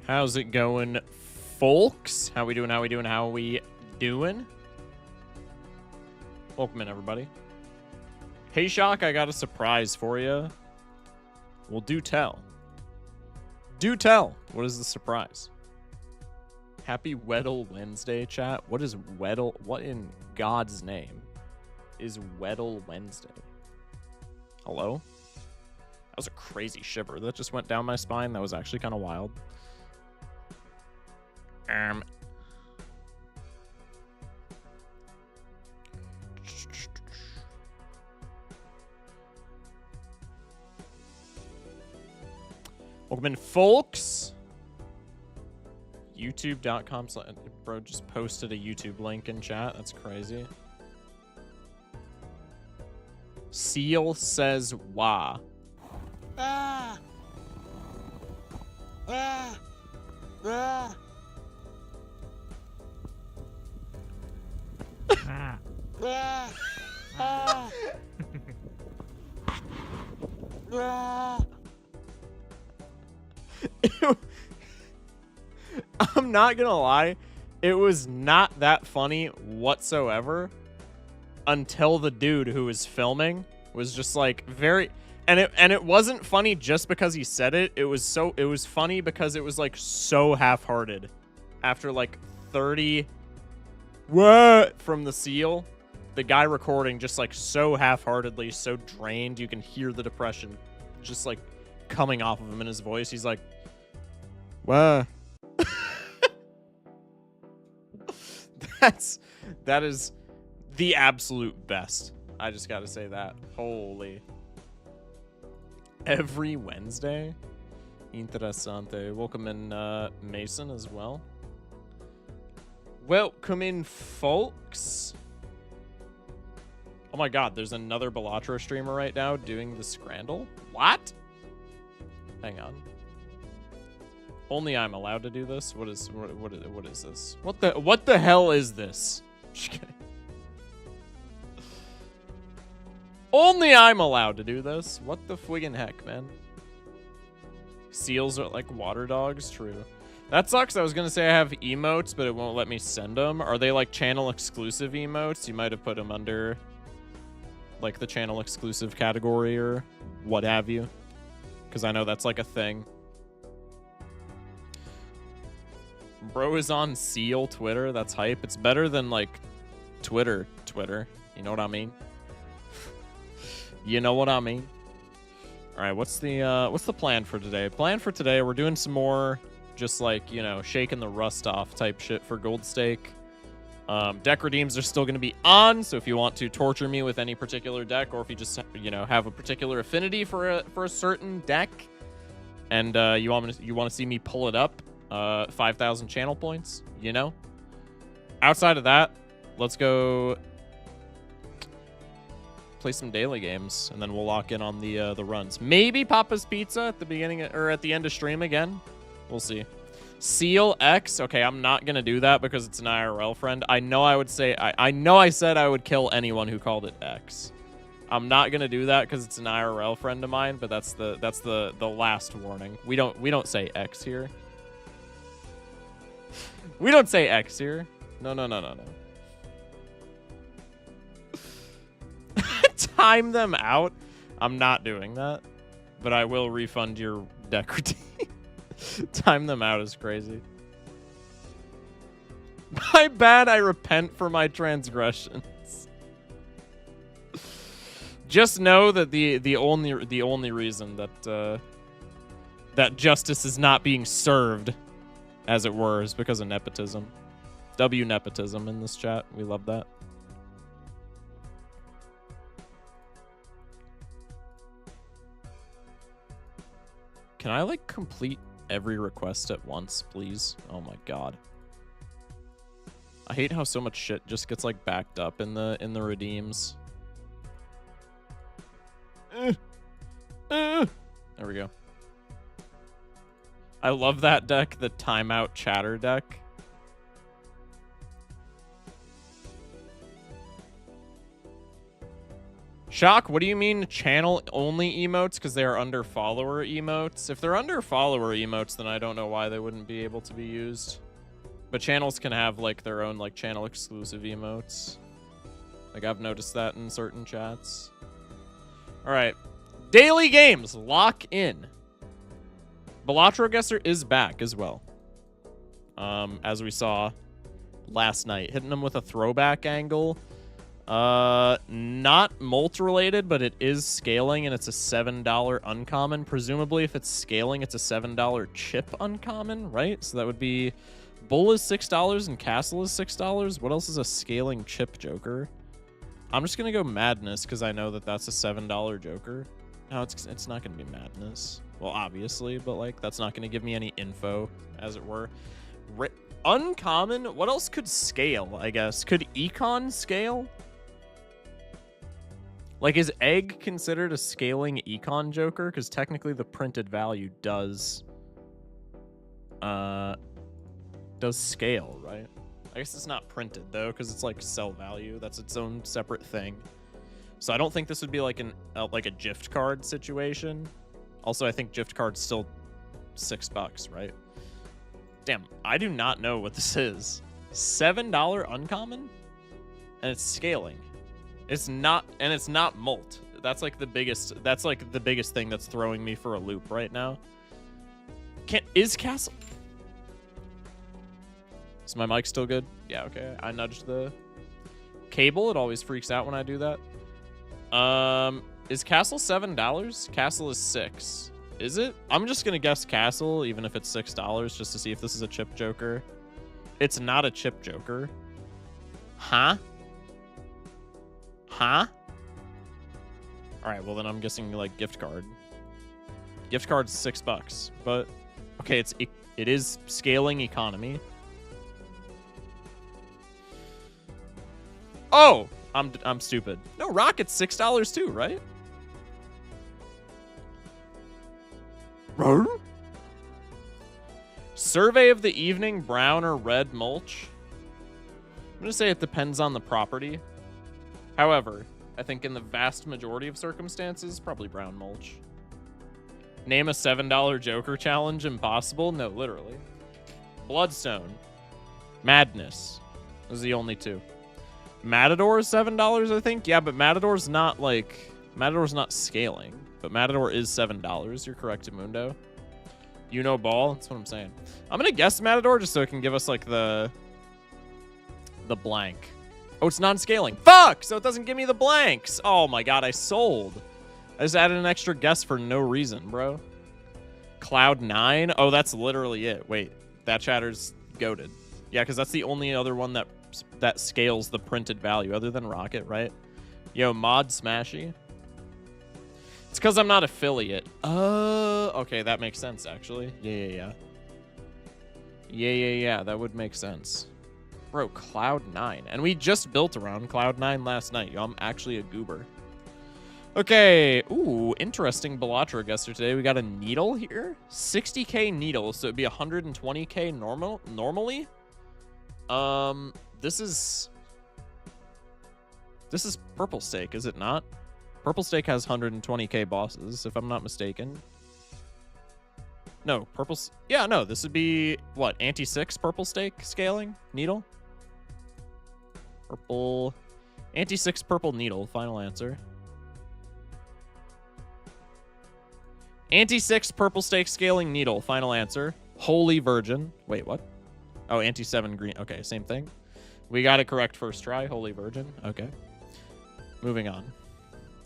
How's it going, folks? How we doing? How we doing? How we doing? Welcome in, everybody. Hey, Shock, I got a surprise for you. Well, do tell. Do tell. What is the surprise? Happy Weddle Wednesday, chat. What is Weddle? What in God's name is Weddle Wednesday? Hello? That was a crazy shiver that just went down my spine. That was actually kind of wild. Welcome in, folks. YouTube.com. Bro just posted a YouTube link in chat. That's crazy. Seal says wah. Ah. Ah. Ah. Ah. Ah. Ah. I'm not gonna lie, it was not that funny whatsoever until the dude who was filming was just like very, and it wasn't funny just because he said it. It was funny because it was like so half-hearted. After like 30 what from the seal, the guy recording just like so half-heartedly, so drained, you can hear the depression just like coming off of him in his voice. He's like, "Wow." That is the absolute best. I just gotta say that. Holy. Every Wednesday? Interessante. Welcome in, Mason as well. Welcome in, folks. Oh my god, there's another Balatro streamer right now doing the Scrandle? What? Hang on. Only I'm allowed to do this? What is this? What the hell is this? Just kidding. Only I'm allowed to do this. What the friggin' heck, man? Seals are like water dogs? True. That sucks. I was gonna say I have emotes, but it won't let me send them. Are they like channel exclusive emotes? You might have put them under like the channel exclusive category or what have you. Because I know that's like a thing. Bro is on Seal Twitter. That's hype. It's better than like Twitter. You know what I mean? You know what I mean? All right, what's the plan for today? Plan for today, we're doing some more just like, you know, shaking the rust off type shit for Gold Stake. Deck redeems are still going to be on, so if you want to torture me with any particular deck, or if you just, you know, have a particular affinity for a certain deck, and you want to see me pull it up, 5,000 channel points, you know? Outside of that, let's go play some daily games, and then we'll lock in on the runs. Maybe Papa's Pizza at the beginning or at the end of stream again. We'll see. Seal X. Okay, I'm not gonna do that because it's an IRL friend. I know I would say I know I said I would kill anyone who called it X. I'm not gonna do that because it's an IRL friend of mine. But that's the last warning. We don't say X here. We don't say X here. No. Time them out. I'm not doing that, but I will refund your deck redeem. Time them out is crazy. My bad. I repent for my transgressions. Just know that the only reason that that justice is not being served, as it were, is because of nepotism. W nepotism in this chat. We love that. Can I like complete every request at once, please? Oh my god. I hate how so much shit just gets like backed up in the redeems. There we go. I love that deck, the timeout chatter deck. Shock, what do you mean channel-only emotes? Because they are under follower emotes? If they're under follower emotes, then I don't know why they wouldn't be able to be used. But channels can have, like, their own, like, channel-exclusive emotes. Like, I've noticed that in certain chats. Alright. Daily games! Lock in. Balatro Guesser is back as well. As we saw last night. Hitting them with a throwback angle. Not molt related, but it is scaling, and it's a $7 uncommon. Presumably, if it's scaling, it's a $7 chip uncommon, right? So that would be Bull is $6 and Castle is $6. What else is a scaling chip Joker? I'm just gonna go Madness because I know that that's a $7 Joker. No, it's not gonna be Madness. Well, obviously, but like that's not gonna give me any info, as it were. Uncommon. What else could scale? I guess could Econ scale? Like, is Egg considered a scaling Econ Joker? Because technically the printed value does scale, right? I guess it's not printed, though, because it's, like, sell value. That's its own separate thing. So I don't think this would be, like, a gift card situation. Also, I think gift card's still $6, right? Damn, I do not know what this is. $7 uncommon? And it's scaling. It's not molt. That's like the biggest thing that's throwing me for a loop right now. Is Castle? Is my mic still good? Yeah, okay. I nudged the cable. It always freaks out when I do that. Is Castle $7? Castle is $6. Is it? I'm just gonna guess Castle, even if it's $6, just to see if this is a chip Joker. It's not a chip Joker. Huh? Huh? Alright, well then I'm guessing like gift card. Gift card's $6, but okay, it is scaling economy. Oh, I'm stupid. No, Rocket's $6 too, right? Survey of the evening, brown or red mulch. I'm gonna say it depends on the property. However, I think in the vast majority of circumstances, probably brown mulch. Name a $7 Joker challenge impossible? No, literally. Bloodstone. Madness. Those are the only two. Matador is $7, I think. Yeah, but Matador's not scaling. But Matador is $7. You're correct, Mundo. You know ball? That's what I'm saying. I'm gonna guess Matador just so it can give us like the blank. Oh, it's non-scaling. Fuck! So it doesn't give me the blanks. Oh my god, I sold. I just added an extra guess for no reason, bro. Cloud 9? Oh, that's literally it. Wait, that chatter's goated. Yeah, because that's the only other one that scales the printed value other than Rocket, right? Yo, Mod Smashy. It's because I'm not affiliate. Okay, that makes sense, actually. Yeah. Yeah, that would make sense. Bro, Cloud 9. And we just built around Cloud 9 last night. Yo, I'm actually a goober. Okay. Ooh, interesting Balatro guesser today. We got a needle here. 60k needle, so it'd be 120k normally. This is Purple Stake, is it not? Purple Stake has 120k bosses, if I'm not mistaken. No, yeah, no, this would be, what, anti-6 Purple Stake scaling? Needle? Purple. Anti-6 Purple Needle, final answer. Anti-6 Purple Stake scaling Needle, final answer. Holy Virgin. Wait, what? Oh, anti-7 green. Okay, same thing. We got it correct first try. Holy Virgin. Okay. Moving on.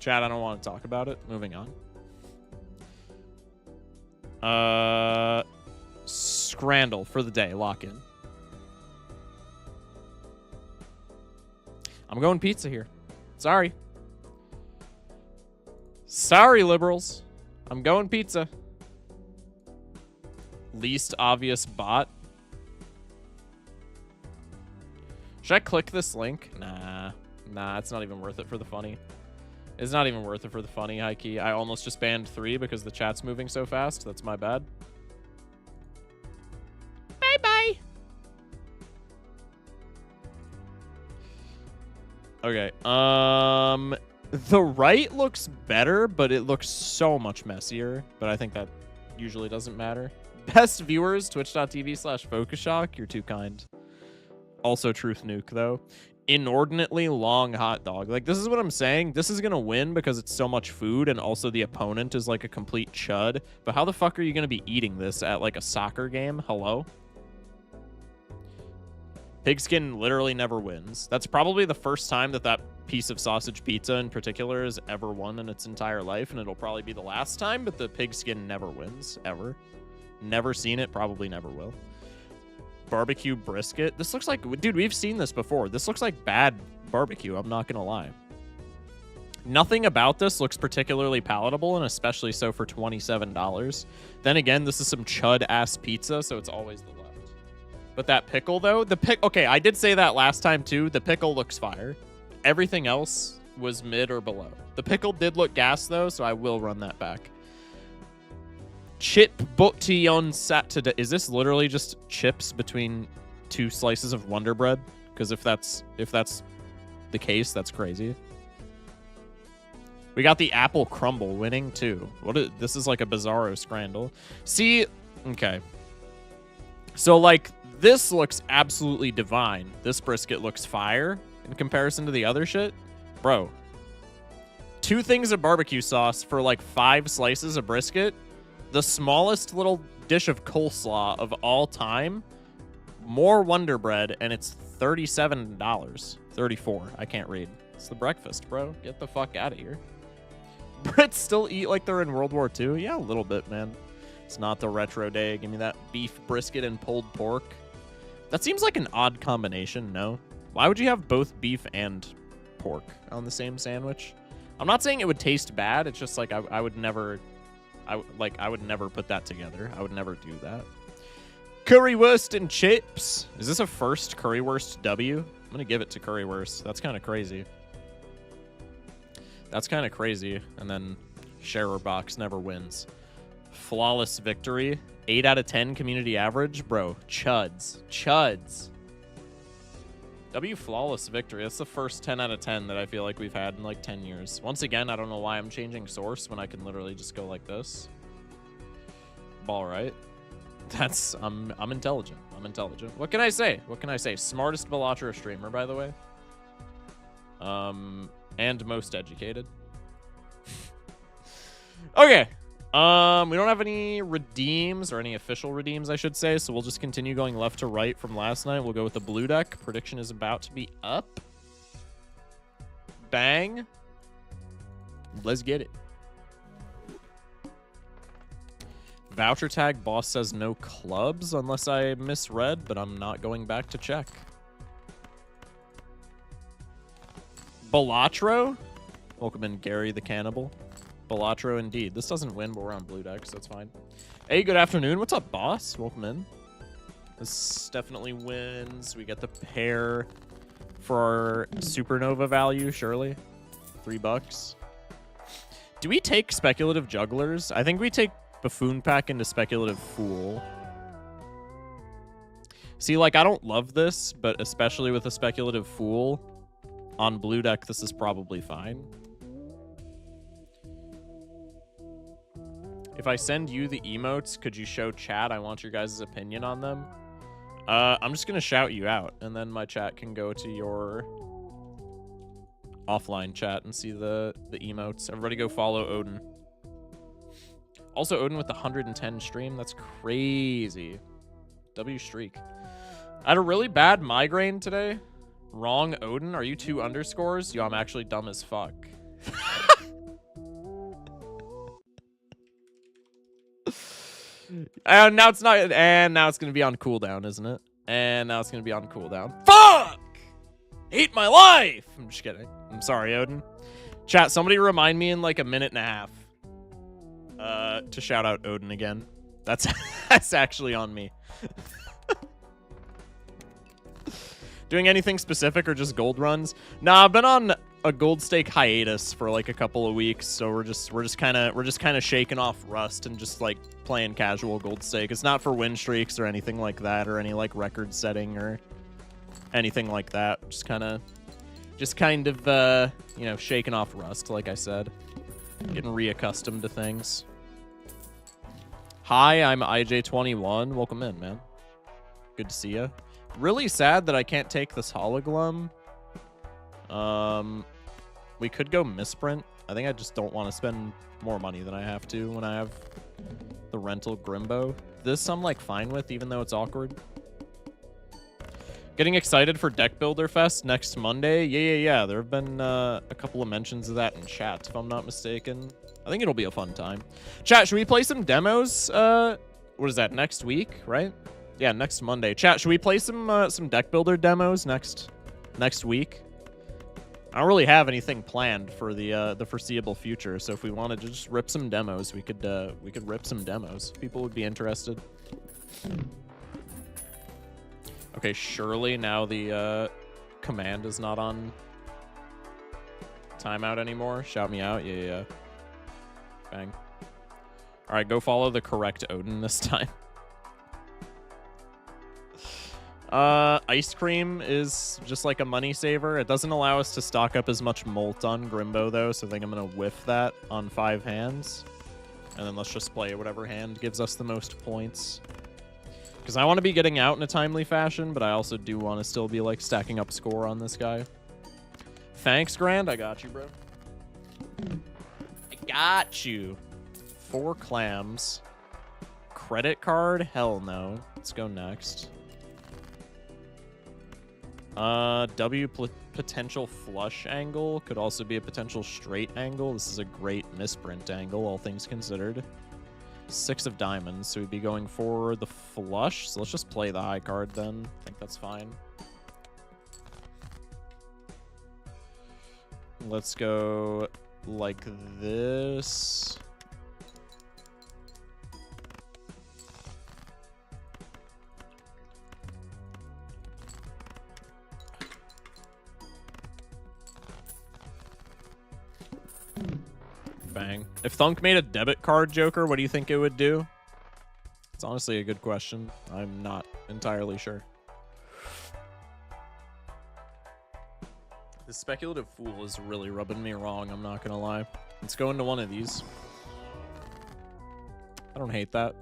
Chat, I don't want to talk about it. Moving on. Scrandle for the day. Lock in. I'm going pizza here. Sorry. Sorry, liberals. I'm going pizza. Least obvious bot. Should I click this link? Nah, it's not even worth it for the funny. It's not even worth it for the funny, high key. I almost just banned 3 because the chat's moving so fast. That's my bad. Bye-bye. Okay, The right looks better, but it looks so much messier. But I think that usually doesn't matter. Best viewers, twitch.tv/FocusShock. You're too kind. Also Truth Nuke, though. Inordinately long hot dog. Like, this is what I'm saying. This is going to win because it's so much food, and also the opponent is, like, a complete chud. But how the fuck are you going to be eating this at, like, a soccer game? Hello? Pigskin literally never wins. That's probably the first time that that piece of sausage pizza in particular has ever won in its entire life, and it'll probably be the last time, but the pigskin never wins, ever. Never seen it, probably never will. Barbecue brisket. This looks like... Dude, we've seen this before. This looks like bad barbecue, I'm not gonna lie. Nothing about this looks particularly palatable, and especially so for $27. Then again, this is some chud-ass pizza, so it's always the left. But that pickle, though, okay, I did say that last time, too. The pickle looks fire. Everything else was mid or below. The pickle did look gas, though, so I will run that back. Chip bouillon sat. Is this literally just chips between two slices of Wonder Bread? Because if that's the case, that's crazy. We got the apple crumble winning, too. This is like a bizarro scrandle. See, okay. So, like... This looks absolutely divine. This brisket looks fire in comparison to the other shit. Bro. 2 things of barbecue sauce for like 5 slices of brisket. The smallest little dish of coleslaw of all time. More Wonder Bread, and it's $37. 34. I can't read. It's the breakfast, bro. Get the fuck out of here. Brits still eat like they're in World War II? Yeah, a little bit, man. It's not the retro day. Give me that beef brisket and pulled pork. That seems like an odd combination, no? Why would you have both beef and pork on the same sandwich? I'm not saying it would taste bad. It's just like I would never put that together. I would never do that. Currywurst and chips. Is this a first currywurst W? I'm going to give it to currywurst. That's kind of crazy. That's kind of crazy. And then sharer box never wins. Flawless victory. 8 out of 10 community average. Bro, chuds. Chuds. W flawless victory. That's the first 10 out of 10 that I feel like we've had in like 10 years. Once again, I don't know why I'm changing source when I can literally just go like this. Ball right. That's... I'm intelligent. I'm intelligent. What can I say? What can I say? Smartest Balatro streamer, by the way. And most educated. Okay. We don't have any redeems, or any official redeems, I should say, so we'll just continue going left to right from last night. We'll go with the blue deck. Prediction is about to be up. Bang. Let's get it. Voucher tag, boss says no clubs, unless I misread, but I'm not going back to check. Balatro? Welcome in, Gary the Cannibal. Balatro indeed. This doesn't win, but we're on blue deck, so it's fine. Hey, good afternoon. What's up, boss? Welcome in. This definitely wins. We get the pair for our supernova value, surely. $3. Do we take speculative jugglers? I think we take buffoon pack into speculative fool. See, like, I don't love this, but especially with a speculative fool on blue deck, this is probably fine. If I send you the emotes, could you show chat? I want your guys' opinion on them. I'm just going to shout you out, and then my chat can go to your offline chat and see the emotes. Everybody go follow Odin. Also, Odin with the 110 stream. That's crazy. W streak. I had a really bad migraine today. Wrong Odin. Are you 2 underscores? Yo, I'm actually dumb as fuck. And now it's not, and now it's gonna be on cooldown, isn't it? And now it's gonna be on cooldown. Fuck! Hate my life! I'm just kidding. I'm sorry, Odin. Chat, somebody remind me in like a minute and a half to shout out Odin again. That's actually on me. Doing anything specific or just gold runs? Nah, I've been on a gold stake hiatus for like a couple of weeks, so we're just kind of shaking off rust and just like playing casual gold stake. It's not for win streaks or anything like that, or any like record setting or anything like that. Just kind of Just kind of, you know, shaking off rust, like I said. Getting reaccustomed to things. Hi, I'm IJ21. Welcome in, man. Good to see you. Really sad that I can't take this hologlum. We could go misprint. I think I just don't want to spend more money than I have to when I have the rental Grimbo. This I'm like fine with, even though it's awkward. Getting excited for Deck Builder Fest next Monday. Yeah. There have been a couple of mentions of that in chat, if I'm not mistaken. I think it'll be a fun time. Chat, should we play some demos? What is that, next week, right? Yeah, next Monday. Chat, should we play some Deck Builder demos next week? I don't really have anything planned for the foreseeable future, so if we wanted to just rip some demos, we could rip some demos. People would be interested. Okay, surely now the command is not on timeout anymore. Shout me out. Yeah. Bang. All right, go follow the correct Odin this time. Ice cream is just like a money saver. It doesn't allow us to stock up as much molt on Grimbo though, so I think I'm gonna whiff that on 5 hands. And then let's just play whatever hand gives us the most points. Because I want to be getting out in a timely fashion, but I also do want to still be like stacking up score on this guy. Thanks, Grand. I got you, bro. I got you. 4 clams. Credit card? Hell no. Let's go next. Potential flush angle. Could also be a potential straight angle. This is a great misprint angle, all things considered. 6 of diamonds, so we'd be going for the flush. So let's just play the high card then. I think that's fine. Let's go like this. Bang. If Thunk made a debit card Joker, what do you think it would do? It's honestly a good question. I'm not entirely sure. The speculative fool is really rubbing me wrong, I'm not gonna lie. Let's go into one of these. I don't hate that.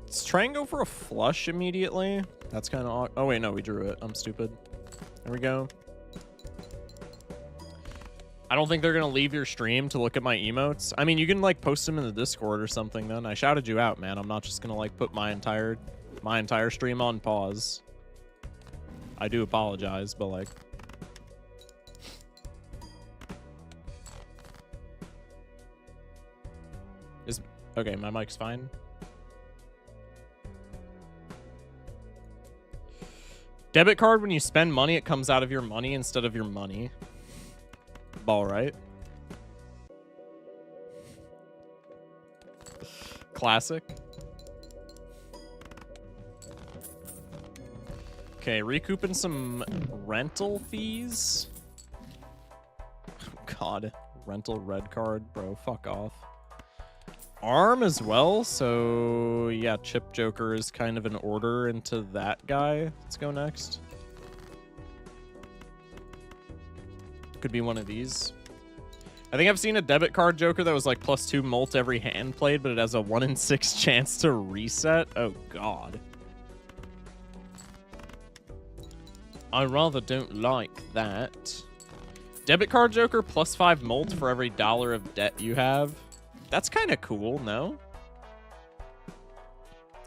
Let's try and go for a flush immediately. That's kind of... Oh, wait, no, we drew it. I'm stupid. There we go. I don't think they're going to leave your stream to look at my emotes. I mean, you can, like, post them in the Discord or something, then. I shouted you out, man. I'm not just going to, like, put my entire stream on pause. I do apologize, but, like... Okay, my mic's fine. Debit card, when you spend money, it comes out of your money instead of your money. Ball, right? Classic. Okay, recouping some rental fees. Oh, God. Rental red card, bro. Fuck off. Arm as well, so yeah, Chip Joker is kind of an order into that guy. Let's go next. Could be one of these. I think I've seen a debit card Joker that was like +2 molt every hand played, but it has a 1 in 6 chance to reset. Oh, God. I rather don't like that. Debit card Joker +5 molt for every $1 of debt you have. That's kind of cool, no?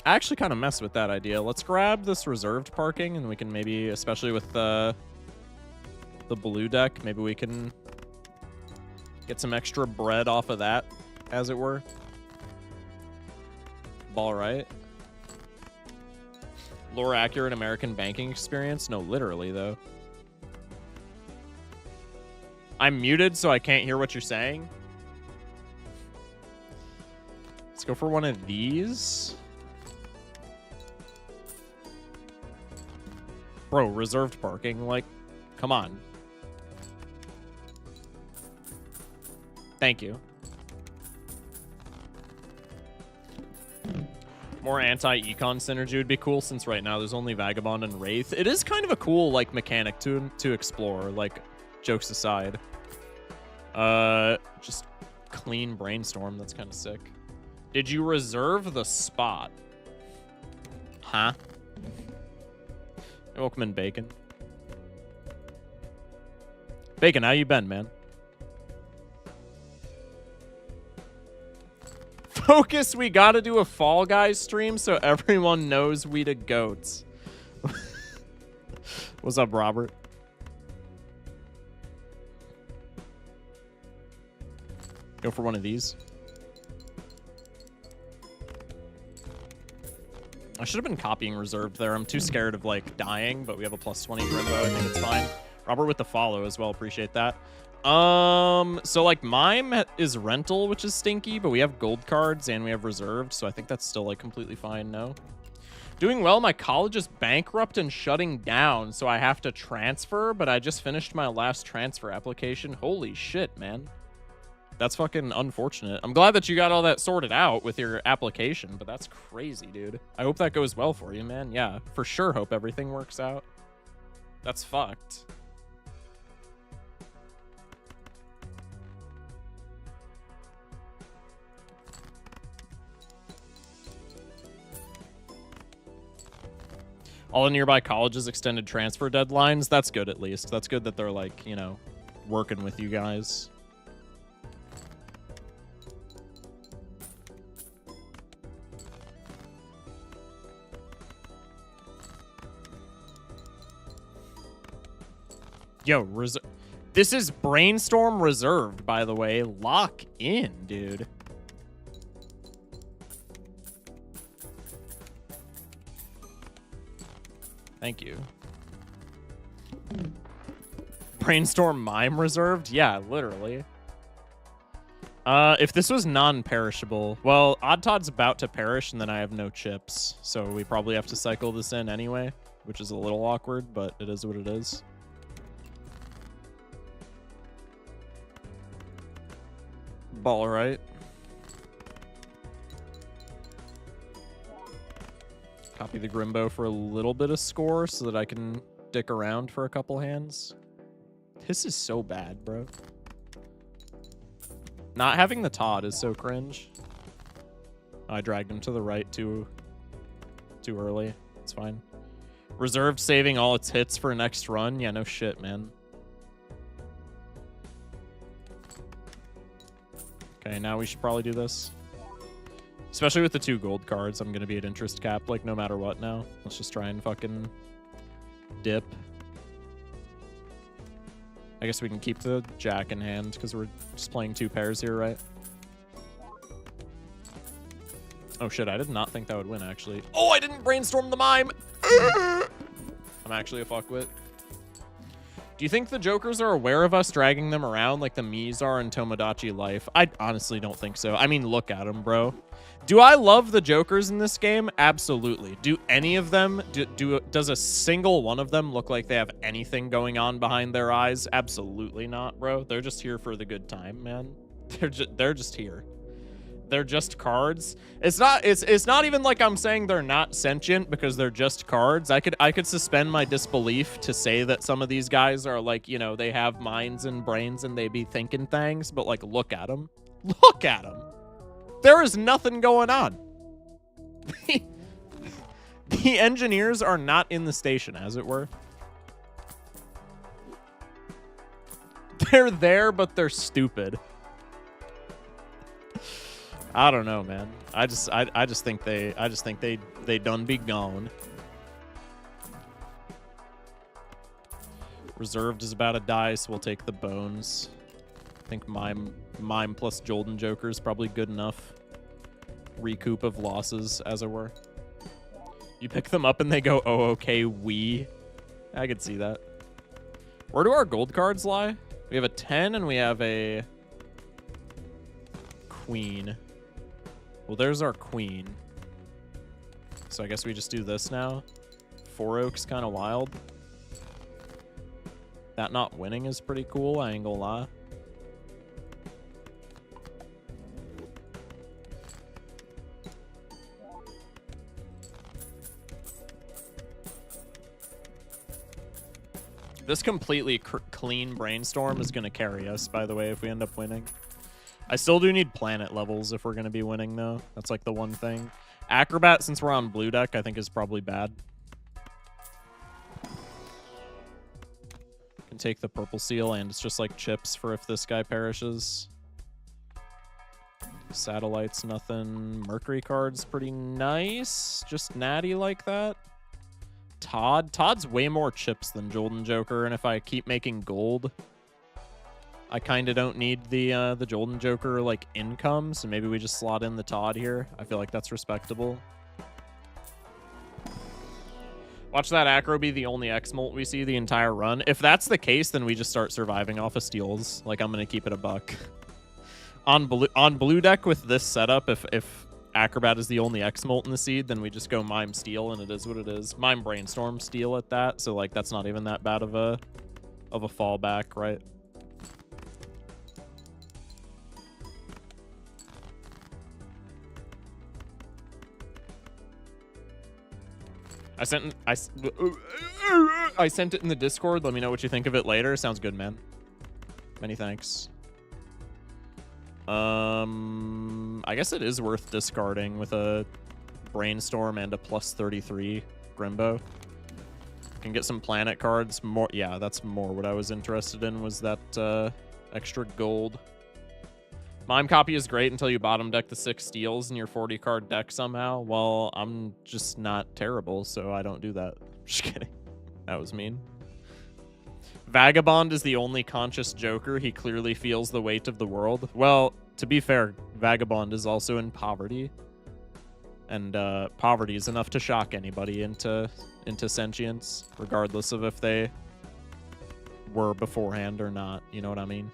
I actually kind of mess with that idea. Let's grab this reserved parking, and we can maybe, especially with the blue deck, maybe we can get some extra bread off of that, as it were. Ball right. Lore accurate American banking experience? No, literally, though. I'm muted, so I can't hear what you're saying. Let's go for one of these. Bro, reserved parking, like, come on. Thank you. More anti-econ synergy would be cool, since right now there's only Vagabond and Wraith. It is kind of a cool, like, mechanic to explore, like, jokes aside. Just clean brainstorm, that's kind of sick. Did you reserve the spot? Huh? Welcome in, Bacon. Bacon, how you been, man? Focus, we gotta do a Fall Guys stream so everyone knows we the goats. What's up, Robert? Go for one of these. I should have been copying reserved there. I'm too scared of, like, dying, but we have a plus 20 Grimbo. I think it's fine. Robert with the follow as well. Appreciate that. So, like, Mime is rental, which is stinky, but we have gold cards and we have reserved, so I think that's still, like, completely fine. No. Doing well. My college is bankrupt and shutting down, so I have to transfer, but I just finished my last transfer application. Holy shit, man. That's fucking unfortunate. I'm glad that you got all that sorted out with your application, but that's crazy, dude. I hope that goes well for you, man. Yeah, for sure hope everything works out. That's fucked. All the nearby colleges extended transfer deadlines. That's good, at least. That's good that they're, like, you know, working with you guys. Yo, this is Brainstorm reserved, by the way. Lock in, dude. Thank you. Brainstorm Mime reserved? Yeah, literally. If this was non-perishable, well, Odd Todd's about to perish, and then I have no chips, so we probably have to cycle this in anyway, which is a little awkward, but it is what it is. Ball right. Copy the Grimbo for a little bit of score so that I can dick around for a couple hands. This is so bad, bro. Not having the Todd is so cringe. I dragged him to the right too early. It's fine. Reserved saving all its hits for next run. Yeah, no shit, man. Okay, now we should probably do this. Especially with the 2 gold cards, I'm going to be at interest cap, like, no matter what now. Let's just try and fucking dip. I guess we can keep the Jack in hand, because we're just playing 2 pairs here, right? Oh, shit, I did not think that would win, actually. Oh, I didn't brainstorm the Mime! I'm actually a fuckwit. Do you think the Jokers are aware of us dragging them around like the Miis are in Tomodachi Life? I honestly don't think so. I mean, look at them, bro. Do I love the Jokers in this game? Absolutely. Do any of them, does a single one of them look like they have anything going on behind their eyes? Absolutely not, bro. They're just here for the good time, man. They're just here. They're just cards. It's not even like I'm saying they're not sentient because they're just cards. I could suspend my disbelief to say that some of these guys are, like, you know, they have minds and brains and they be thinking things, but, like, look at them. Look at them. There is nothing going on. The engineers are not in the station, as it were. They're there, but they're stupid. I don't know, man. I just think they done be gone. Reserved is about to die, so we'll take the bones. I think Mime plus Jolden Joker is probably good enough. Recoup of losses, as it were. You pick them up and they go, oh, okay, we. I could see that. Where do our gold cards lie? We have a 10 and we have a queen. Well, there's our queen. So I guess we just do this now. 4 Oaks kind of wild. That not winning is pretty cool, I ain't gonna lie. This completely clean brainstorm is going to carry us, by the way, if we end up winning. I still do need planet levels if we're going to be winning, though. That's like the one thing. Acrobat, since we're on blue deck, I think is probably bad. Can take the purple seal, and it's just like chips for if this guy perishes. Satellites, nothing. Mercury card's pretty nice. Just natty like that. Todd's way more chips than Jolden Joker, and if I keep making gold, I kind of don't need the Jolden Joker like income, so maybe we just slot in the Todd here. I feel like that's respectable. Watch that Acro be the only X-Molt we see the entire run. If that's the case, then we just start surviving off of steals. Like, I'm going to keep it a buck. On blue deck with this setup, if Acrobat is the only X-Molt in the seed, then we just go Mime Steal, and it is what it is. Mime Brainstorm Steal at that, so like that's not even that bad of a fallback, right? I sent it in the Discord. Let me know what you think of it later. Sounds good, man. Many thanks. I guess it is worth discarding with a Brainstorm and a +33 Grimbo. Can get some planet cards. More, yeah, that's more what I was interested in, was that extra gold. Mime Copy is great until you bottom deck the 6 steals in your 40-card deck somehow. Well, I'm just not terrible, so I don't do that. Just kidding. That was mean. Vagabond is the only conscious Joker. He clearly feels the weight of the world. Well, to be fair, Vagabond is also in poverty. And poverty is enough to shock anybody into sentience, regardless of if they were beforehand or not. You know what I mean?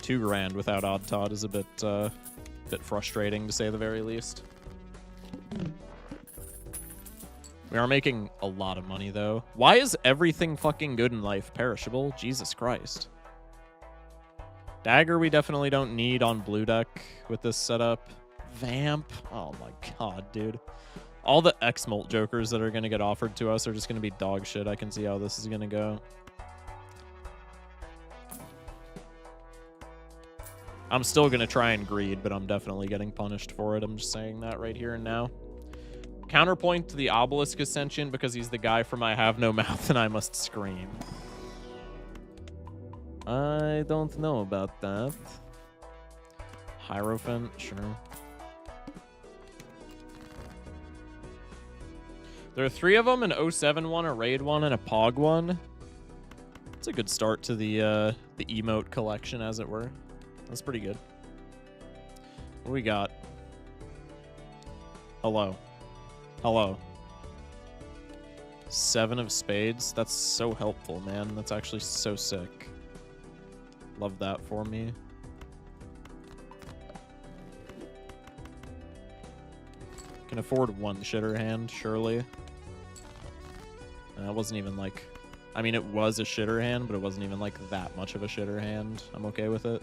$2 without Odd Todd is a bit frustrating, to say the very least. We are making a lot of money, though. Why is everything fucking good in life perishable? Jesus Christ. Dagger we definitely don't need on blue deck with this setup. Vamp. Oh my god, dude. All the X-Molt Jokers that are going to get offered to us are just going to be dog shit. I can see how this is going to go. I'm still going to try and greed, but I'm definitely getting punished for it. I'm just saying that right here and now. Counterpoint to the Obelisk Ascension because he's the guy from I Have No Mouth and I Must Scream. I don't know about that. Hierophant, sure. There are 3 of them, an 07 one, a Raid one, and a Pog one. It's a good start to the emote collection, as it were. That's pretty good. What do we got? Hello. Hello. 7 of spades. That's so helpful, man. That's actually so sick. Love that for me. Can afford 1 shitter hand, surely. It wasn't even like... I mean, it was a shitter hand, but it wasn't even like that much of a shitter hand. I'm okay with it.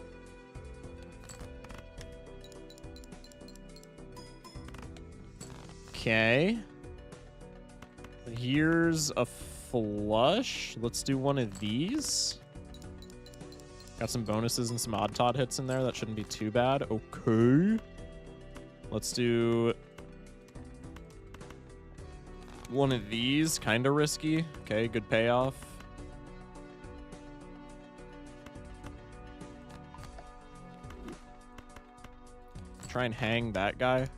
Okay. Here's a flush. Let's do one of these. Got some bonuses and some Odd Todd hits in there. That shouldn't be too bad. Okay. Let's do one of these. Kind of risky. Okay, good payoff. Try and hang that guy.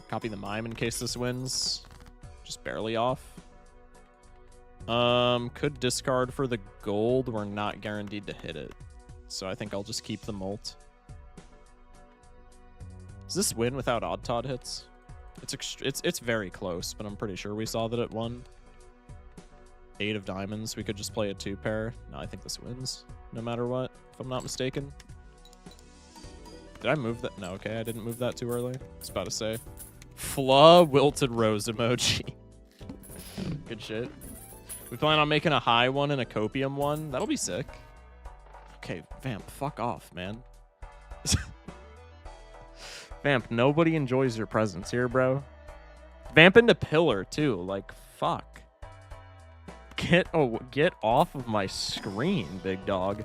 Copy the Mime in case this wins. Just barely off. Could discard for the gold. We're not guaranteed to hit it. So I think I'll just keep the Molt. Does this win without Odd Todd hits? It's very close, but I'm pretty sure we saw that it won. 8 of diamonds. We could just play a 2-pair. No, I think this wins, no matter what, if I'm not mistaken. Did I move that? No, okay, I didn't move that too early. I was about to say. Fla wilted rose emoji. Good shit. We plan on making a high one and a copium one. That'll be sick. Okay, Vamp, fuck off, man. Vamp, nobody enjoys your presence here, bro. Vamp into pillar, too. Like, fuck. Get off of my screen, big dog.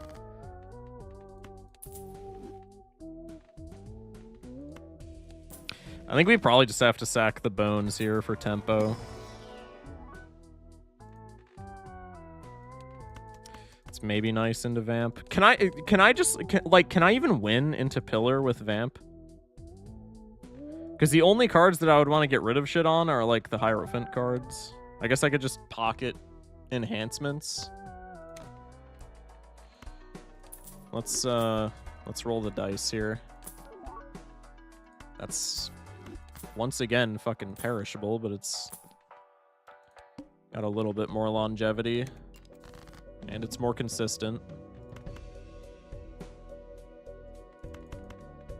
I think we probably just have to sack the bones here for tempo. It's maybe nice into vamp. Can I even win into pillar with vamp? Because the only cards that I would want to get rid of shit on are like the Hierophant cards. I guess I could just pocket enhancements. Let's roll the dice here. That's once again fucking perishable, but it's got a little bit more longevity and it's more consistent.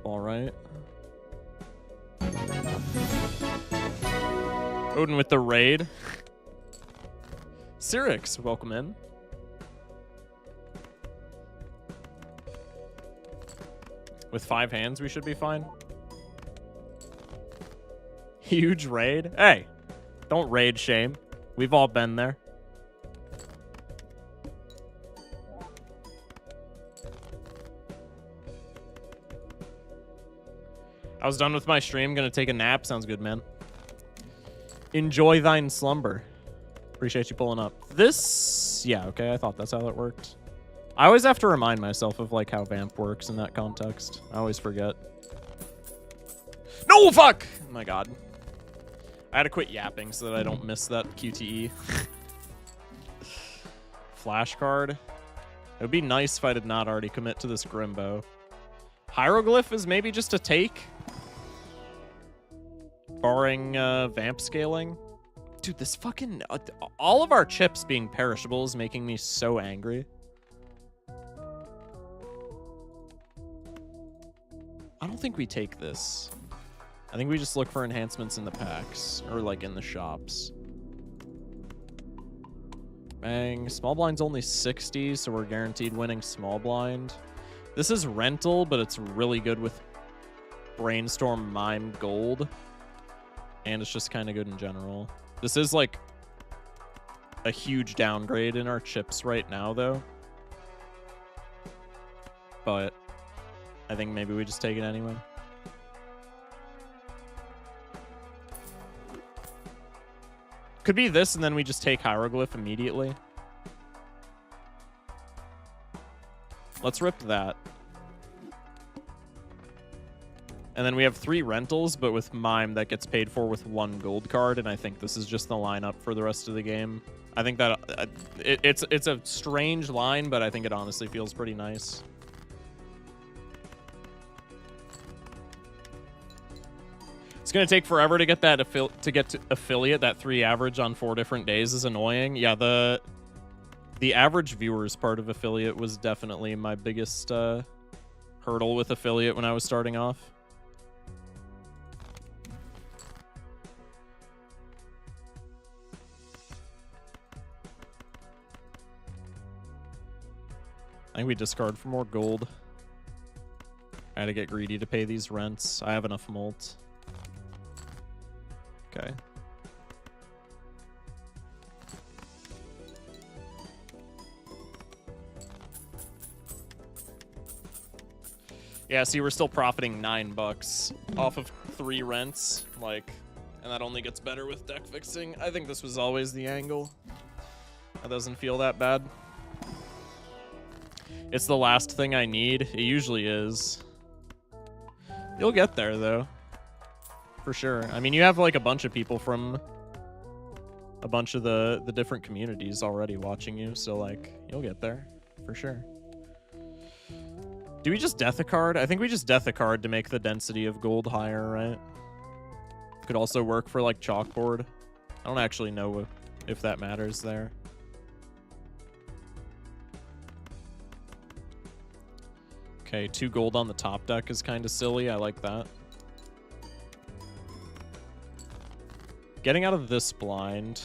All right. Odin with the raid. Cyrix, welcome in. With 5 hands, we should be fine. Huge raid. Hey, don't raid shame. We've all been there. I was done with my stream. Gonna take a nap. Sounds good, man. Enjoy thine slumber. Appreciate you pulling up. This, yeah, okay. I thought that's how it worked. I always have to remind myself of like how vamp works in that context. I always forget. No, fuck! Oh my god. I had to quit yapping so that I don't miss that QTE. Flash card. It would be nice if I did not already commit to this Grimbo. Hieroglyph is maybe just a take. Barring vamp scaling. Dude, this fucking... all of our chips being perishable is making me so angry. I don't think we take this. I think we just look for enhancements in the packs. Or, like, in the shops. Bang. Small blind's only 60, so we're guaranteed winning small blind. This is rental, but it's really good with Brainstorm Mime Gold. And it's just kind of good in general. This is, like, a huge downgrade in our chips right now, though. But I think maybe we just take it anyway. Could be this, and then we just take Hieroglyph immediately. Let's rip that. And then we have 3 rentals, but with Mime that gets paid for with 1 gold card, and I think this is just the lineup for the rest of the game. I think that it's a strange line, but I think it honestly feels pretty nice. It's gonna take forever to get that affiliate. That 3 average on 4 different days is annoying. Yeah, the average viewers part of affiliate was definitely my biggest hurdle with affiliate when I was starting off. I think we discard for more gold. I had to get greedy to pay these rents. I have enough molt. Okay. Yeah, see, we're still profiting $9 off of 3 rents, like, and that only gets better with deck fixing. I think this was always the angle. That doesn't feel that bad. It's the last thing I need. It usually is. You'll get there, though. For sure. I mean, you have, like, a bunch of people from a bunch of the different communities already watching you, so, like, you'll get there. For sure. Do we just death a card? I think we just death a card to make the density of gold higher, right? Could also work for, like, chalkboard. I don't actually know if that matters there. Okay, 2 gold on the top deck is kind of silly. I like that. Getting out of this blind.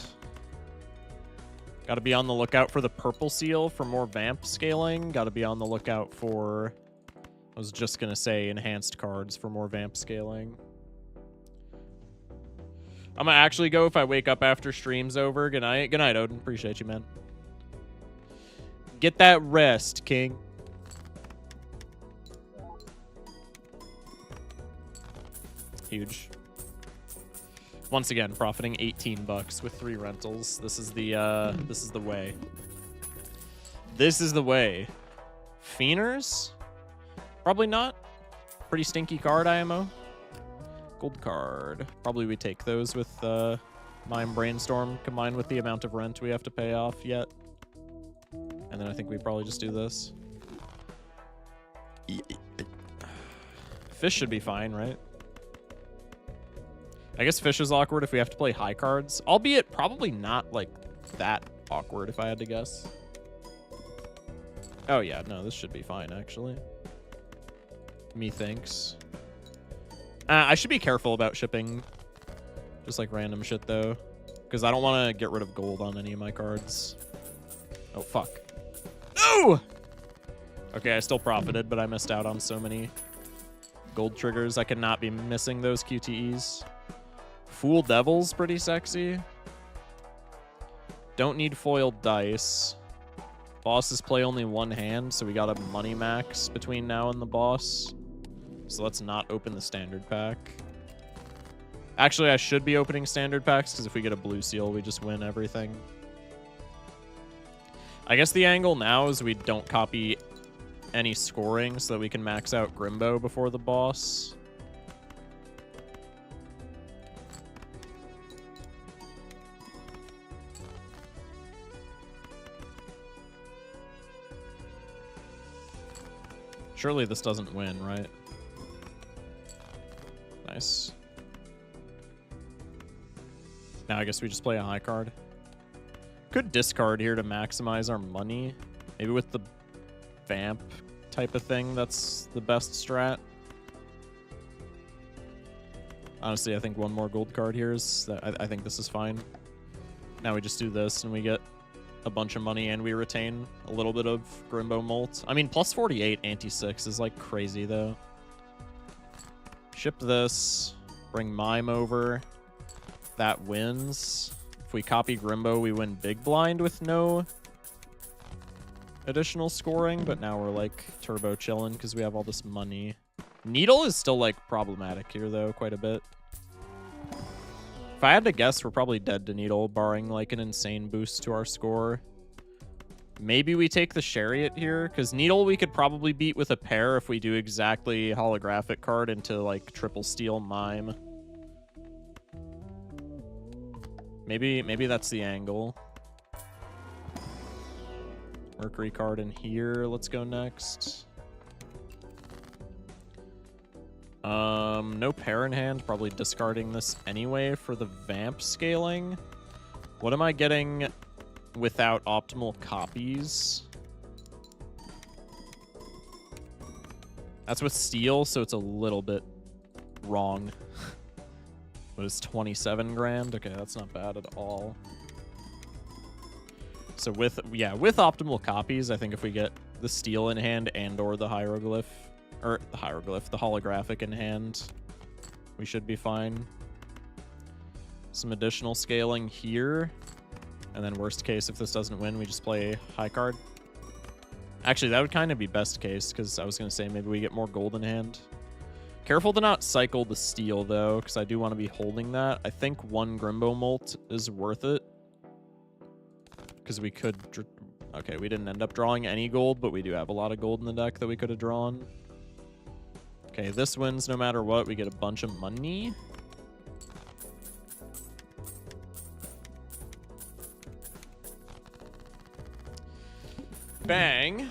Got to be on the lookout for the purple seal for more vamp scaling. Got to be on the lookout for... I was just going to say enhanced cards for more vamp scaling. I'm gonna actually go if I wake up after stream's over. Good night. Good night, Odin. Appreciate you, man. Get that rest, King. Huge. Once again, profiting 18 bucks with 3 rentals. This is the way. This is the way. Fienders? Probably not. Pretty stinky card, IMO. Gold card. Probably we take those with Mime Brainstorm combined with the amount of rent we have to pay off yet. And then I think we probably just do this. Fish should be fine, right? I guess fish is awkward if we have to play high cards. Albeit probably not, like, that awkward if I had to guess. Oh, yeah. No, this should be fine, actually. Methinks. I should be careful about shipping just, like, random shit, though. Because I don't want to get rid of gold on any of my cards. Oh, fuck. No! Okay, I still profited, but I missed out on so many gold triggers. I could not be missing those QTEs. Fool Devil's pretty sexy. Don't need foiled dice. Bosses play only one hand, so we got a money max between now and the boss. So let's not open the standard pack. Actually, I should be opening standard packs, because if we get a blue seal, we just win everything. I guess the angle now is we don't copy any scoring so that we can max out Grimbo before the boss. Surely this doesn't win, right? Nice. Now I guess we just play a high card. Could discard here to maximize our money. Maybe with the vamp type of thing, that's the best strat. Honestly, I think one more gold card here is... I think this is fine. Now we just do this and we get a bunch of money and we retain a little bit of Grimbo Molt. I mean, plus 48 anti-6 is like crazy though. Ship this. Bring Mime over. That wins. If we copy Grimbo, we win Big Blind with no additional scoring, but now we're like turbo chilling because we have all this money. Needle is still like problematic here though, quite a bit. If I had to guess, we're probably dead to Needle, barring like an insane boost to our score. Maybe we take the Chariot here, because Needle we could probably beat with a pair if we do exactly holographic card into like triple steal Mime. Maybe that's the angle. Mercury card in here. Let's go next. No pair in hand. Probably discarding this anyway for the vamp scaling. What am I getting without optimal copies? That's with steel, so it's a little bit wrong. What is 27 grand? Okay, that's not bad at all. So with optimal copies, I think if we get the steel in hand and or the hieroglyph, or the holographic in hand, we should be fine. Some additional scaling here. And then worst case, if this doesn't win, we just play high card. Actually, that would kind of be best case, because I was going to say maybe we get more gold in hand. Careful to not cycle the steel, though, because I do want to be holding that. I think one Grimbo Molt is worth it. Because we could... Okay, we didn't end up drawing any gold, but we do have a lot of gold in the deck that we could have drawn. Okay, this wins no matter what. We get a bunch of money. Bang.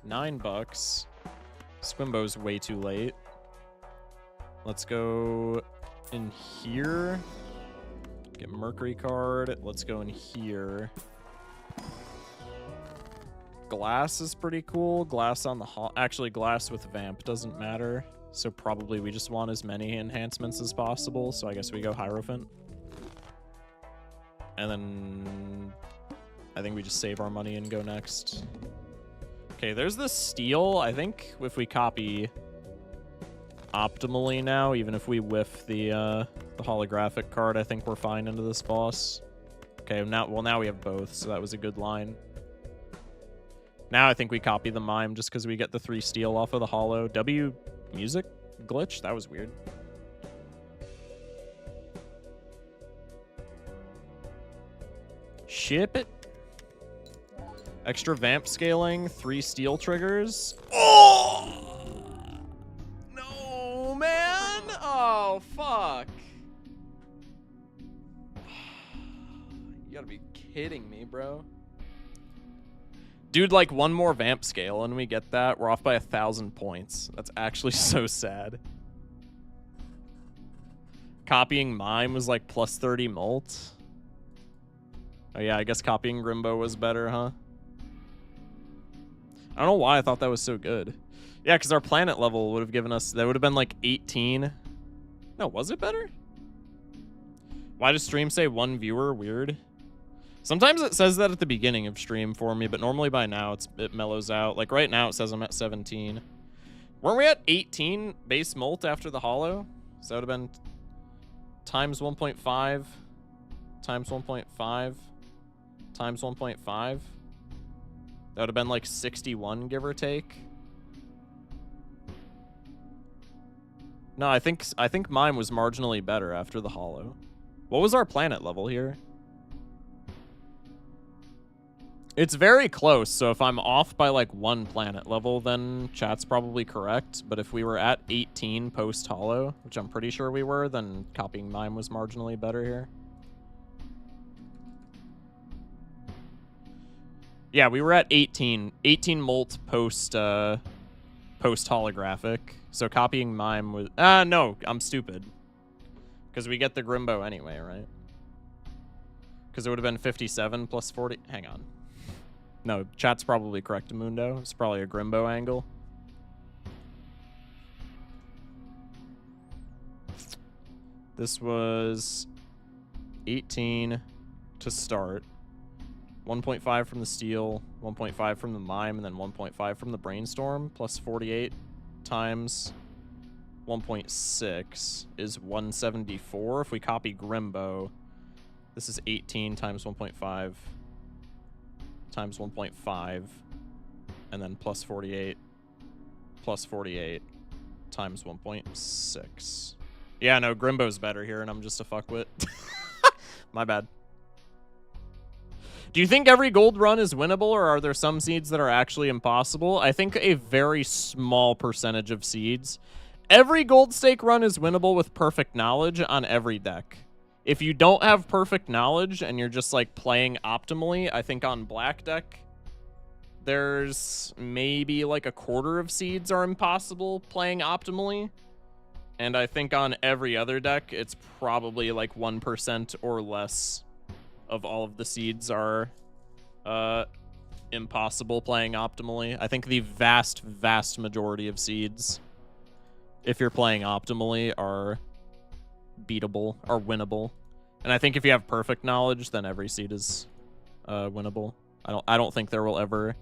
$9. Swimbo's way too late. Let's go in here. Get Mercury card. Let's go in here. Glass is pretty cool. Glass on the actually glass with vamp doesn't matter. So probably we just want as many enhancements as possible. So I guess we go Hierophant. And then I think we just save our money and go next. Okay, there's the steel. I think if we copy optimally now, even if we whiff the The holographic card, I think we're fine into this boss. Okay, now we have both, so that was a good line. Now I think we copy the mime just because we get the 3 steel off of the holo. W music glitch? That was weird. Ship it. Extra vamp scaling, 3 steel triggers. Oh! No, man! Oh, fuck. You gotta be kidding me, bro. Dude, like, one more vamp scale and we get that. We're off by 1,000 points. That's actually so sad. Copying mime was like plus 30 molt. Oh yeah, I guess copying Grimbo was better, huh? I don't know why I thought that was so good. Yeah, because our planet level would have given us... That would have been like 18. No, was it better? Why does stream say 1 viewer? Weird. Sometimes it says that at the beginning of stream for me, but normally by now it mellows out. Like right now it says I'm at 17. Weren't we at 18 base molt after the holo? So that would have been times 1.5 times 1.5 times 1.5. That would have been like 61, give or take. No, I think mine was marginally better after the holo. What was our planet level here? It's very close, so if I'm off by like 1 planet level, then chat's probably correct. But if we were at 18 post-holo, which I'm pretty sure we were, then copying mine was marginally better here. Yeah, we were at 18 molt post holographic. So copying mime was no, I'm stupid. Because we get the Grimbo anyway, right? Because it would have been 57 plus 40. Hang on. No, chat's probably correct, Mundo. It's probably a Grimbo angle. This was 18 to start. 1.5 from the steel, 1.5 from the mime, and then 1.5 from the brainstorm, plus 48 times 1.6 is 174. If we copy Grimbo, this is 18 times 1.5 times 1.5, and then plus 48 times 1.6. Yeah, no, Grimbo's better here, and I'm just a fuckwit. My bad. Do you think every gold run is winnable, or are there some seeds that are actually impossible? I think a very small percentage of seeds. Every gold stake run is winnable with perfect knowledge on every deck. If you don't have perfect knowledge and you're just like playing optimally, I think on black deck, there's maybe like a quarter of seeds are impossible playing optimally. And I think on every other deck, it's probably like 1% or less of all of the seeds are impossible playing optimally. I think the vast, vast majority of seeds, if you're playing optimally, are beatable, are winnable. And I think if you have perfect knowledge, then every seed is winnable. I don't think there will ever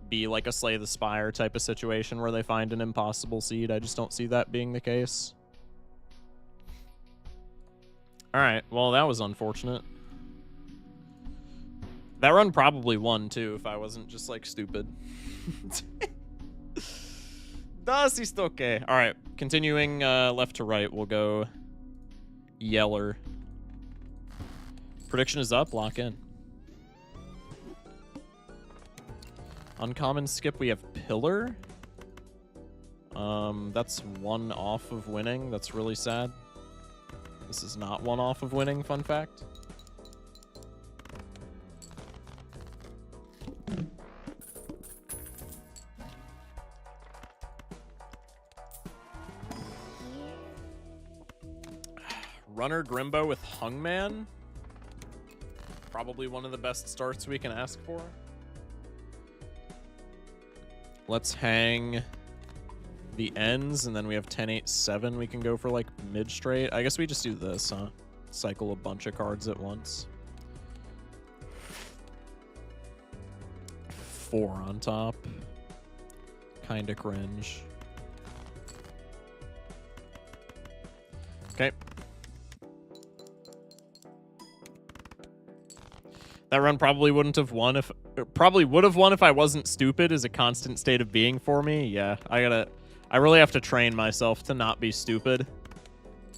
be like a Slay the Spire type of situation where they find an impossible seed. I just don't see that being the case. All right, well, that was unfortunate. That run probably won, too, if I wasn't just, like, stupid. Das ist okay. All right, continuing left to right, we'll go Yeller. Prediction is up, lock in. Uncommon skip, we have Pillar. That's 1 off of winning. That's really sad. This is not 1 off of winning, fun fact. Runner Grimbo with Hungman. Probably one of the best starts we can ask for. Let's hang the ends, and then we have 10, 8, 7. We can go for like mid straight. I guess we just do this, huh? Cycle a bunch of cards at once. 4 on top. Kinda cringe. Okay. That run probably wouldn't have won if... Probably would have won if I wasn't stupid is a constant state of being for me. Yeah, I really have to train myself to not be stupid.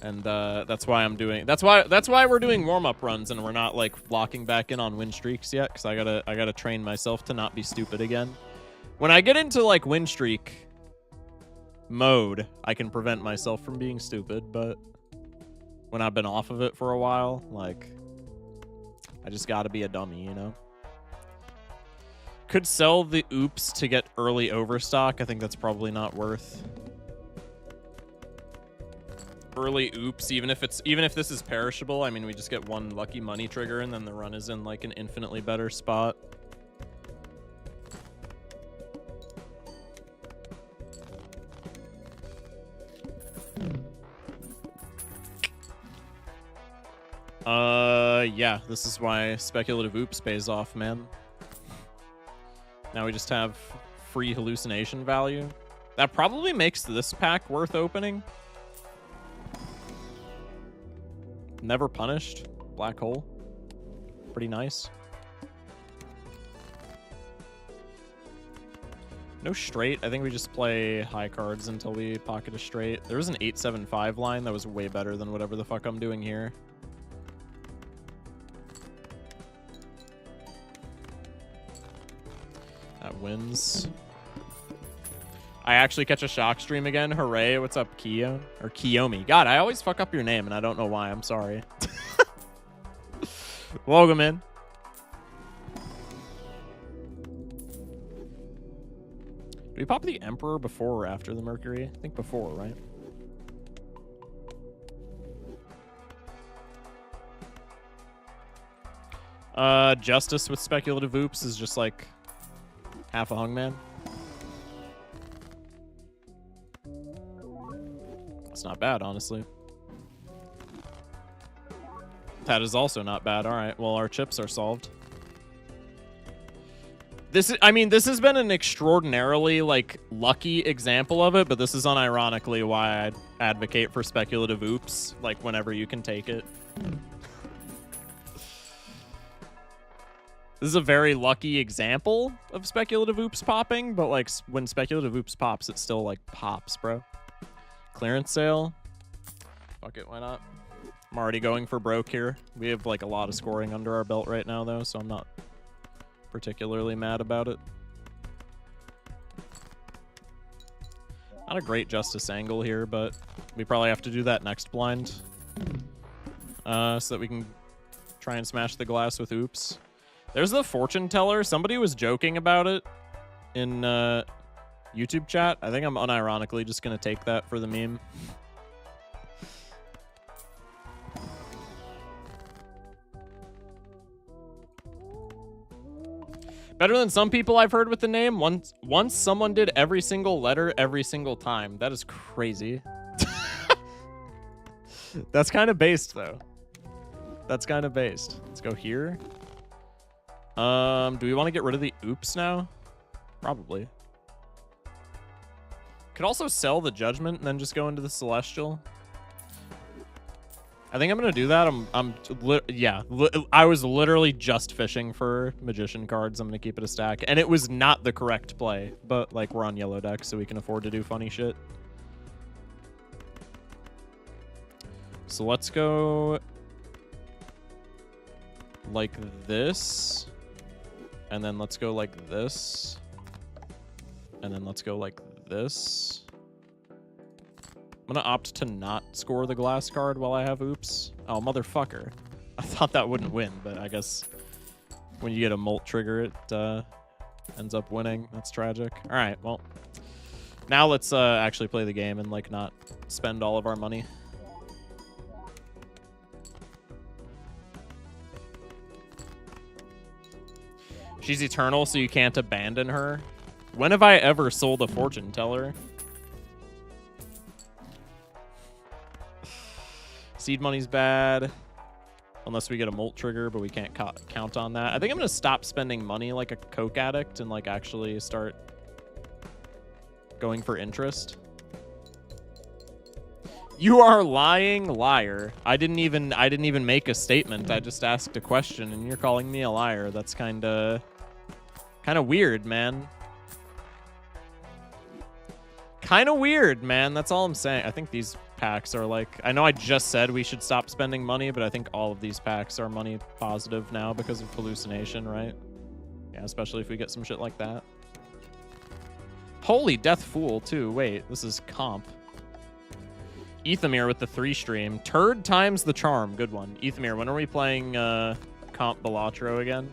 And that's why I'm doing... That's why we're doing warm-up runs and we're not, like, locking back in on win streaks yet. Because I gotta train myself to not be stupid again. When I get into, like, win streak mode, I can prevent myself from being stupid. But when I've been off of it for a while, like... I just gotta be a dummy, you know? Could sell the oops to get early overstock. I think that's probably not worth. Early oops, even if this is perishable, I mean, we just get one lucky money trigger and then the run is in like an infinitely better spot. Yeah, this is why speculative oops pays off, man. Now we just have free hallucination value. That probably makes this pack worth opening. Never punished. Black hole. Pretty nice. No straight. I think we just play high cards until we pocket a straight. There was an 8-7-5 line that was way better than whatever the fuck I'm doing here. That wins. I actually catch a shock stream again. Hooray. What's up, Kio? Or Kiyomi. God, I always fuck up your name, and I don't know why. I'm sorry. Welcome in. Do we pop the Emperor before or after the Mercury? I think before, right? Justice with speculative oops is just like half a hungman. That's not bad, honestly. That is also not bad. All right, well, our chips are solved. This is, I mean, this has been an extraordinarily, like, lucky example of it, but this is unironically why I'd advocate for speculative oops, like, whenever you can take it. This is a very lucky example of speculative oops popping, but, like, when speculative oops pops, it still, like, pops, bro. Clearance sale. Fuck it, why not? I'm already going for broke here. We have, like, a lot of scoring under our belt right now, though, so I'm not particularly mad about it. Not a great justice angle here, but we probably have to do that next blind. So that we can try and smash the glass with oops. There's the fortune teller. Somebody was joking about it in YouTube chat. I think I'm unironically just going to take that for the meme. Better than some people I've heard with the name. Once someone did every single letter every single time. That is crazy. That's kind of based, though. That's kind of based. Let's go here. Do we want to get rid of the oops now? Probably. Could also sell the judgment and then just go into the celestial. I think I'm gonna do that. I was literally just fishing for magician cards. I'm gonna keep it a stack, and it was not the correct play, but like we're on yellow deck, so we can afford to do funny shit. So let's go like this, and then let's go like this, and then let's go like this. I'm gonna opt to not score the glass card while I have oops. Oh, motherfucker. I thought that wouldn't win, but I guess when you get a molt trigger, it ends up winning. That's tragic. All right, well, now let's actually play the game and like not spend all of our money. She's eternal, so you can't abandon her. When have I ever sold a fortune teller? Seed money's bad. Unless we get a molt trigger, but we can't count on that. I think I'm going to stop spending money like a coke addict and like actually start going for interest. You are lying liar. I didn't even make a statement. I just asked a question and you're calling me a liar. That's kind of weird, man. Kind of weird, man. That's all I'm saying. I think these packs are like, I know I just said we should stop spending money, but I think all of these packs are money positive now because of hallucination, right? Yeah, especially if we get some shit like that. Holy Death Fool, too. Wait, this is comp. Ethamir with the 3-stream. Turd times the charm. Good one. Ethamir, when are we playing comp Balatro again?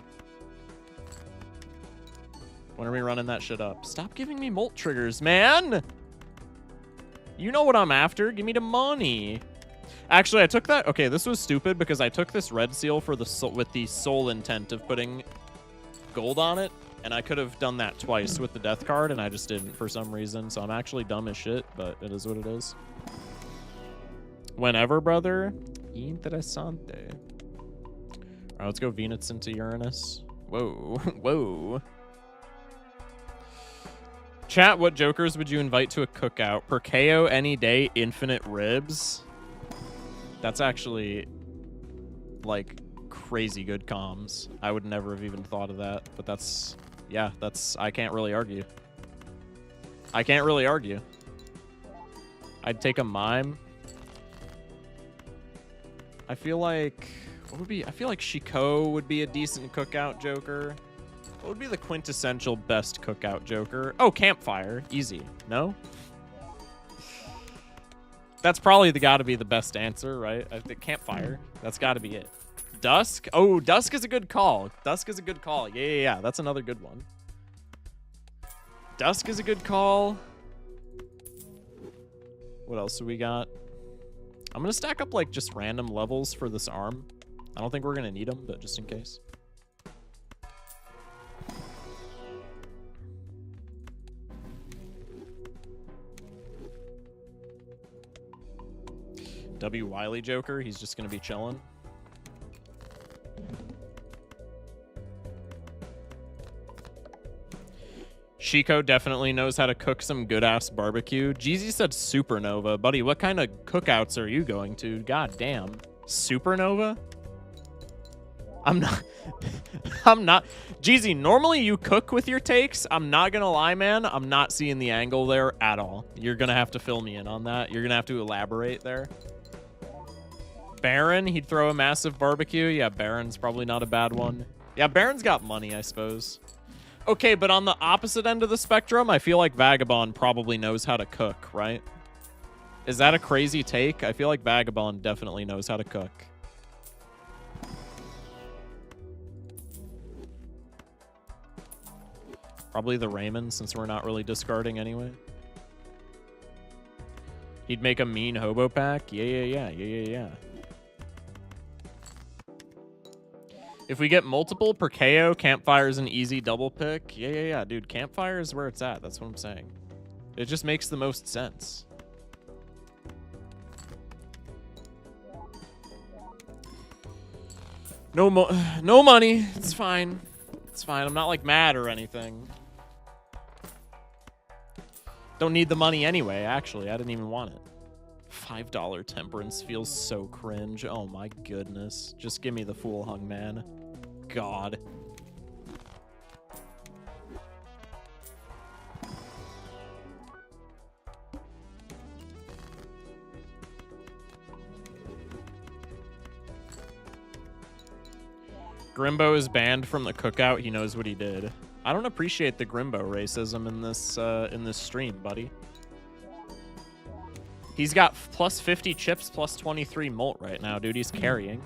When are we running that shit up? Stop giving me molt triggers, man! You know what I'm after. Give me the money. Actually, I took that... Okay, this was stupid because I took this red seal for the with the sole intent of putting gold on it, and I could have done that twice with the death card, and I just didn't for some reason, so I'm actually dumb as shit, but it is what it is. Whenever, brother. Interessante. Alright, let's go Venus into Uranus. Whoa. Whoa. Chat, what jokers would you invite to a cookout? Per KO any day, infinite ribs. That's actually, like, crazy good comms. I would never have even thought of that, but that's, yeah, that's, I can't really argue. I can't really argue. I'd take a mime. I feel like, what would be, I feel like Shiko would be a decent cookout joker. What would be the quintessential best cookout joker? Oh, campfire. Easy. No? That's probably gotta be the best answer, right? I think campfire. That's gotta be it. Dusk? Oh, Dusk is a good call. Dusk is a good call. Yeah. That's another good one. Dusk is a good call. What else do we got? I'm gonna stack up, like, just random levels for this arm. I don't think we're gonna need them, but just in case. W. Wiley Joker, he's just gonna be chilling. Shiko definitely knows how to cook some good-ass barbecue. Jeezy said Supernova. Buddy, what kind of cookouts are you going to? God damn. Supernova? I'm not... I'm not... Jeezy, normally you cook with your takes. I'm not gonna lie, man. I'm not seeing the angle there at all. You're gonna have to fill me in on that. You're gonna have to elaborate there. Baron, he'd throw a massive barbecue. Yeah, Baron's probably not a bad one. Yeah, Baron's got money, I suppose. Okay, but on the opposite end of the spectrum, I feel like Vagabond probably knows how to cook, right? Is that a crazy take? I feel like Vagabond definitely knows how to cook. Probably the Raymond, since we're not really discarding anyway. He'd make a mean hobo pack? Yeah. If we get multiple per KO, Campfire's an easy double pick. Yeah, dude. Campfire is where it's at. That's what I'm saying. It just makes the most sense. No money. It's fine. It's fine. I'm not, like, mad or anything. Don't need the money anyway, actually. I didn't even want it. $5 temperance feels so cringe. Oh, my goodness. Just give me the Fool Hung Man. God. Grimbo is banned from the cookout. He knows what he did. I don't appreciate the Grimbo racism in this stream, buddy. He's got plus 50 chips, plus 23 molt right now, dude. He's carrying.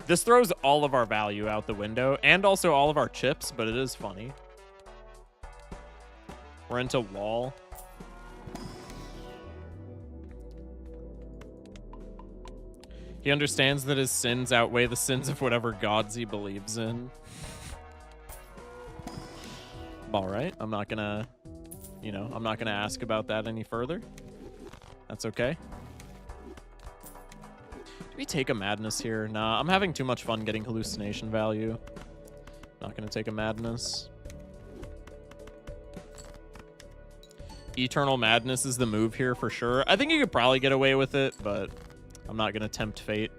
This throws all of our value out the window, and also all of our chips, but it is funny. We're into wall. He understands that his sins outweigh the sins of whatever gods he believes in. All right, I'm not gonna, I'm not gonna ask about that any further. That's okay. Do we take a madness here? Nah, I'm having too much fun getting hallucination value. Not gonna take a madness. Eternal Madness is the move here for sure. I think you could probably get away with it, but I'm not going to tempt fate.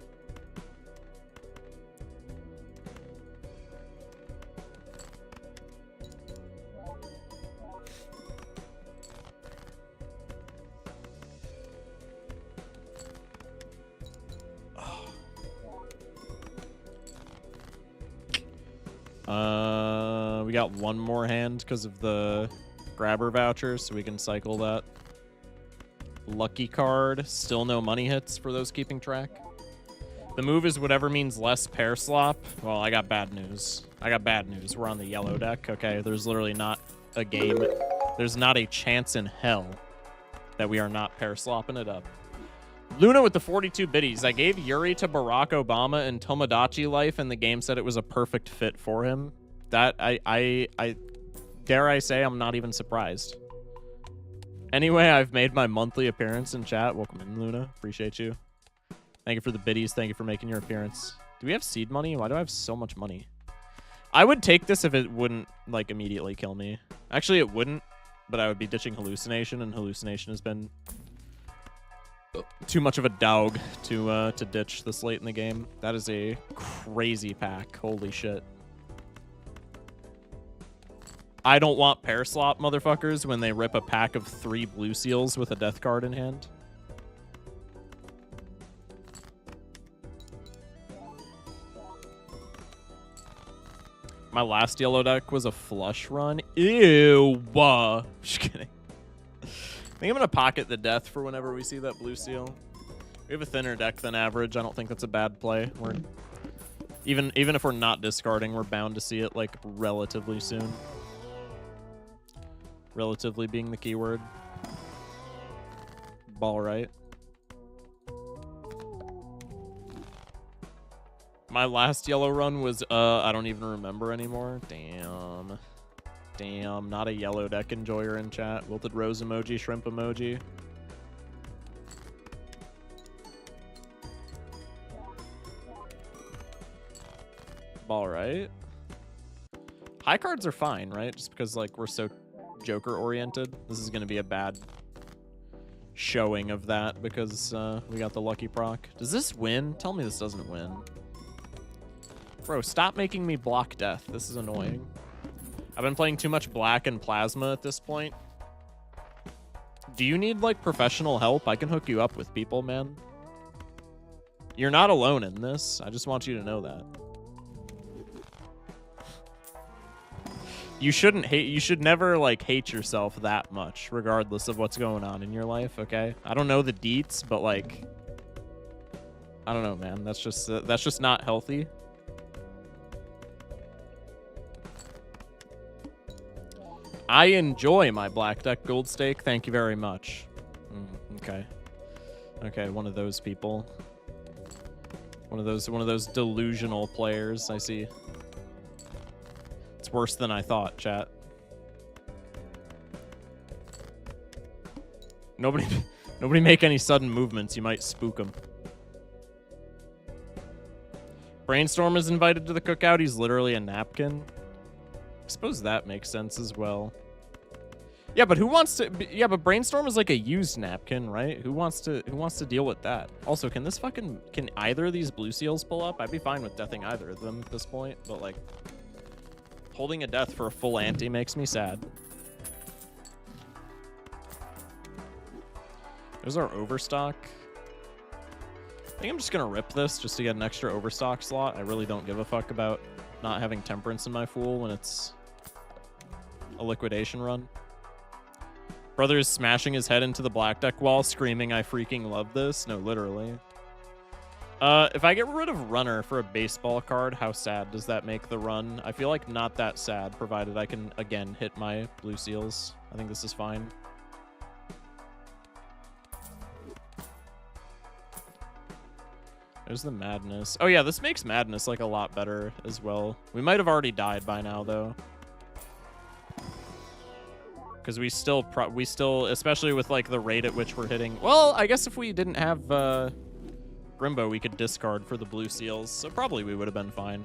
We got one more hand because of the grabber voucher, so we can cycle that. Lucky card. Still no money hits for those keeping track. The move is whatever means less pair slop. Well, I got bad news. I got bad news. We're on the yellow deck, okay? There's literally not a game. There's not a chance in hell that we are not pair slopping it up. Luna with the 42 biddies. I gave Yuri to Barack Obama in Tomodachi Life, and the game said it was a perfect fit for him. That, I dare I say, I'm not even surprised. Anyway, I've made my monthly appearance in chat. Welcome in, Luna. Appreciate you. Thank you for the biddies. Thank you for making your appearance. Do we have seed money? Why do I have so much money? I would take this if it wouldn't, like, immediately kill me. Actually, it wouldn't, but I would be ditching Hallucination, and Hallucination has been too much of a dog to ditch this late in the game. That is a crazy pack. Holy shit. I don't want pair slop, motherfuckers, when they rip a pack of 3 blue seals with a death card in hand. My last yellow deck was a flush run. Ew. Just kidding. I think I'm going to pocket the death for whenever we see that blue seal. We have a thinner deck than average. I don't think that's a bad play. Even if we're not discarding, we're bound to see it, like, relatively soon. Relatively being the keyword. Ball right. My last yellow run was, I don't even remember anymore. Damn. Damn, not a yellow deck enjoyer in chat. Wilted rose emoji, shrimp emoji. Ball right. High cards are fine, right? Just because, like, we're so Joker oriented. This is going to be a bad showing of that because we got the lucky proc. Does this win? Tell me this doesn't win. Bro, stop making me block death. This is annoying. I've been playing too much black and plasma at this point. Do you need, like, professional help? I can hook you up with people, man. You're not alone in this. I just want you to know that. You shouldn't hate. You should never, like, hate yourself that much, regardless of what's going on in your life. Okay, I don't know the deets, but, like, I don't know, man. That's just not healthy. I enjoy my black deck gold stake. Thank you very much. Okay, okay, one of those people. One of those delusional players. I see. It's worse than I thought, chat. Nobody make any sudden movements. You might spook them. Brainstorm is invited to the cookout. He's literally a napkin. I suppose that makes sense as well. Yeah, but who wants to? Yeah, but Brainstorm is like a used napkin, right? Who wants to deal with that? Also, can either of these blue seals pull up? I'd be fine with deathing either of them at this point, but, like, holding a death for a full ante makes me sad. There's our overstock. I think I'm just going to rip this just to get an extra overstock slot. I really don't give a fuck about not having Temperance in my Fool when it's a liquidation run. Brother is smashing his head into the black deck wall, screaming, "I freaking love this." No, literally. If I get rid of Runner for a baseball card, how sad does that make the run? I feel like not that sad, provided I can, again, hit my blue seals. I think this is fine. There's the Madness. Oh yeah, this makes Madness, like, a lot better as well. We might have already died by now, though. Because we still, especially with, like, the rate at which we're hitting. Well, I guess if we didn't have Grimbo, we could discard for the blue seals, so probably we would have been fine.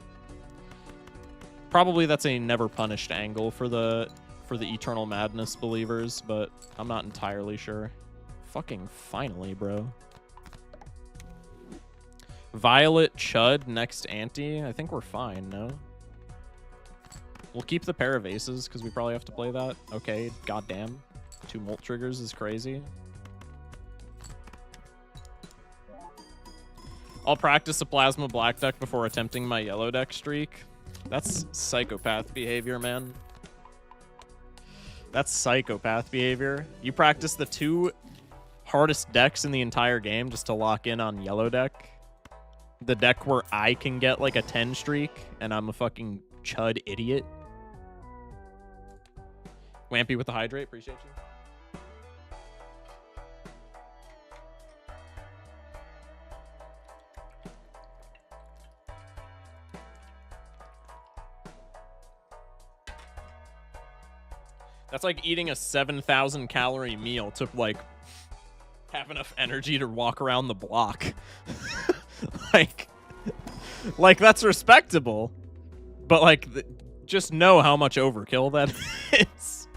Probably that's a never punished angle for for the Eternal Madness believers, but I'm not entirely sure. Fucking finally, bro. Violet Chud next ante. I think we're fine, no? We'll keep the pair of aces because we probably have to play that. Okay, goddamn. 2 Molt triggers is crazy. I'll practice a Plasma Black deck before attempting my yellow deck streak. That's psychopath behavior, man. That's psychopath behavior. You practice the 2 hardest decks in the entire game just to lock in on yellow deck. The deck where I can get like a 10 streak and I'm a fucking chud idiot. Wampy with the hydrate, appreciate you. That's like eating a 7,000 calorie meal to like have enough energy to walk around the block. like that's respectable, but like just know how much overkill that is.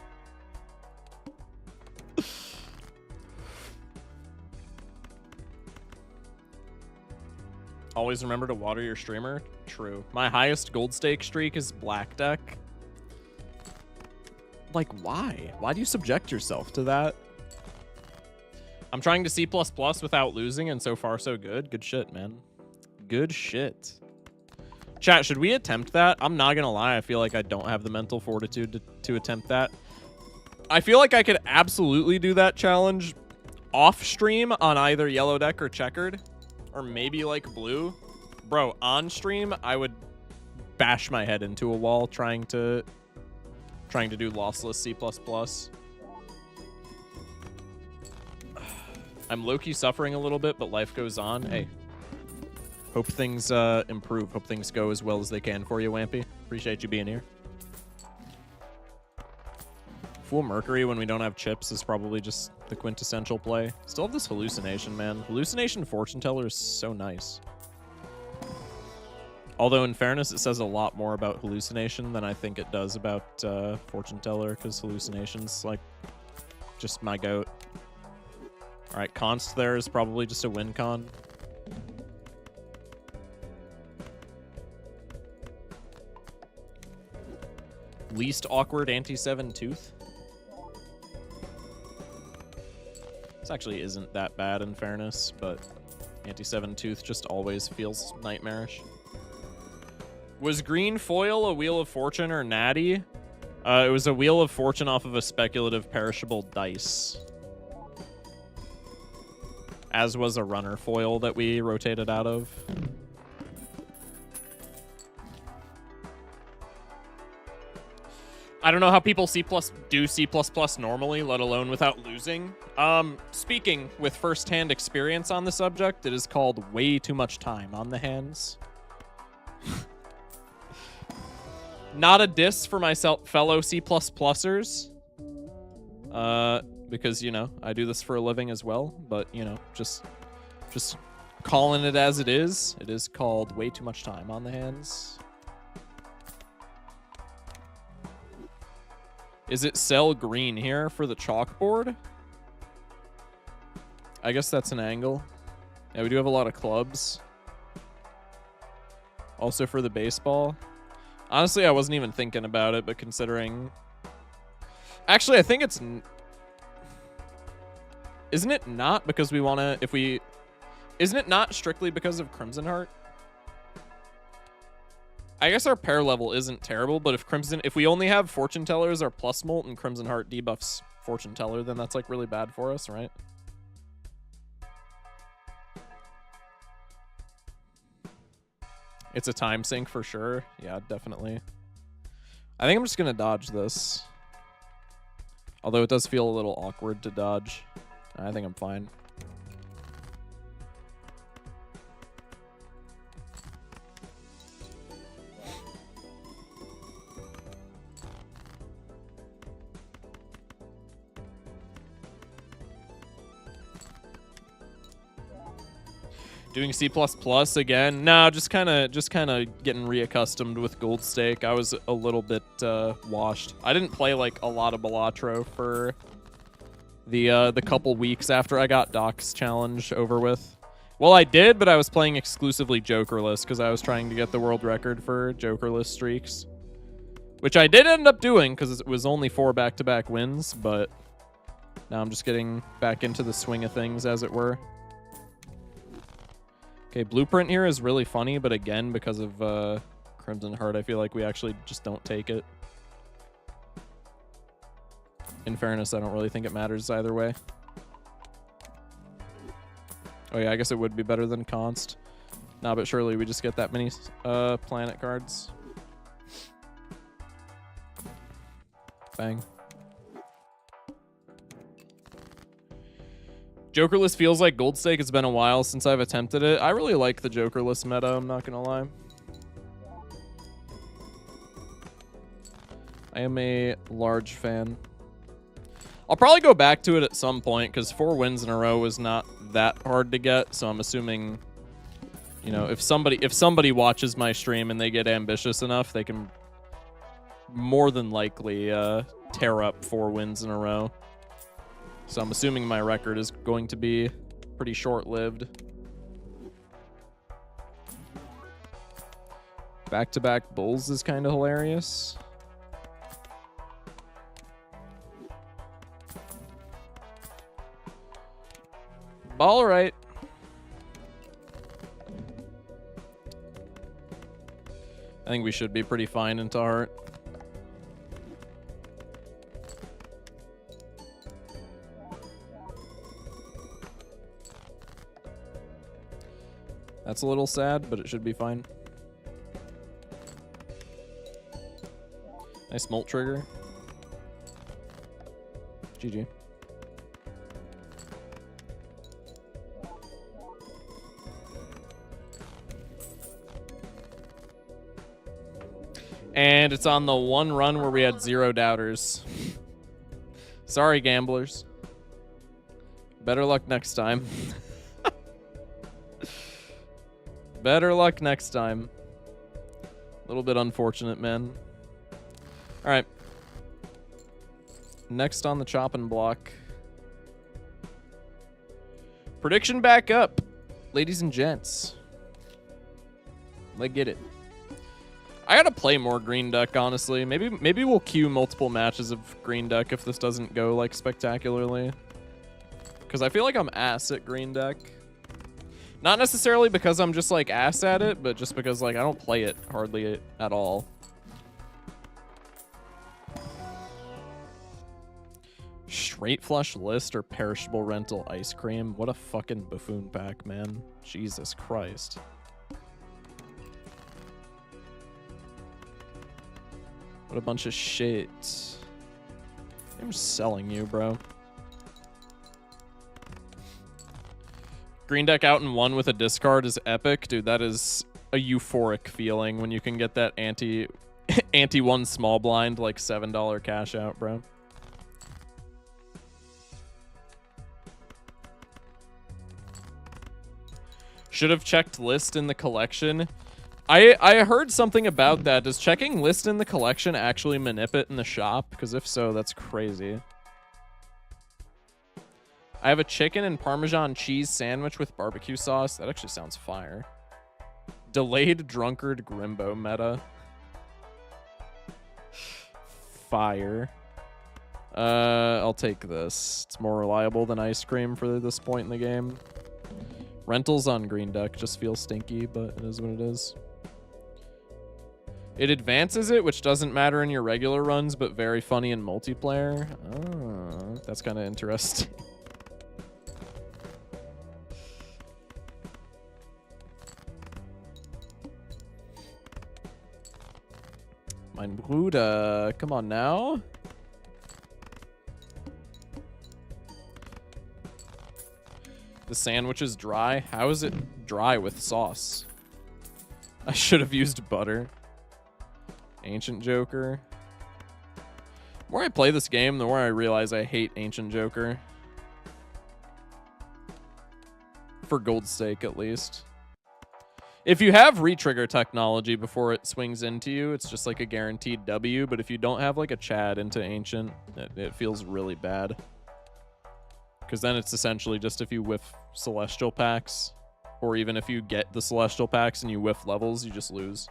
Always remember to water your streamer. True. My highest gold stake streak is black deck. Like, why? Why do you subject yourself to that? I'm trying to C++ without losing, and so far so good. Good shit, man. Good shit. Chat, should we attempt that? I'm not gonna lie, I feel like I don't have the mental fortitude to attempt that. I feel like I could absolutely do that challenge off stream on either yellow deck or checkered, or maybe like blue. Bro, on stream, I would bash my head into a wall trying to do lossless C++. I'm low-key suffering a little bit, but life goes on. Hey, hope things improve. Hope things go as well as they can for you, Wampy. Appreciate you being here. Full Mercury when we don't have chips is probably just the quintessential play. Still have this hallucination, man. Hallucination Fortune Teller is so nice. Although, in fairness, it says a lot more about hallucination than I think it does about Fortune Teller, because hallucination's, like, just my goat. Alright, Const there is probably just a win con. Least awkward anti-7 tooth. This actually isn't that bad, in fairness, but anti-7 tooth just always feels nightmarish. Was green foil a Wheel of Fortune or natty? It was a Wheel of Fortune off of a speculative perishable dice. As was a runner foil that we rotated out of. I don't know how people do C++ normally, let alone without losing. Speaking with first-hand experience on the subject, it is called way too much time on the hands. Not a diss for my fellow C++ers. Because, you know, I do this for a living as well. But, you know, just calling it as it is. It is called way too much time on the hands. Is it sell green here for the chalkboard? I guess that's an angle. Yeah, we do have a lot of clubs. Also for the baseball. Honestly, I wasn't even thinking about it, but considering... Actually, I think it's... Isn't it not because we want to... Isn't it not strictly because of Crimson Heart? I guess our pair level isn't terrible, but if we only have Fortune Tellers or plus Molt and Crimson Heart debuffs Fortune Teller, then that's like really bad for us, right? It's a time sink for sure. Yeah, definitely. I think I'm just going to dodge this. Although it does feel a little awkward to dodge. I think I'm fine. Doing C++ again? No, just kind of getting reaccustomed with Gold Stake. I was a little bit washed. I didn't play like a lot of Balatro for the couple weeks after I got Doc's challenge over with. Well, I did, but I was playing exclusively Jokerless because I was trying to get the world record for Jokerless streaks, which I did end up doing because it was only 4 back-to-back wins, but now I'm just getting back into the swing of things, as it were. Okay, Blueprint here is really funny, but again, because of Crimson Heart, I feel like we actually just don't take it. In fairness, I don't really think it matters either way. Oh yeah, I guess it would be better than Const. Nah, but surely we just get that many planet cards. Bang. Jokerless feels like Gold Stake. It's been a while since I've attempted it. I really like the Jokerless meta, I'm not gonna lie. I am a large fan. I'll probably go back to it at some point because 4 wins in a row was not that hard to get, so I'm assuming, you know, if somebody watches my stream and they get ambitious enough, they can more than likely tear up 4 wins in a row. So I'm assuming my record is going to be pretty short-lived. Back-to-back Bulls is kind of hilarious. All right. I think we should be pretty fine into Heart. That's a little sad, but it should be fine. Nice Molt Trigger. GG. And it's on the one run where we had 0 doubters. Sorry, gamblers. Better luck next time. Better luck next time. A little bit unfortunate, man. All right. Next on the chopping block. Prediction back up, ladies and gents. Let's get it. I gotta play more Green Deck, honestly. Maybe we'll queue multiple matches of Green Deck if this doesn't go like spectacularly. Because I feel like I'm ass at Green Deck. Not necessarily because I'm just like ass at it, but just because like I don't play it hardly at all. Straight flush list or perishable rental ice cream? What a fucking buffoon pack, man. Jesus Christ. What a bunch of shit. I'm just selling you, bro. Green Deck out in 1 with a discard is epic. Dude, that is a euphoric feeling when you can get that anti 1 small blind, like $7 cash out, bro. Should have checked list in the collection. I heard something about that. Does checking list in the collection actually manip it in the shop? Because if so, that's crazy. I have a chicken and Parmesan cheese sandwich with barbecue sauce. That actually sounds fire. Delayed drunkard Grimbo meta. Fire. I'll take this. It's more reliable than ice cream for this point in the game. Rentals on Green Deck just feel stinky, but it is what it is. It advances it, which doesn't matter in your regular runs, but very funny in multiplayer. Oh, that's kind of interesting. Mein Bruder, come on now. The sandwich is dry. How is it dry with sauce? I should have used butter. Ancient Joker. The more I play this game, the more I realize I hate Ancient Joker. For gold stake, at least. If you have retrigger technology before it swings into you, it's just like a guaranteed W. But if you don't have like a Chad into Ancient, it feels really bad. Because then it's essentially just if you whiff Celestial packs, or even if you get the Celestial packs and you whiff levels, you just lose.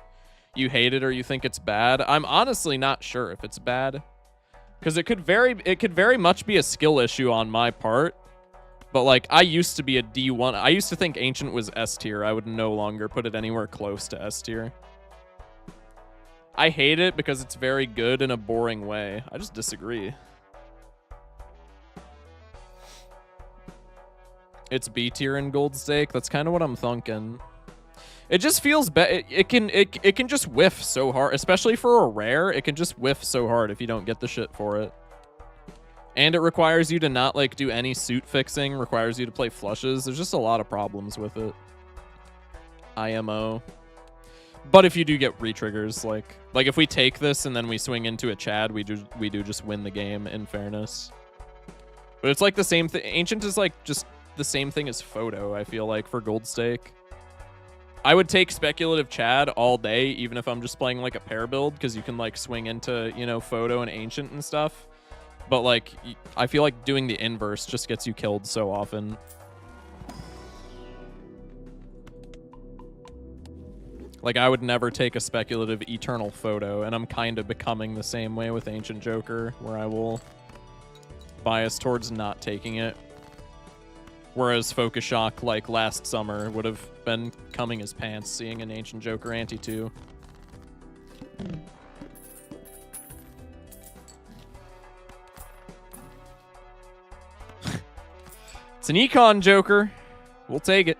You hate it or you think it's bad. I'm honestly not sure if it's bad. Because it could very much be a skill issue on my part. But, like, I used to be a D1. I used to think Ancient was S tier. I would no longer put it anywhere close to S tier. I hate it because it's very good in a boring way. I just disagree. It's B tier in gold stake. That's kind of what I'm thinking. It just feels bad. It can just whiff so hard, especially for a rare. It can just whiff so hard if you don't get the shit for it. And it requires you to not, like, do any suit fixing, requires you to play flushes. There's just a lot of problems with it. IMO. But if you do get retriggers, like if we take this and then we swing into a Chad, we do just win the game, in fairness. But it's like the same thing. Ancient is, like, just the same thing as Photo, I feel like, for gold stake. I would take speculative Chad all day, even if I'm just playing, like, a pair build, because you can, like, swing into, you know, Photo and Ancient and stuff. But, like, I feel like doing the inverse just gets you killed so often. Like, I would never take a speculative Eternal Photo, and I'm kind of becoming the same way with Ancient Joker, where I will bias towards not taking it. Whereas Focus Shock, like, last summer, would have been coming his pants seeing an Ancient Joker anti-2. It's an Econ Joker. We'll take it.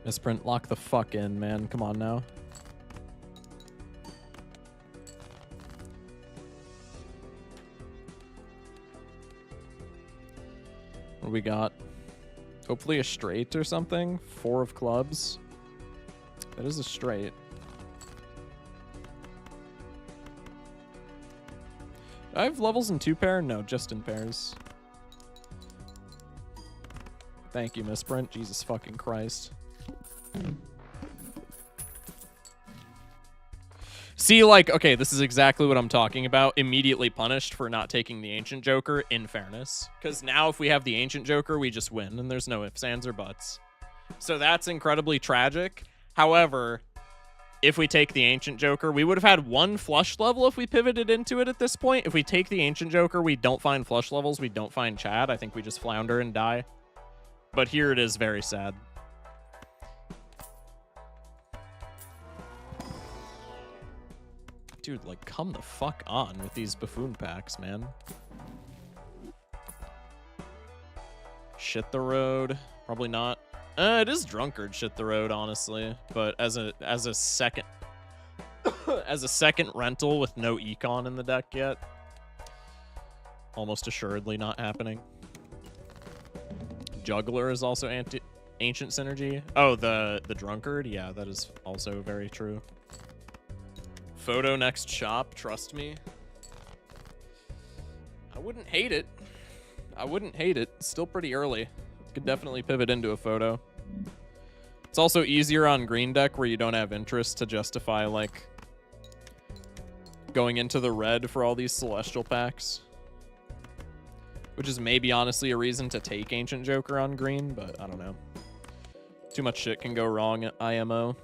Misprint, lock the fuck in, man. Come on now. What do we got? Hopefully a straight or something. 4 of clubs. That is a straight. Do I have levels in 2-pair? No, just in pairs. Thank you, Misprint. Jesus fucking Christ. See, like, okay, this is exactly what I'm talking about. Immediately punished for not taking the Ancient Joker, in fairness. Because now if we have the Ancient Joker, we just win, and there's no ifs, ands, or buts. So that's incredibly tragic. However, if we take the Ancient Joker, we would have had 1 flush level if we pivoted into it at this point. If we take the Ancient Joker, we don't find flush levels, we don't find Chad. I think we just flounder and die. But here it is very sad. Dude, like, come the fuck on with these buffoon packs, man. Shit the road. Probably not. It is drunkard shit the road, honestly. But as a second as a second rental with no econ in the deck yet, almost assuredly not happening. Juggler is also ancient synergy. Oh, the drunkard? Yeah, that is also very true. Photo next shop, trust me. I wouldn't hate it. I wouldn't hate it. Still pretty early. Could definitely pivot into a photo. It's also easier on green deck where you don't have interest to justify, like, going into the red for all these Celestial packs. Which is maybe honestly a reason to take Ancient Joker on green, but I don't know. Too much shit can go wrong at IMO.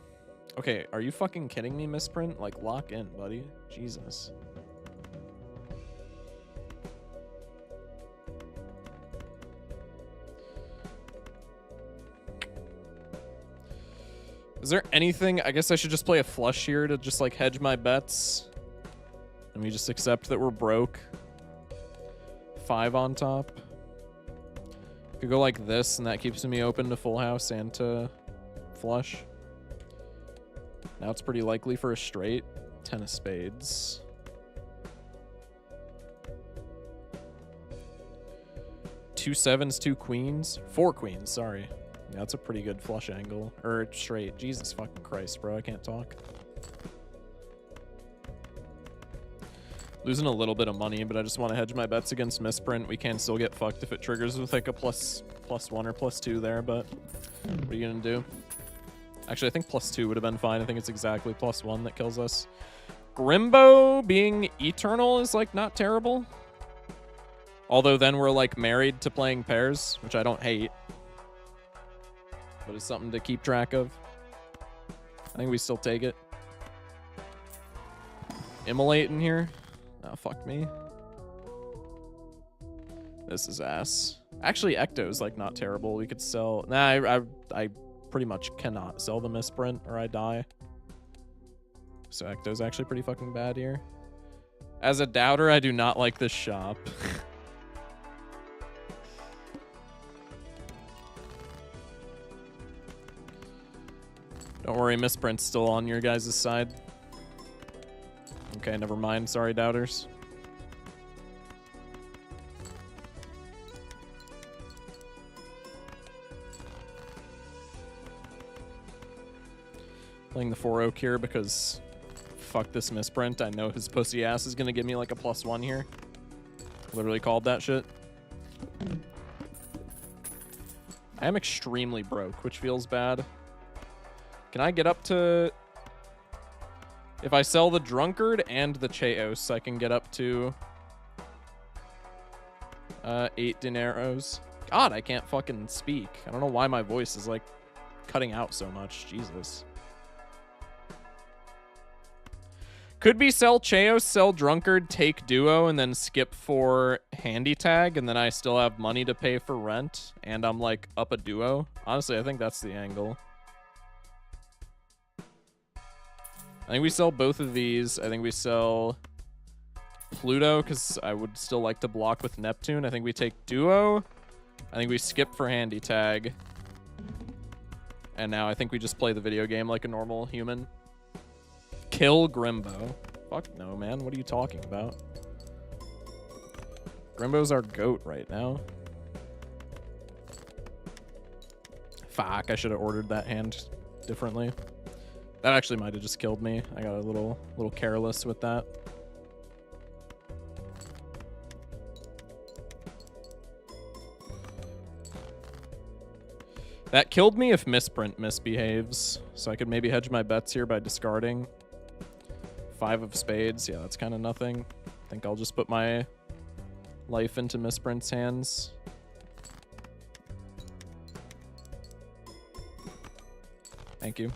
Okay, are you fucking kidding me, Misprint? Like, lock in, buddy. Jesus. Is there anything? I guess I should just play a flush here to just, like, hedge my bets. And we just accept that we're broke. 5 on top. Could go like this, and that keeps me open to full house and to flush. Now it's pretty likely for a straight. 10 of spades. Two sevens, 2 queens. 4 queens, sorry. Yeah, that's a pretty good flush angle. Or straight. Jesus fucking Christ, bro. I can't talk. Losing a little bit of money, but I just want to hedge my bets against misprint. We can still get fucked if it triggers with like a +1 or +2 there, but what are you gonna do? Actually, I think +2 would have been fine. I think it's exactly +1 that kills us. Grimbo being eternal is like not terrible. Although then we're like married to playing pairs, which I don't hate. But it's something to keep track of. I think we still take it. Immolate in here. Oh, fuck me. This is ass. Actually, Ecto's like not terrible. We could sell. Nah, I pretty much cannot sell the misprint or I die. So Ecto's actually pretty fucking bad here. As a doubter, I do not like this shop. Don't worry, misprint's still on your guys' side. Okay, never mind. Sorry, doubters. Playing the 4 oak here because fuck this misprint. I know his pussy ass is gonna give me like a +1 here. Literally called that shit. I am extremely broke, which feels bad. Can I get up to... If I sell the Drunkard and the Cheos, I can get up to 8 dineros. God, I can't fucking speak. I don't know why my voice is like cutting out so much. Jesus. Could be sell Cheos, sell Drunkard, take Duo, and then skip for Handy Tag, and then I still have money to pay for rent, and I'm like up a Duo. Honestly, I think that's the angle. I think we sell both of these. I think we sell Pluto because I would still like to block with Neptune. I think we take Duo. I think we skip for Handy Tag. And now I think we just play the video game like a normal human. Kill Grimbo. Fuck no, man. What are you talking about? Grimbo's our goat right now. Fuck, I should have ordered that hand differently. That actually might have just killed me. I got a little careless with that. That killed me if misprint misbehaves. So I could maybe hedge my bets here by discarding 5 of spades. Yeah, that's kind of nothing. I think I'll just put my life into misprint's hands. Thank you.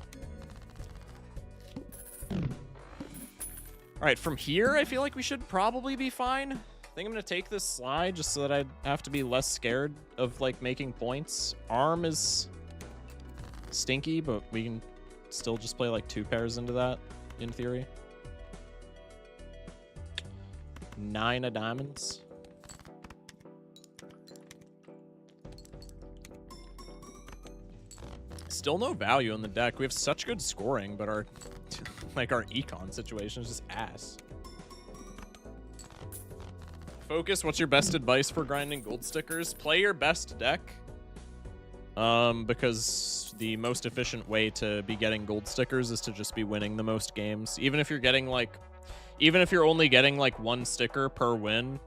All right, from here, I feel like we should probably be fine. I think I'm going to take this slide just so that I have to be less scared of, like, making points. Arm is stinky, but we can still just play, like, 2 pairs into that, in theory. 9 of diamonds. Still no value in the deck. We have such good scoring, but our... like our econ situation is just ass. Focus, what's your best advice for grinding gold stickers? Play your best deck. Because the most efficient way to be getting gold stickers is to just be winning the most games. Even if you're getting like, even if you're only getting like 1 sticker per win,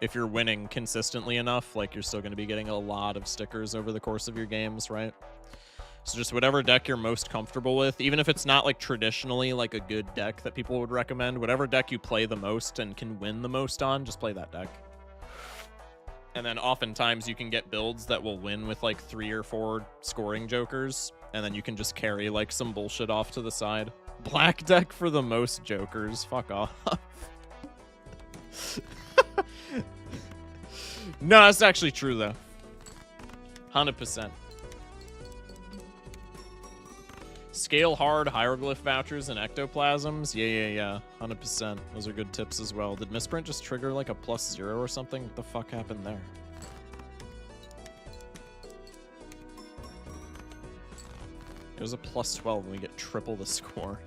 if you're winning consistently enough, like you're still going to be getting a lot of stickers over the course of your games, right? So just whatever deck you're most comfortable with, even if it's not like traditionally like a good deck that people would recommend, whatever deck you play the most and can win the most on, just play that deck. And then oftentimes you can get builds that will win with like 3 or 4 scoring jokers, and then you can just carry like some bullshit off to the side. Black deck for the most jokers. Fuck off. No, that's actually true though. 100%. Scale hard, hieroglyph vouchers, and ectoplasms. Yeah. 100%. Those are good tips as well. Did misprint just trigger like a +0 or something? What the fuck happened there? It was a +12 and we get triple the score.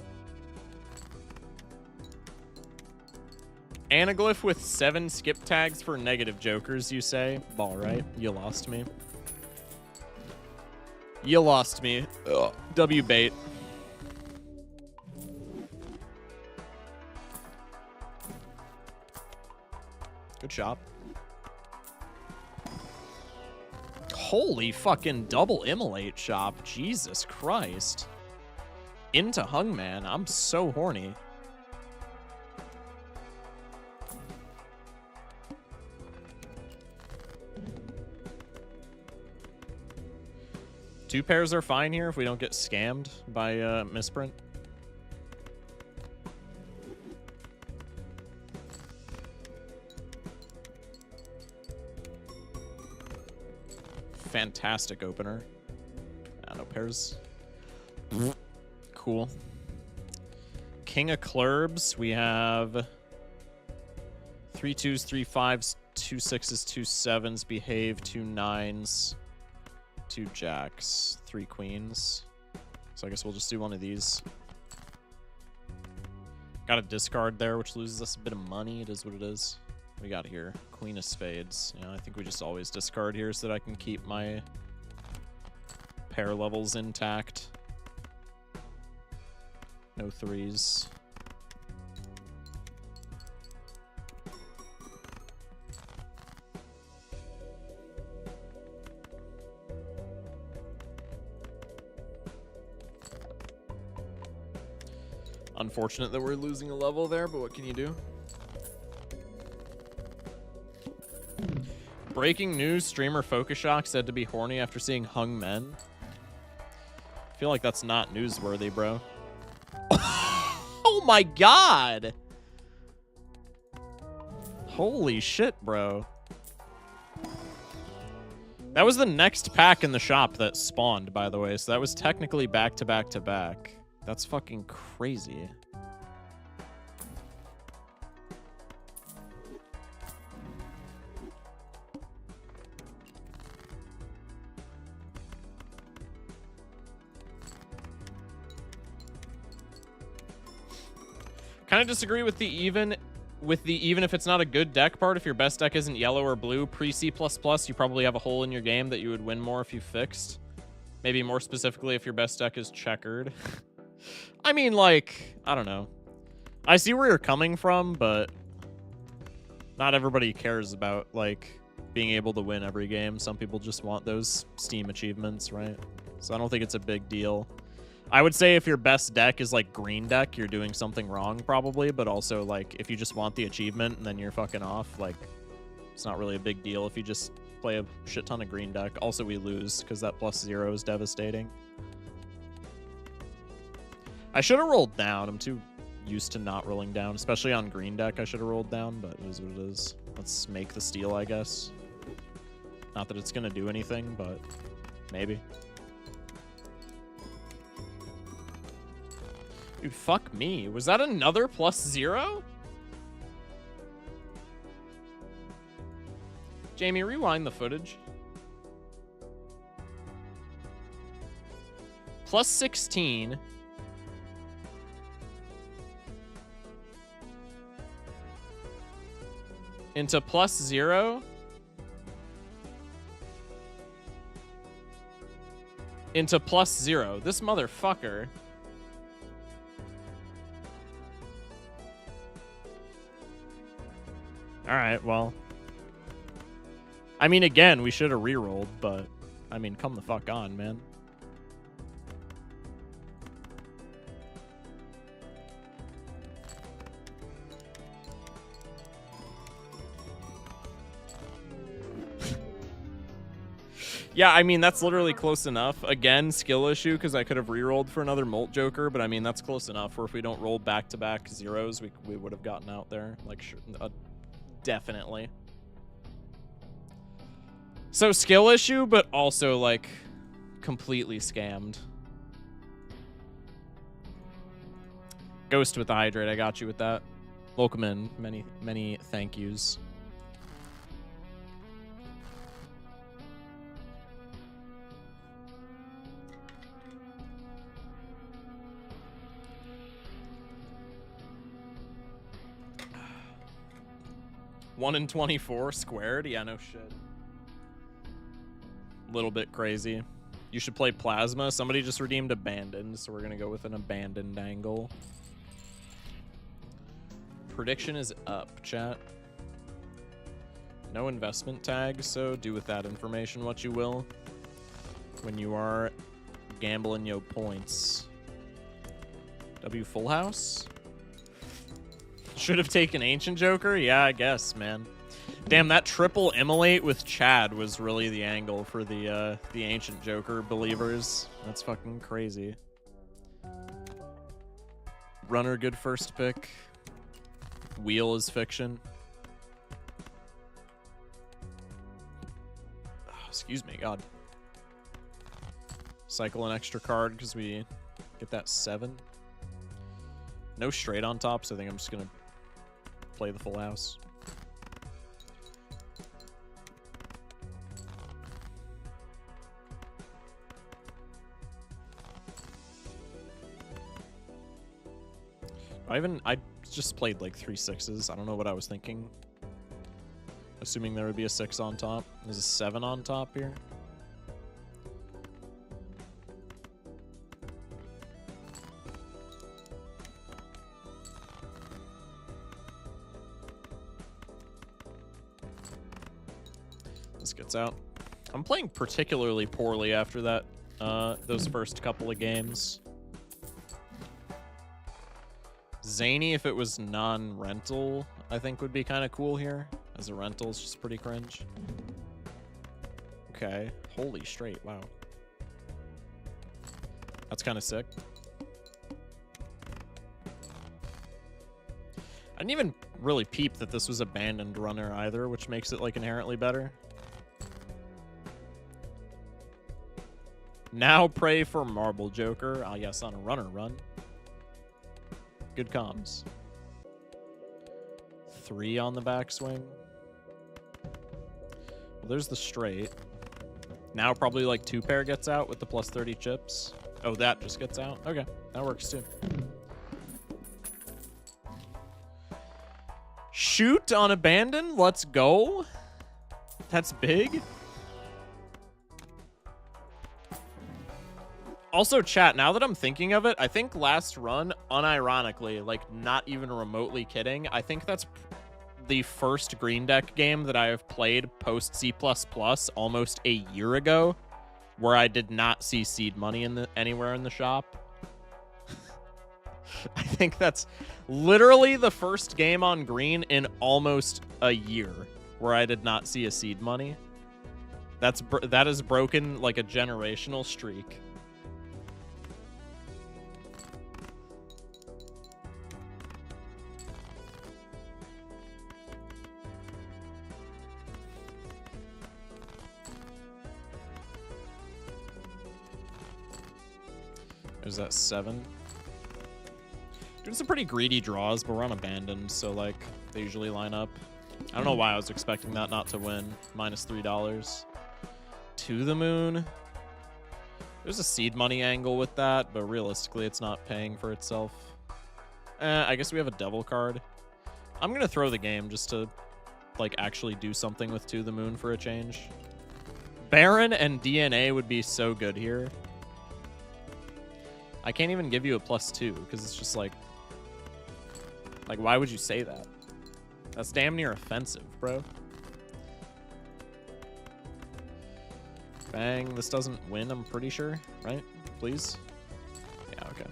Anaglyph with 7 skip tags for negative jokers, you say? Ball, right? You lost me. You lost me. Ugh. W bait. Good shop. Holy fucking double immolate shop. Jesus Christ. Into Hungman. I'm so horny. Two pairs are fine here if we don't get scammed by misprint. Fantastic opener. No pairs. Cool. King of clurbs. We have 3 2s, 3 5s, 2 6s, 2 7s, behave, 2 9s, 2 jacks, 3 queens. So I guess we'll just do one of these. Got a discard there, which loses us a bit of money. It is what it is. We got here Queen of Spades. Yeah, I think we just always discard here so that I can keep my pair levels intact. No threes. Unfortunate that we're losing a level there, but what can you do? Breaking news, streamer Focus Shock said to be horny after seeing Hung Men. I feel like that's not newsworthy, bro. Oh my god! Holy shit, bro. That was the next pack in the shop that spawned, by the way, so that was technically back to back to back. That's fucking crazy. Kind of disagree with the even if it's not a good deck part. If your best deck isn't yellow or blue pre-C++, you probably have a hole in your game that you would win more if you fixed. Maybe more specifically if your best deck is checkered. I mean, like, I don't know. I see where you're coming from, but not everybody cares about, like, being able to win every game. Some people just want those Steam achievements, right? So I don't think it's a big deal. I would say if your best deck is, like, green deck, you're doing something wrong, probably. But also, like, if you just want the achievement and then you're fucking off, like, it's not really a big deal if you just play a shit ton of green deck. Also, we lose because that +0 is devastating. I should have rolled down. I'm too used to not rolling down, especially on green deck. I should have rolled down, but it is what it is. Let's make the steal, I guess. Not that it's going to do anything, but maybe. Dude, fuck me. Was that another +0? Jamie, rewind the footage. +16. Into +0. Into +0. This motherfucker. Alright, well. I mean, again, we should have rerolled, but, I mean, come the fuck on, man. Yeah, I mean, that's literally close enough. Again, skill issue, because I could have rerolled for another Molt Joker, but I mean, that's close enough where if we don't roll back-to-back zeros, we would have gotten out there. Like, sure, definitely. So, skill issue, but also, like, completely scammed. Ghost with the Hydrate, I got you with that. Welcome in. Many, many thank yous. One in 24 squared? Yeah, no shit. Little bit crazy. You should play Plasma. Somebody just redeemed Abandoned, so we're gonna go with an Abandoned angle. Prediction is up, chat. No investment tag, so do with that information what you will when you are gambling yo points. W full house? Should have taken Ancient Joker? Yeah, I guess, man. Damn, that triple immolate with Chad was really the angle for the Ancient Joker believers. That's fucking crazy. Runner, good first pick. Wheel is fiction. Oh, excuse me, God. Cycle an extra card because we get that 7. No straight on top, so I think I'm just going to play the full house. I just played like 3 6s. I don't know what I was thinking. Assuming there would be a 6 on top. There's a 7 on top here. This gets out. I'm playing particularly poorly after that, those first couple of games. Zany, if it was non-rental, I think would be kind of cool here. As a rental, it's just pretty cringe. Okay. Holy straight, wow. That's kind of sick. I didn't even really peep that this was abandoned runner either, which makes it like inherently better. Now pray for Marble Joker. Ah, yes, on a runner run. Good comms. 3 on the backswing. Well, there's the straight. Now probably like 2 pair gets out with the plus 30 chips. Oh, that just gets out? Okay, that works too. Shoot on abandon? Let's go. That's big. Also, chat, now that I'm thinking of it, I think last run, unironically, like not even remotely kidding, I think that's the first green deck game that I have played post C++ almost a year ago, where I did not see seed money anywhere in the shop. I think that's literally the first game on green in almost a year where I did not see a seed money. That is broken like a generational streak. There's that 7. Doing some pretty greedy draws, but we're on abandoned, so like they usually line up. I don't know why I was expecting that not to win. Minus $3. To the moon. There's a seed money angle with that, but realistically it's not paying for itself. I guess we have a devil card. I'm gonna throw the game just to like actually do something with To the Moon for a change. Baron and DNA would be so good here. I can't even give you a +2 because it's just like why would you say that? That's damn near offensive, bro. Bang, this doesn't win, I'm pretty sure, right? Please? Yeah, okay.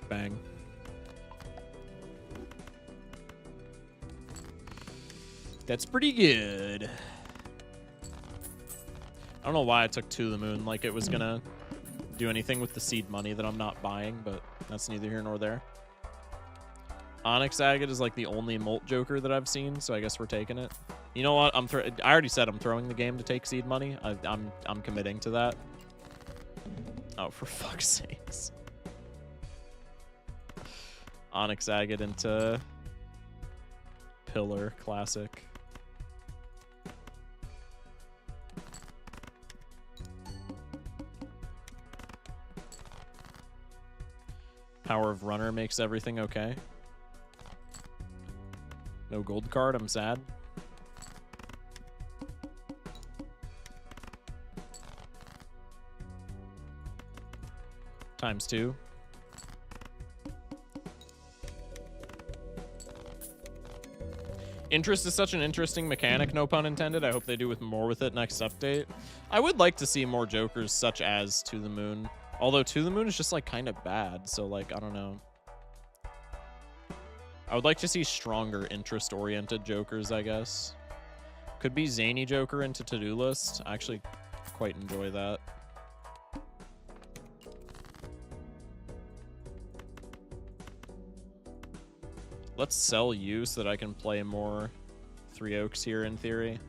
Bang. That's pretty good. I don't know why I took To the Moon like it was gonna do anything with the seed money that I'm not buying, but that's neither here nor there. Onyx Agate is like the only Molt Joker that I've seen, so I guess we're taking it. You know what? I already said I'm throwing the game to take seed money. I'm committing to that. Oh, for fuck's sakes. Onyx Agate into Pillar, classic. Power of Runner makes everything okay. No gold card, I'm sad. ×2. Interest is such an interesting mechanic, no pun intended. I hope they do more with it next update. I would like to see more Jokers such as To the Moon. Although To the Moon is just like kind of bad, so like, I don't know. I would like to see stronger interest-oriented Jokers, I guess. Could be Zany Joker into To-Do List. I actually quite enjoy that. Let's sell you so that I can play more Three Oaks here in theory.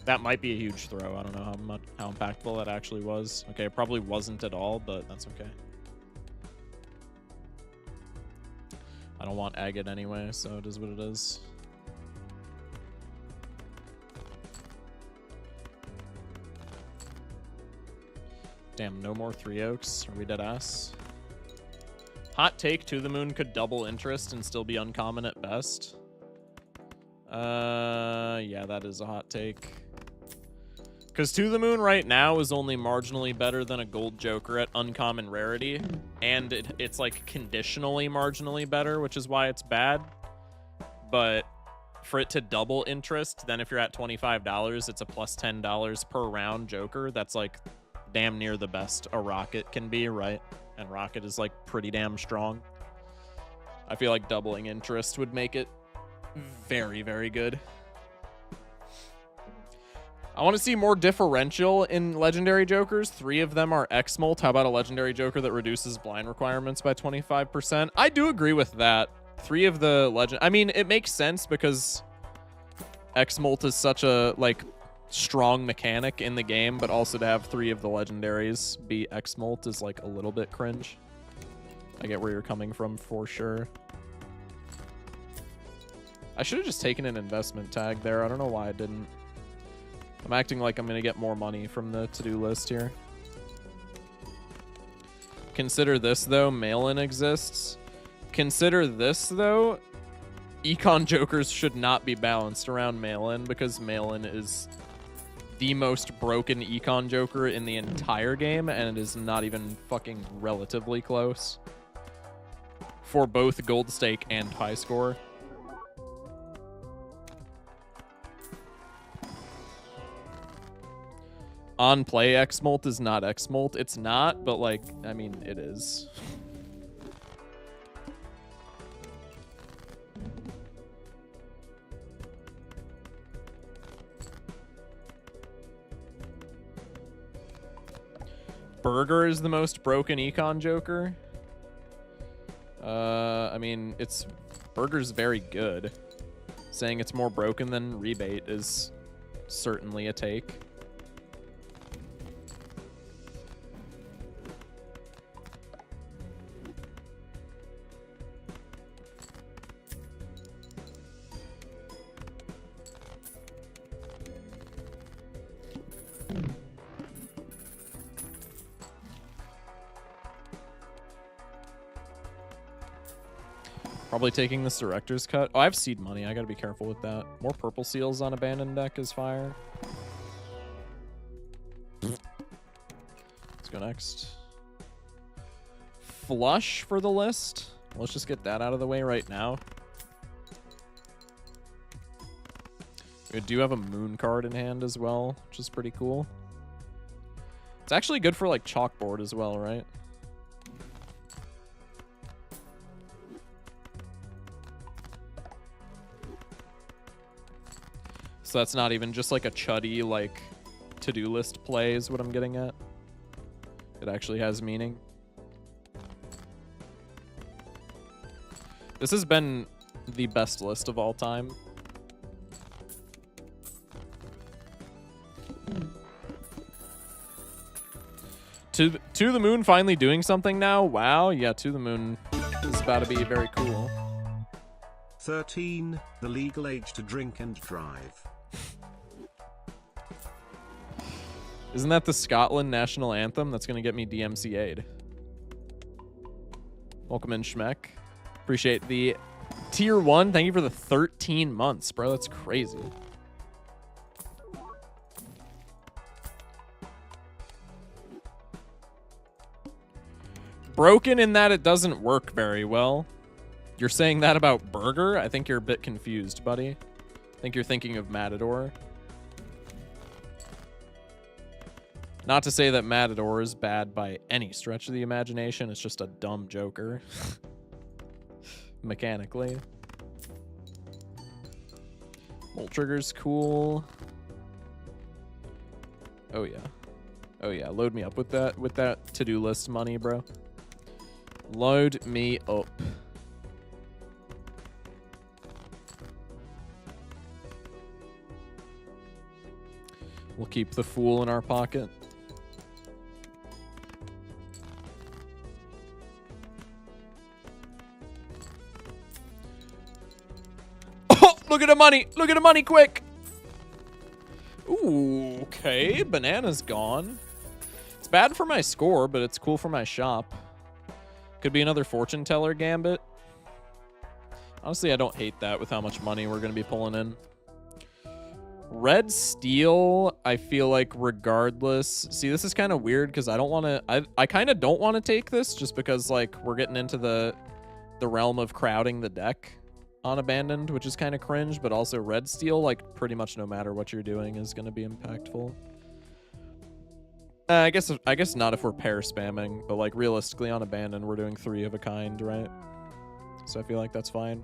That might be a huge throw. I don't know how impactful that actually was. Okay, it probably wasn't at all, but that's okay. I don't want agate anyway, so it is what it is. Damn, no more Three Oaks. Are we dead ass? Hot take, To the Moon could double interest and still be uncommon at best. Yeah, that is a hot take. Because To the Moon right now is only marginally better than a gold Joker at uncommon rarity. And it's like conditionally marginally better, which is why it's bad. But for it to double interest, then if you're at $25, it's a plus $10 per round Joker. That's like damn near the best a Rocket can be, right? And Rocket is like pretty damn strong. I feel like doubling interest would make it very, very good. I want to see more differential in legendary Jokers. 3 of them are X-Molt. How about a legendary Joker that reduces blind requirements by 25%? I do agree with that. 3 of the legend... I mean, it makes sense because X-Molt is such a, like, strong mechanic in the game, but also to have 3 of the legendaries be X-Molt is, like, a little bit cringe. I get where you're coming from for sure. I should have just taken an investment tag there. I don't know why I didn't. I'm acting like I'm going to get more money from the to-do list here. Consider this, though. Mail-in exists. Consider this, though. Econ Jokers should not be balanced around mail-in because mail-in is the most broken Econ Joker in the entire game, and it is not even fucking relatively close for both gold stake and high score. On play X-Molt is not X-Molt. It's not, but like, I mean, it is. Burger is the most broken Econ Joker. I mean, Burger's very good. Saying it's more broken than Rebate is certainly a take. Probably taking this director's cut. Oh, I have seed money. I gotta be careful with that. More purple seals on abandoned deck is fire. Let's go next. Flush for the list. Let's just get that out of the way right now. We do have a moon card in hand as well, which is pretty cool. It's actually good for like chalkboard as well, right? So that's not even just like a chuddy, like, to-do list play is what I'm getting at. It actually has meaning. This has been the best list of all time. To the Moon finally doing something now? Wow, yeah, To the Moon is about to be very cool. 13, the legal age to drink and drive. Isn't that the Scotland national anthem? That's going to get me DMCA'd. Welcome in, Schmeck. Appreciate the tier 1. Thank you for the 13 months, bro. That's crazy. Broken in that it doesn't work very well. You're saying that about Burger? I think you're a bit confused, buddy. I think you're thinking of Matador. Not to say that Matador is bad by any stretch of the imagination. It's just a dumb Joker. Mechanically. Bolt Trigger's cool. Oh yeah. Oh yeah, load me up with that to-do list money, bro. Load me up. We'll keep the Fool in our pocket. Oh, look at the money! Look at the money, quick! Ooh, okay. Banana's gone. It's bad for my score, but it's cool for my shop. Could be another fortune teller gambit. Honestly, I don't hate that with how much money we're going to be pulling in. Red Steel, I feel like regardless. See, this is kind of weird because I don't want to. I kind of don't want to take this just because like we're getting into the realm of crowding the deck on Abandoned, which is kind of cringe. But also Red Steel, like pretty much no matter what you're doing, is going to be impactful. I guess not if we're pair spamming, but like realistically on Abandoned, we're doing 3 of a kind, right? So I feel like that's fine.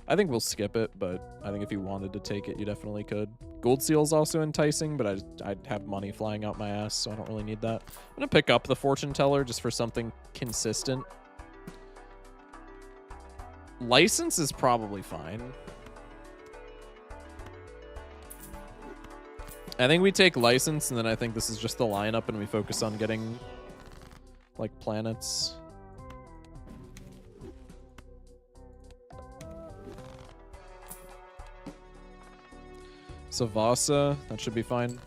I think we'll skip it, but I think if you wanted to take it, you definitely could. Gold Seal's also enticing, but I'd have money flying out my ass, so I don't really need that. I'm gonna pick up the Fortune Teller just for something consistent. License is probably fine. I think we take License, and then I think this is just the lineup, and we focus on getting, like, planets. Savasa, that should be fine.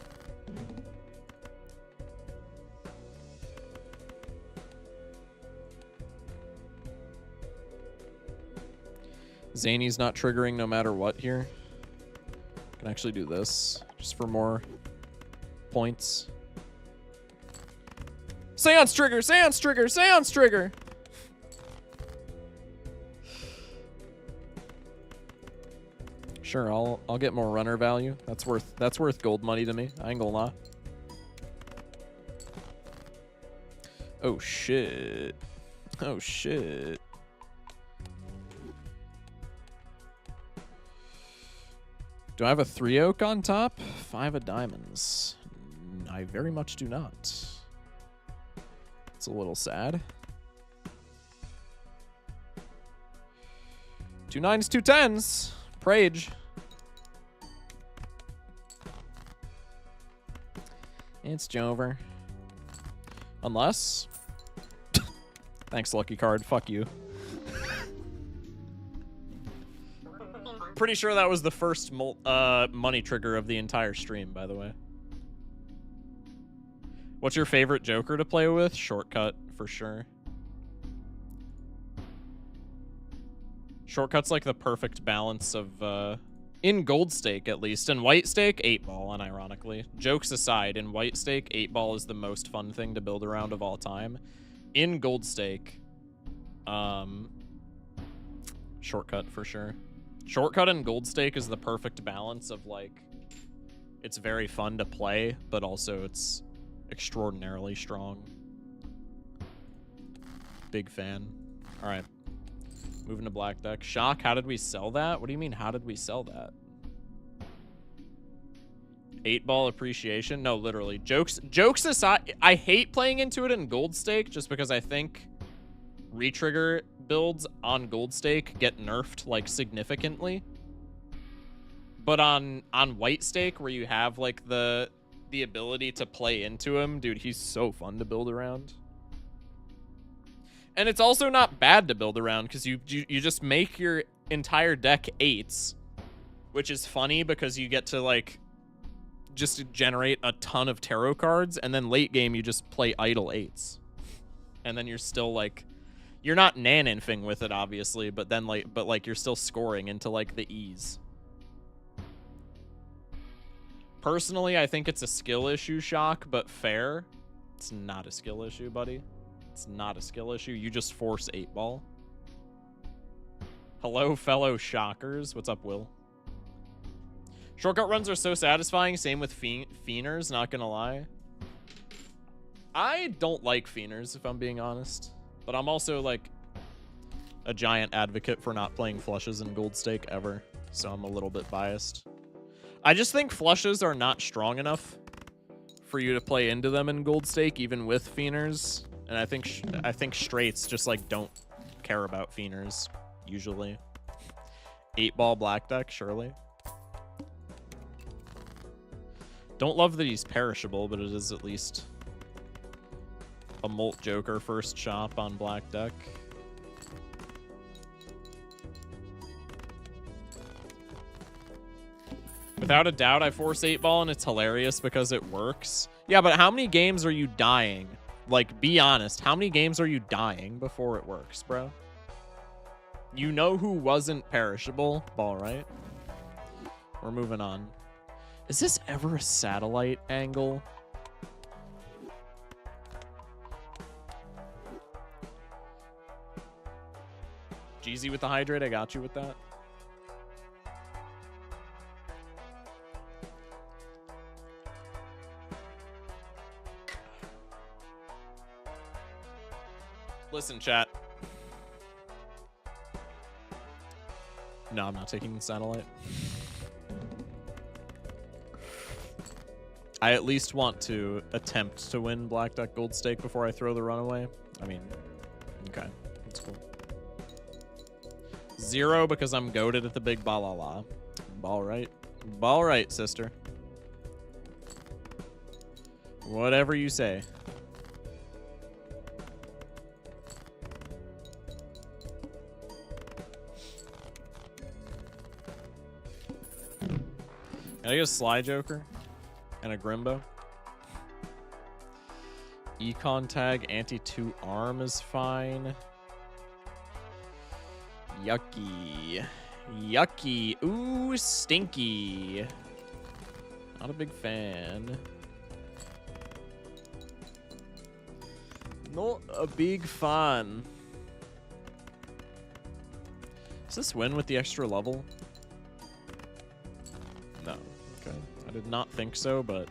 Zany's not triggering no matter what here. Can actually do this just for more points. Seance trigger, seance trigger, seance trigger. Sure, I'll get more runner value. That's worth gold money to me. I ain't gonna lie. Oh shit. Oh shit. Do I have a 3 oak on top? 5 of diamonds. I very much do not. It's a little sad. 2 9s, 2 10s. Prage. It's Jover. Unless... Thanks, lucky card. Fuck you. Pretty sure that was the first money trigger of the entire stream, by the way. What's your favorite Joker to play with? Shortcut, for sure. Shortcut's like the perfect balance of... in Gold Stake, at least. In White Stake, 8-ball, unironically. Jokes aside, in White Stake, 8-ball is the most fun thing to build around of all time. In Gold Stake, Shortcut, for sure. Shortcut and Gold Stake is the perfect balance of, like, it's very fun to play, but also it's extraordinarily strong. Big fan. All right. Moving to black deck. Shock, how did we sell that? What do you mean, how did we sell that? 8-ball appreciation? No, literally. Jokes aside, I hate playing into it in Gold Stake just because I think retrigger builds on Gold Stake get nerfed, like, significantly. But on White Stake, where you have, like, the ability to play into him, dude, he's so fun to build around. And it's also not bad to build around, because you just make your entire deck 8s, which is funny because you get to, like, just generate a ton of tarot cards, and then late game you just play idle 8s. And then you're still, like, you're not nan-infing with it, obviously, but then, like, you're still scoring into, like, the E's. Personally, I think it's a skill issue, Shock, but fair. It's not a skill issue, buddy. It's not a skill issue. You just force 8-ball. Hello, fellow shockers. What's up, Will? Shortcut runs are so satisfying. Same with Fienders, not gonna lie. I don't like Fienders, if I'm being honest. But I'm also, like, a giant advocate for not playing flushes in Gold Stake ever. So I'm a little bit biased. I just think flushes are not strong enough for you to play into them in Gold Stake, even with Fienders. And I think straights just, like, don't care about Fienders, usually. 8-ball black deck, surely. Don't love that he's perishable, but it is at least a Molt Joker first chop on black deck. Without a doubt, I force 8-ball, and it's hilarious because it works. Yeah, but how many games are you dying? Like, be honest. How many games are you dying before it works, bro? You know who wasn't perishable? Ball, right? We're moving on. Is this ever a satellite angle? Jeezy with the hydrate, I got you with that. Listen, chat. No, I'm not taking the satellite. I at least want to attempt to win Black Duck Gold Stake before I throw the runaway. I mean, okay, that's cool. 0 because I'm goated at the big balala. Ball right. Ball right, sister. Whatever you say. Can I get a Sly Joker? And a Grimbo? Econ tag, anti-2 arm is fine. Yucky. Yucky. Ooh, stinky. Not a big fan. Not a big fan. Does this win with the extra level? No. Okay. I did not think so, but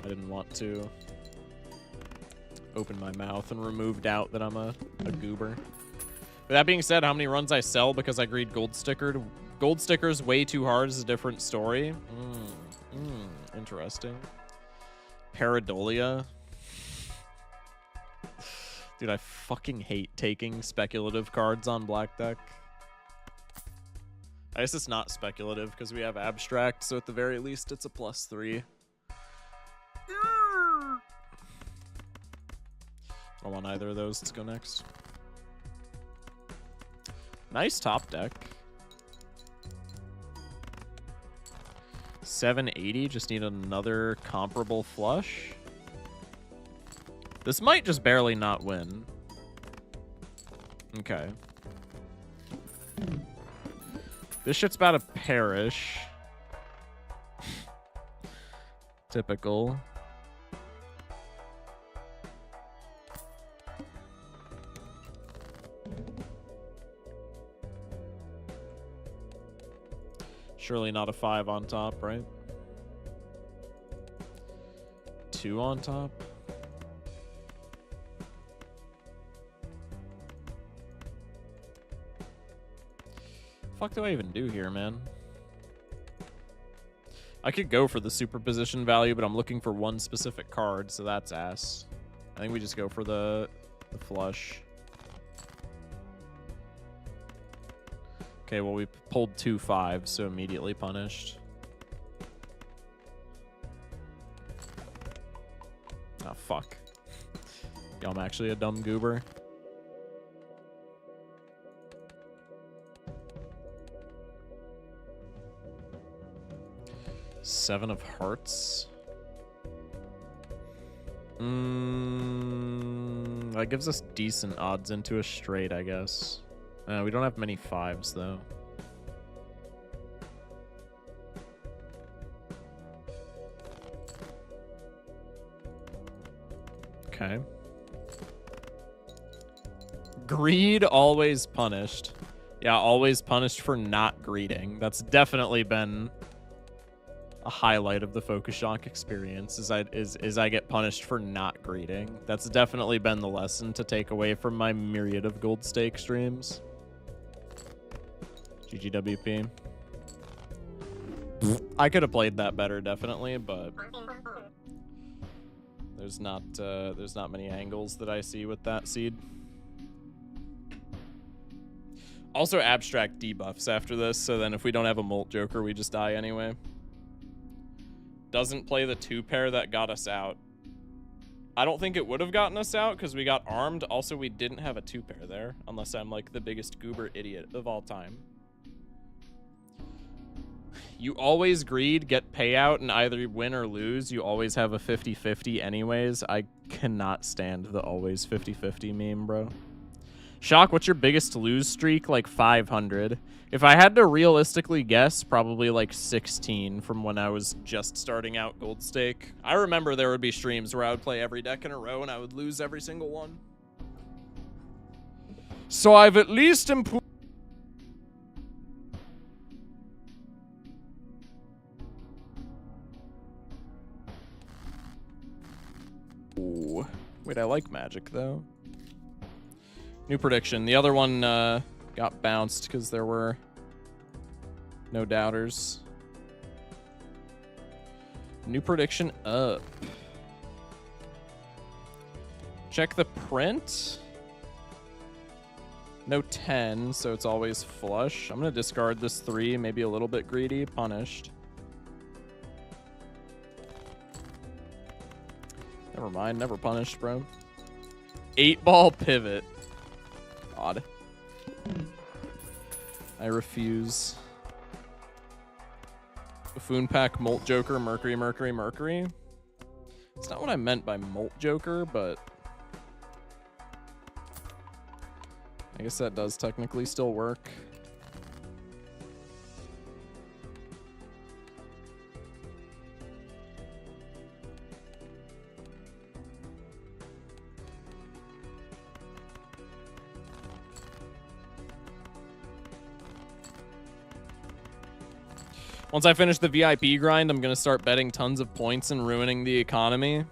I didn't want to open my mouth and remove doubt that I'm a goober. With that being said, how many runs I sell because I greed gold sticker? Gold stickers way too hard is a different story. Interesting. Pareidolia. Dude, I fucking hate taking speculative cards on black deck. I guess it's not speculative because we have abstract, so at the very least it's a +3. I don't want either of those. Let's go next. Nice top deck. 780, just need another comparable flush. This might just barely not win. Okay. This shit's about to perish. Typical. Surely not a 5 on top, right? 2 on top? Fuck do I even do here, man? I could go for the superposition value, but I'm looking for one specific card, so that's ass. I think we just go for the flush. Okay, well, we pulled 2 5s, so immediately punished. Oh, fuck. Yo, I'm actually a dumb goober. Seven of Hearts. That gives us decent odds into a straight, I guess. We don't have many 5s, though. Okay. Greed always punished. Yeah, always punished for not greeting. That's definitely been a highlight of the Focus Shock experience, is I get punished for not greeting. That's definitely been the lesson to take away from my myriad of gold stake streams. GGWP. I could have played that better, definitely, but there's not many angles that I see with that seed. Also, abstract debuffs after this, so then if we don't have a Molt Joker, we just die anyway. Doesn't play the 2-pair that got us out. I don't think it would have gotten us out because we got armed. Also, we didn't have a 2-pair there, unless I'm like the biggest goober idiot of all time. You always greed, get payout, and either win or lose. You always have a 50-50 anyways. I cannot stand the always 50-50 meme, bro. Shock, what's your biggest lose streak? Like 500. If I had to realistically guess, probably like 16 from when I was just starting out Gold Stake. I remember there would be streams where I would play every deck in a row and I would lose every single one. So I've at least improved. Ooh. Wait, I like Magic though. New prediction. The other one got bounced because there were no doubters. New prediction up. Check the print. No 10, so it's always flush. I'm going to discard this 3, maybe a little bit greedy. Punished. Never mind, never punished, bro. 8-ball pivot. Odd. I refuse. Buffoon Pack, Molt Joker, Mercury, Mercury, Mercury. It's not what I meant by Molt Joker, but I guess that does technically still work. Once I finish the VIP grind, I'm going to start betting tons of points and ruining the economy.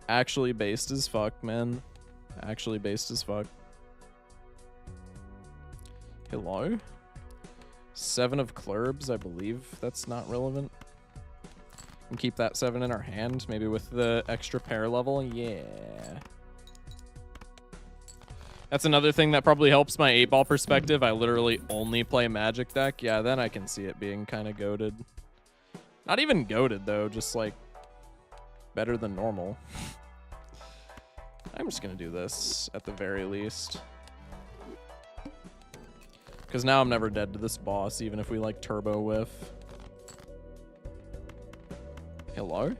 Actually based as fuck, man. Actually based as fuck. Hello? 7 of clurbs, I believe that's not relevant. And keep that 7 in our hand, maybe with the extra pair level. Yeah. That's another thing that probably helps my 8-ball perspective. I literally only play Magic deck. Yeah, then I can see it being kind of goated. Not even goated, though. Just, like, better than normal. I'm just going to do this, at the very least. Because now I'm never dead to this boss, even if we, like, turbo whiff. Hello?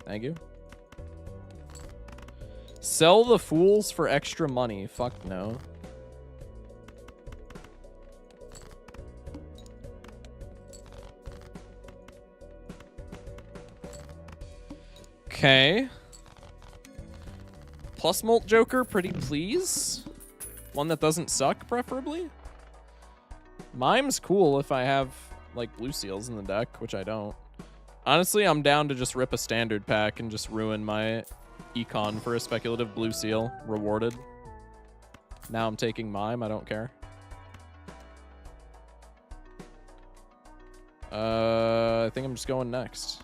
Thank you. Sell the fools for extra money. Fuck no. Okay. Plus Molt Joker, pretty please. One that doesn't suck, preferably. Mime's cool if I have, like, blue seals in the deck, which I don't. Honestly, I'm down to just rip a standard pack and just ruin my econ for a speculative blue seal. Rewarded. Now I'm taking Mime. I don't care. I think I'm just going next.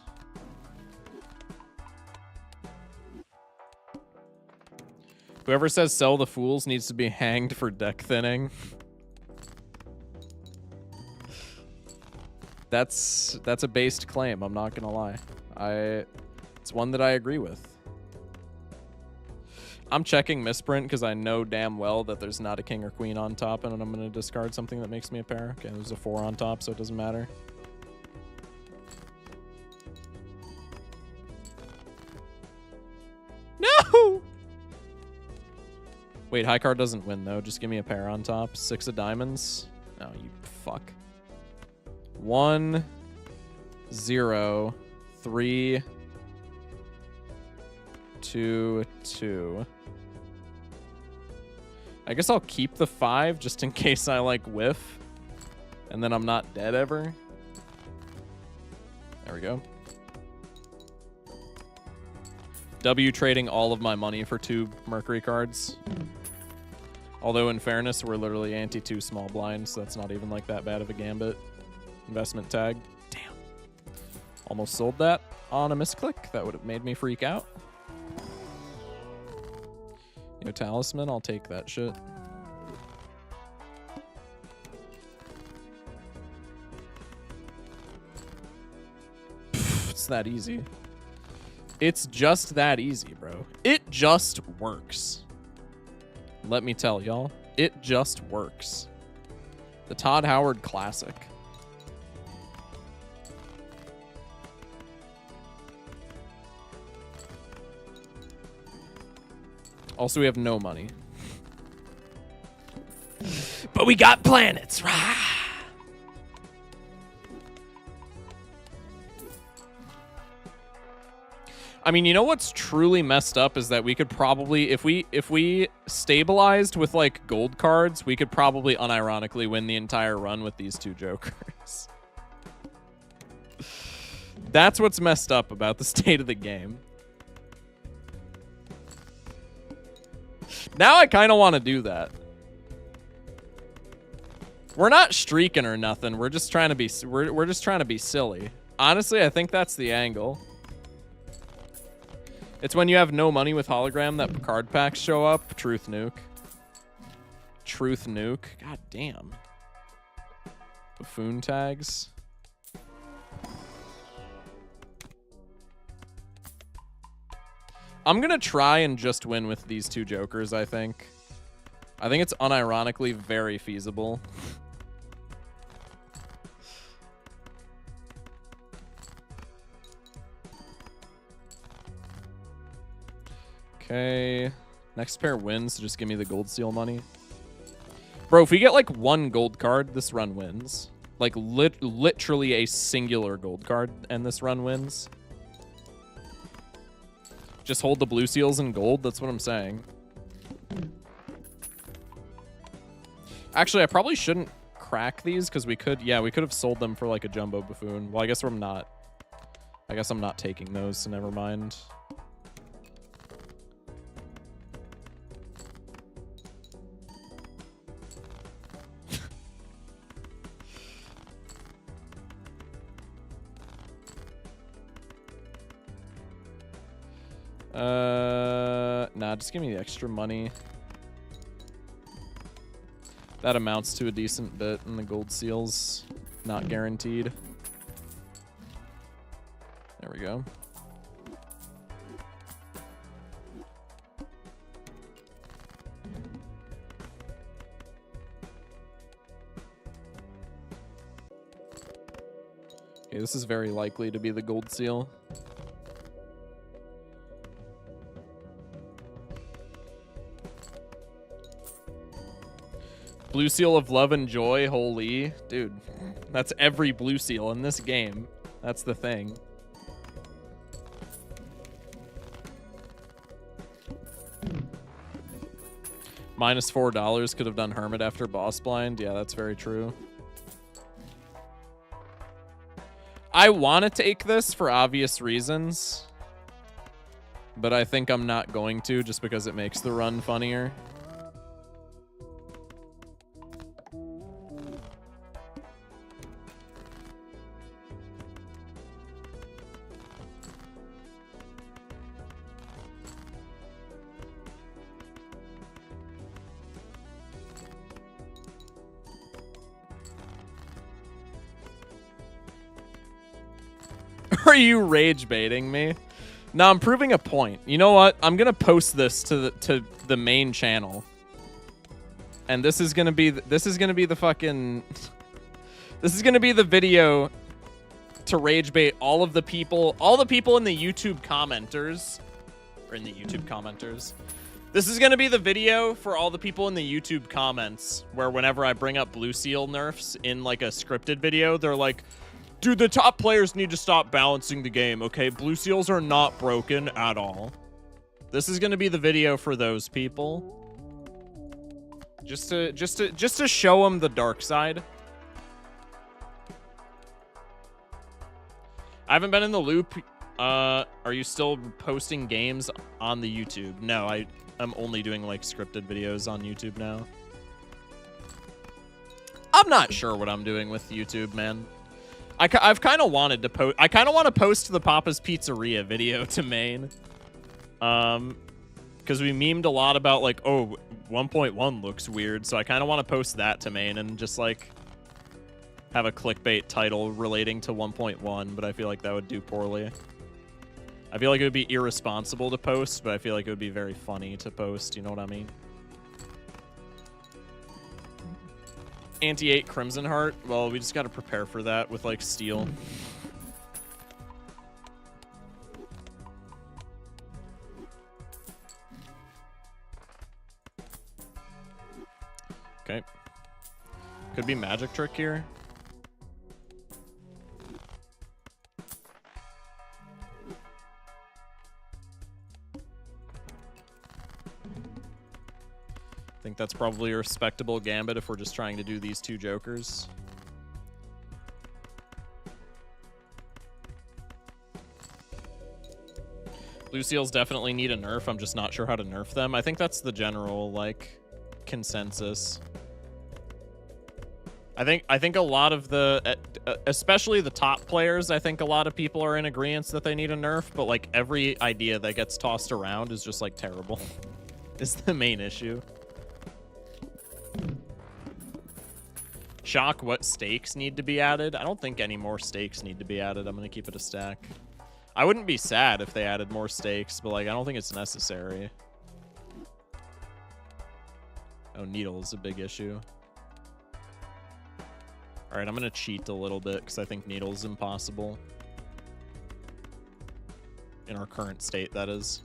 Whoever says sell the fools needs to be hanged for deck thinning. That's a based claim, I'm not gonna lie. It's one that I agree with. I'm checking misprint because I know damn well that there's not a king or queen on top, and I'm gonna discard something that makes me a pair. Okay, there's a 4 on top, so it doesn't matter. No! Wait, high card doesn't win though. Just give me a pair on top. 6 of diamonds. No, you fuck. 1, 0, 3, 2, 2. I guess I'll keep the 5 just in case I like whiff. And then I'm not dead ever. There we go. W trading all of my money for 2 Mercury cards. Although in fairness, we're literally anti-2 small blind, so that's not even like that bad of a gambit. Investment tag. Damn. Almost sold that on a misclick. That would have made me freak out. Yo, talisman, I'll take that shit. It's that easy. It's just that easy, bro. It just works. Let me tell y'all, it just works. The Todd Howard Classic. Also, we have no money. But we got planets, right? I mean, you know what's truly messed up is that we could probably, if we stabilized with like gold cards, we could probably unironically win the entire run with these 2 jokers. That's what's messed up about the state of the game. Now I kind of want to do that. We're not streaking or nothing. We're just trying to be we're just trying to be silly. Honestly, I think that's the angle. It's when you have no money with hologram that card packs show up. Truth nuke. Truth nuke. God damn. Buffoon tags. I'm gonna try and just win with these 2 jokers, I think. I think it's unironically very feasible. Okay. Next pair wins, so just give me the gold seal money. Bro, if we get like 1 gold card, this run wins. Like literally a singular gold card, and this run wins. Just hold the blue seals in gold, that's what I'm saying. Actually, I probably shouldn't crack these, because we could, yeah, we could have sold them for like a jumbo buffoon. Well, I guess I'm not. I guess I'm not taking those, so never mind. Nah, just give me the extra money. That amounts to a decent bit, and the gold seals not guaranteed. There we go. Okay, this is very likely to be the gold seal. Blue seal of love and joy, holy. Dude, that's every blue seal in this game. That's the thing. Minus $4 could have done Hermit after boss blind. Yeah, that's very true. I want to take this for obvious reasons, but I think I'm not going to just because it makes the run funnier. Are you rage baiting me? No, I'm proving a point. You know what? I'm gonna post this to the main channel, and this is gonna be the fucking this is gonna be the video to rage bait all the people in the YouTube commenters, or in the YouTube commenters. This is gonna be the video for all the people in the YouTube comments where whenever I bring up blue seal nerfs in like a scripted video, they're like, dude, the top players need to stop balancing the game, okay? Blue seals are not broken at all. This is going to be the video for those people. Just to show him the dark side. I haven't been in the loop. Are you still posting games on the YouTube? No, I'm only doing like scripted videos on YouTube now. I'm not sure what I'm doing with YouTube, man. I've kind of wanted to post. I kind of want to post the Papa's Pizzeria video to main. Because we memed a lot about like, oh, 1.1 looks weird, so I kind of want to post that to main and just like have a clickbait title relating to 1.1, but I feel like that would do poorly. I feel like it would be irresponsible to post, but I feel like it would be very funny to post, you know what I mean? Anti-8 Crimson Heart. Well, we just got to prepare for that with, like, steel. Okay. Could be magic trick here. I think that's probably a respectable gambit if we're just trying to do these two jokers. Blue seals definitely need a nerf. I'm just not sure how to nerf them. I think that's the general, like, consensus. I think a lot of the, especially the top players, I think a lot of people are in agreement that they need a nerf, but, like, every idea that gets tossed around is just, like, terrible. Is the main issue. Shock, what stakes need to be added? I don't think any more stakes need to be added. I'm going to keep it a stack. I wouldn't be sad if they added more stakes, but like I don't think it's necessary. Oh, needle is a big issue. All right, I'm going to cheat a little bit because I think needle is impossible. In our current state, that is.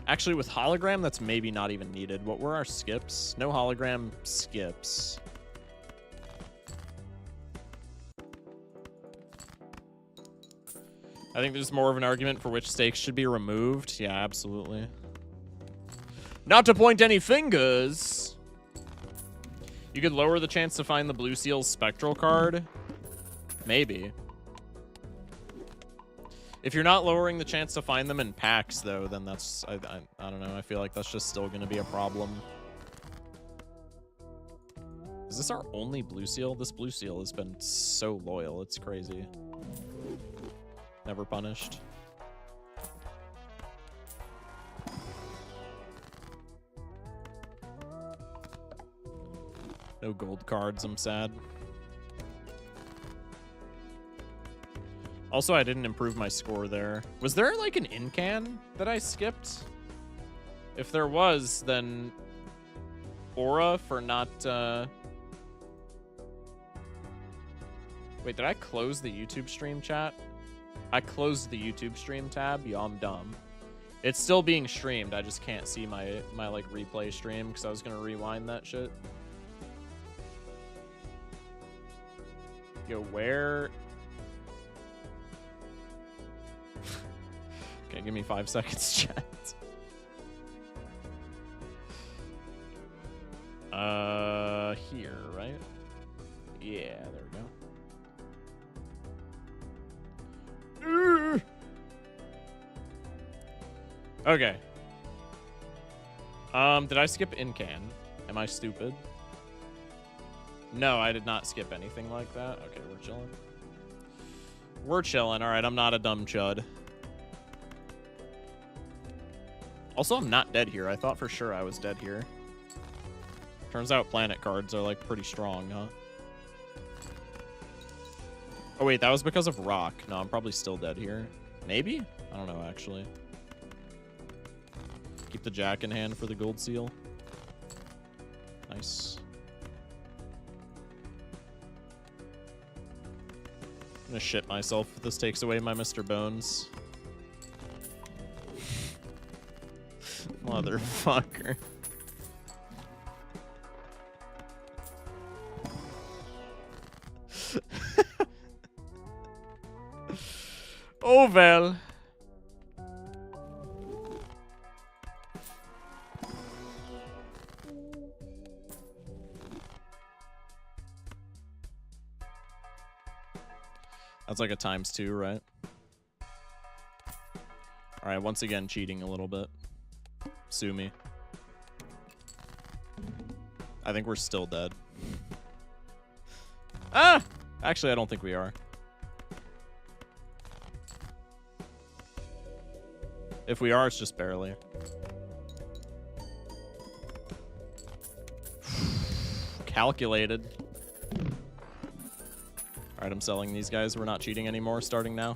Actually, with hologram, that's maybe not even needed. What were our skips? No hologram skips. I think there's more of an argument for which stakes should be removed. Yeah, absolutely. Not to point any fingers. You could lower the chance to find the blue seal's spectral card. Maybe. If you're not lowering the chance to find them in packs, though, then that's... I don't know. I feel like that's just still going to be a problem. Is this our only blue seal? This blue seal has been so loyal. It's crazy. Never punished. No gold cards. I'm sad. Also, I didn't improve my score there. Was there like an in-can that I skipped? If there was, then Aura for not... Wait, did I close the YouTube stream chat? I closed the YouTube stream tab? Yeah, I'm dumb. It's still being streamed. I just can't see my like replay stream because I was going to rewind that shit. Yo, where... Okay, give me 5 seconds, chat. Here, right? Yeah, there we go. Okay. Did I skip in-can? Am I stupid? No, I did not skip anything like that. Okay, we're chilling. We're chilling. All right, I'm not a dumb chud. Also, I'm not dead here. I thought for sure I was dead here. Turns out planet cards are, like, pretty strong, huh? Oh, wait, that was because of rock. No, I'm probably still dead here. Maybe? I don't know, actually. Keep the jack in hand for the gold seal. Nice. I'm gonna shit myself if this takes away my Mr. Bones. Motherfucker. Oh well. That's like a ×2, right? Alright, once again, cheating a little bit. Sue me. I think we're still dead. Ah! Actually, I don't think we are. If we are, it's just barely. Calculated. Alright, I'm selling these guys. We're not cheating anymore, starting now.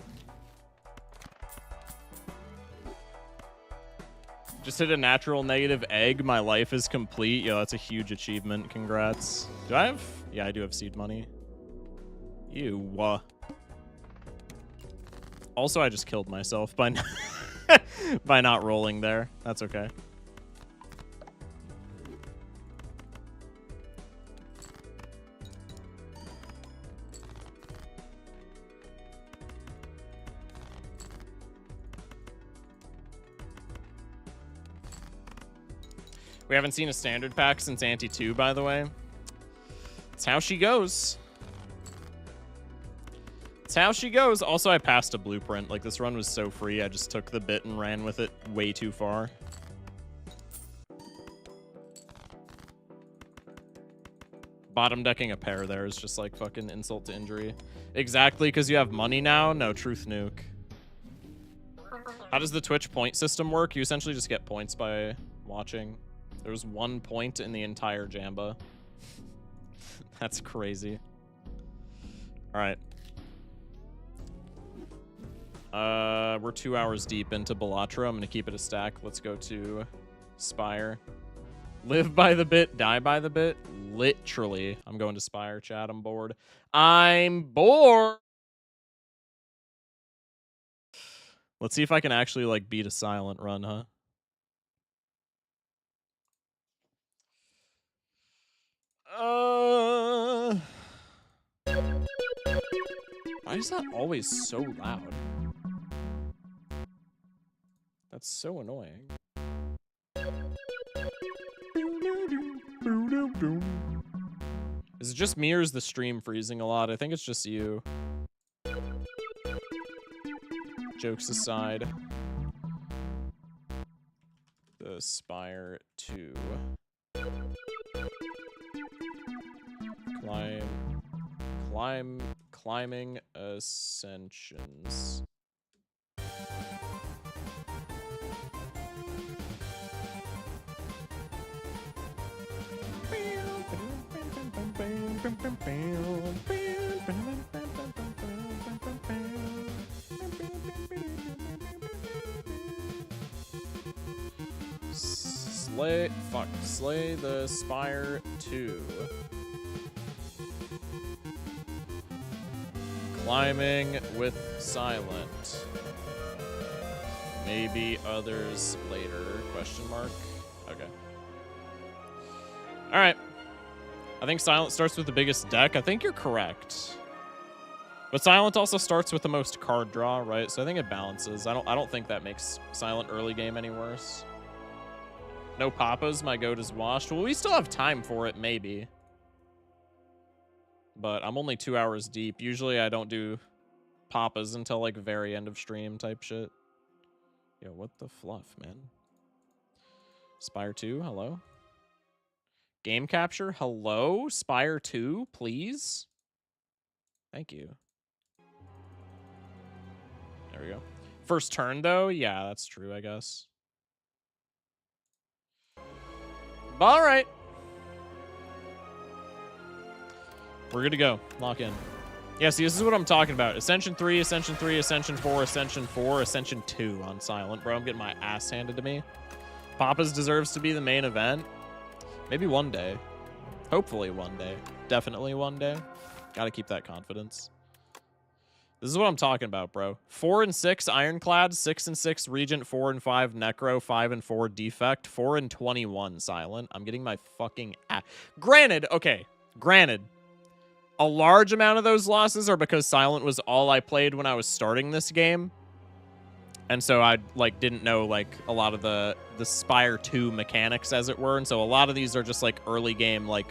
Just hit a natural negative egg. My life is complete. Yo, that's a huge achievement. Congrats. Do I have... Yeah, I do have seed money. Ew. Also, I just killed myself by by not rolling there. That's okay. We haven't seen a standard pack since Ante 2, by the way. It's how she goes. It's how she goes. Also, I passed a blueprint. Like, this run was so free, I just took the bit and ran with it way too far. Bottom decking a pair there is just like fucking insult to injury. Exactly, because you have money now? No, truth nuke. How does the Twitch point system work? You essentially just get points by watching. There's 1 point in the entire Jamba. That's crazy. Alright. We're 2 hours deep into Balatro. I'm gonna keep it a stack. Let's go to Spire. Live by the bit, die by the bit. Literally. I'm going to Spire, chat. I'm bored. I'm bored! Let's see if I can actually, like, beat a silent run, huh? Why is that always so loud? That's so annoying. Is it just me or is the stream freezing a lot? I think it's just you. Jokes aside. The Spire 2. Climbing Ascensions. Slay the Spire 2. Climbing with Silent. Maybe others later, question mark. Okay. Alright. I think Silent starts with the biggest deck. I think you're correct. But Silent also starts with the most card draw, right? So I think it balances. I don't think that makes Silent early game any worse. No Papas, my goat is washed. Well, we still have time for it, maybe. But I'm only 2 hours deep. Usually I don't do Papas until like very end of stream type shit. Yo, what the fluff, man? Spire 2, hello? Game capture, hello? Spire 2, please? Thank you. There we go. First turn, though? Yeah, that's true, I guess. All right. We're good to go. Lock in. Yeah, see, this is what I'm talking about. Ascension 3, Ascension 3, Ascension 4, Ascension 4, Ascension 2 on Silent. Bro, I'm getting my ass handed to me. Papa's deserves to be the main event. Maybe one day. Hopefully one day. Definitely one day. Gotta keep that confidence. This is what I'm talking about, bro. 4 and 6 Ironclad, 6 and 6 Regent, 4 and 5 Necro, 5 and 4 Defect, 4 and 21 Silent. I'm getting my fucking ass. Granted, okay. Granted. A large amount of those losses are because Silent was all I played when I was starting this game. And so I like didn't know like a lot of the Spire 2 mechanics, as it were. And so a lot of these are just like early game like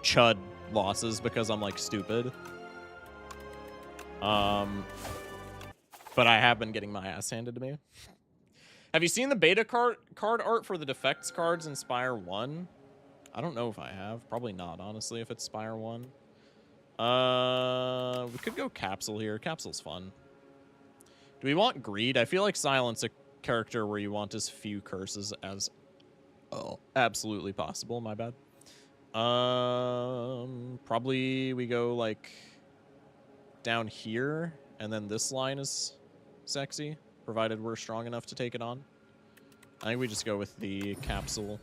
chud losses because I'm like stupid. But I have been getting my ass handed to me. Have you seen the beta card art for the defects cards in Spire 1? I don't know if I have. Probably not, honestly, if it's Spire 1. We could go Capsule here. Capsule's fun. Do we want Greed? I feel like Silent's a character where you want as few curses as absolutely possible. My bad. Probably we go like down here, and then this line is sexy, provided we're strong enough to take it on. I think we just go with the Capsule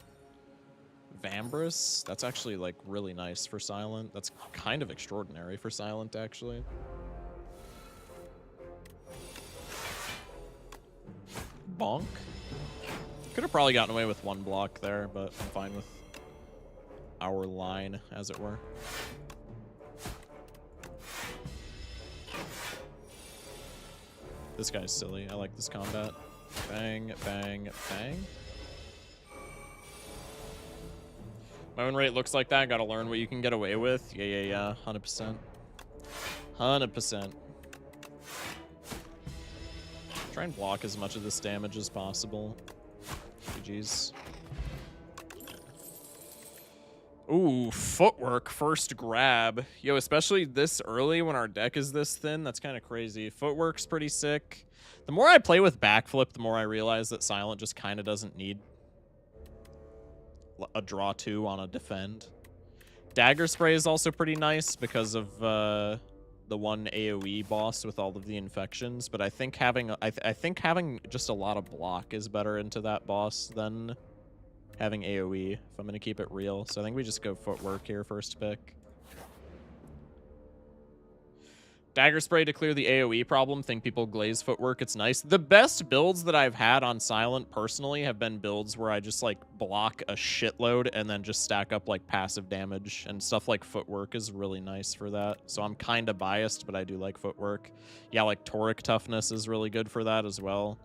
Vambrace. That's actually like really nice for Silent. That's kind of extraordinary for Silent, actually. Bonk. Could have probably gotten away with one block there, but I'm fine with our line, as it were. This guy's silly. I like this combat. Bang, bang, bang. My win rate looks like that. Gotta learn what you can get away with. Yeah. 100%. 100%. Try and block as much of this damage as possible. GG's. Ooh, footwork first grab. Yo, especially this early when our deck is this thin, that's kind of crazy. Footwork's pretty sick. The more I play with backflip, the more I realize that Silent just kind of doesn't need a draw 2 on a defend. Dagger Spray is also pretty nice because of the one AoE boss with all of the infections, but I think having just a lot of block is better into that boss than having AoE, if I'm going to keep it real. So I think we just go Footwork here, first pick. Dagger Spray to clear the AoE problem. Think people glaze Footwork. It's nice. The best builds that I've had on Silent personally have been builds where I just like block a shitload and then just stack up like passive damage, and stuff like Footwork is really nice for that. So I'm kind of biased, but I do like Footwork. Yeah, like Toric Toughness is really good for that as well.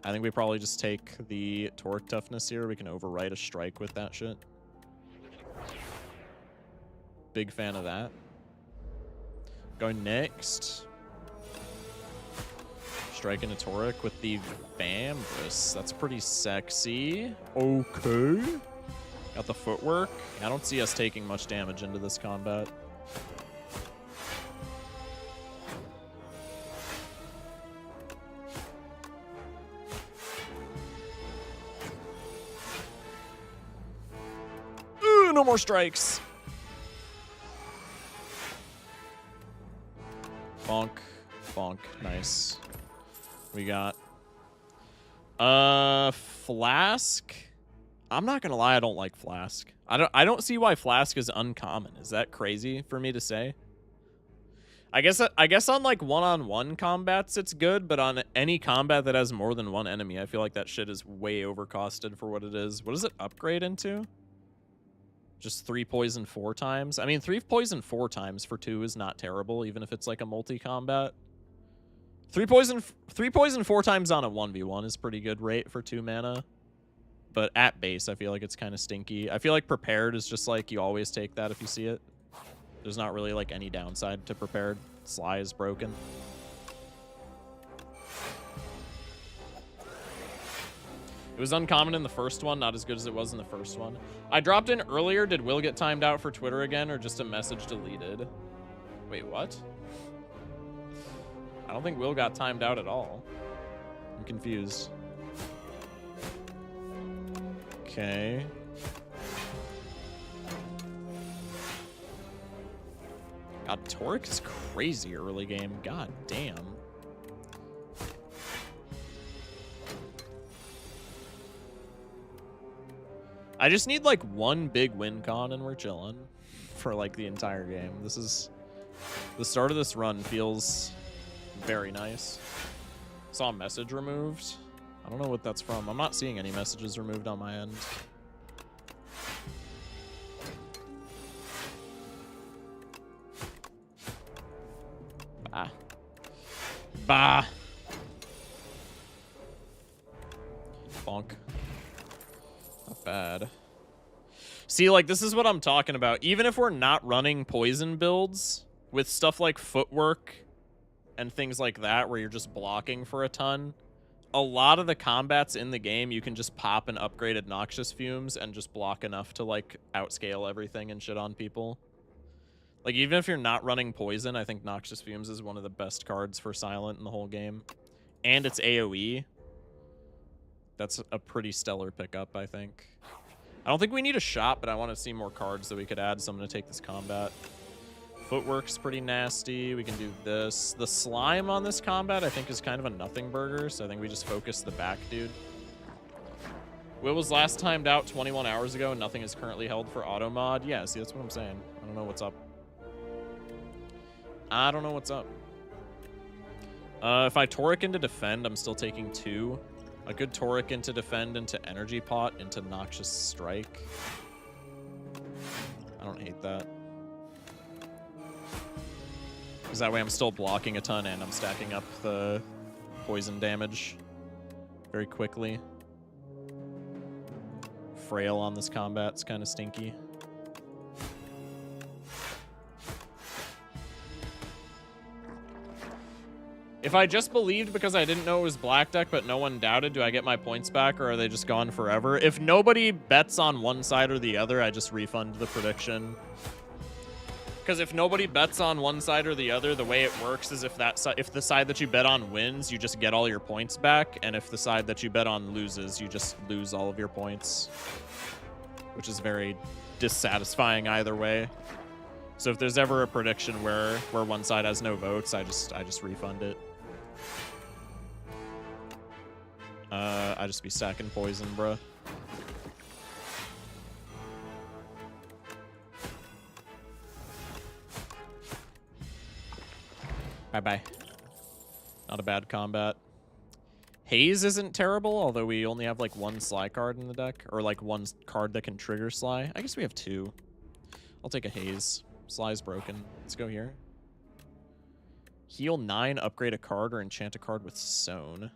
I think we probably just take the Toric Toughness here. We can overwrite a strike with that shit. Big fan of that. Going next. Striking a Toric with the Vambrace. That's pretty sexy. Okay. Got the Footwork. I don't see us taking much damage into this combat. Ooh, no more strikes. Bonk. Bonk. Nice. We got Flask. I'm not gonna lie, I don't like Flask. I don't see why Flask is uncommon. Is that crazy for me to say? I guess on like one-on-one combats it's good, but on any combat that has more than one enemy, I feel like that shit is way overcosted for what it is. What does it upgrade into? Just 3 poison 4 times. I mean, 3 poison 4 times for 2 is not terrible, even if it's like a multi-combat. 3 poison 4 times on a 1v1 is pretty good rate for 2 mana. But at base, I feel like it's kind of stinky. I feel like prepared is just like you always take that if you see it. There's not really like any downside to prepared. Sly is broken. It was uncommon in the first one, not as good as it was in the first one. I dropped in earlier. Did Will get timed out for Twitter again, or just a message deleted? Wait, what? I don't think Will got timed out at all. I'm confused. Okay. God, Toric is crazy early game. God damn. I just need like one big win con and we're chilling for like the entire game. This is the start of this run feels very nice. Saw a message removed. I don't know what that's from. I'm not seeing any messages removed on my end. Bah. Bah. bad. See, like, this is what I'm talking about. Even if we're not running poison builds, with stuff like footwork and things like that, where you're just blocking for a ton, a lot of the combats in the game, you can just pop an upgraded Noxious Fumes and just block enough to, like, outscale everything and shit on people. Like, even if you're not running poison, I think Noxious Fumes is one of the best cards for Silent in the whole game. And it's AoE. That's a pretty stellar pickup, I think. I don't think we need a shot, but I want to see more cards that we could add, so I'm going to take this combat. Footwork's pretty nasty. We can do this. The slime on this combat, I think, is kind of a nothing burger, so I think we just focus the back dude. Will was last timed out 21 hours ago, and nothing is currently held for auto mod. Yeah, see, that's what I'm saying. I don't know what's up. I don't know what's up. If I Toric into defend, I'm still taking 2. A good Toric into defend, into Energy Pot, into Noxious Strike. I don't hate that. Because that way I'm still blocking a ton and I'm stacking up the poison damage very quickly. Frail on this combat's kind of stinky. If I just believed because I didn't know it was black deck, but no one doubted, do I get my points back, or are they just gone forever? If nobody bets on one side or the other, I just refund the prediction. Because if nobody bets on one side or the other, the way it works is if the side that you bet on wins, you just get all your points back, and if the side that you bet on loses, you just lose all of your points, which is very dissatisfying either way. So if there's ever a prediction where one side has no votes, I just refund it. I just be stacking poison, bruh. Bye-bye. Not a bad combat. Haze isn't terrible, although we only have, like, 1 Sly card in the deck. Or, like, 1 card that can trigger Sly. I guess we have 2. I'll take a Haze. Sly's broken. Let's go here. Heal 9, upgrade a card, or enchant a card with Sown.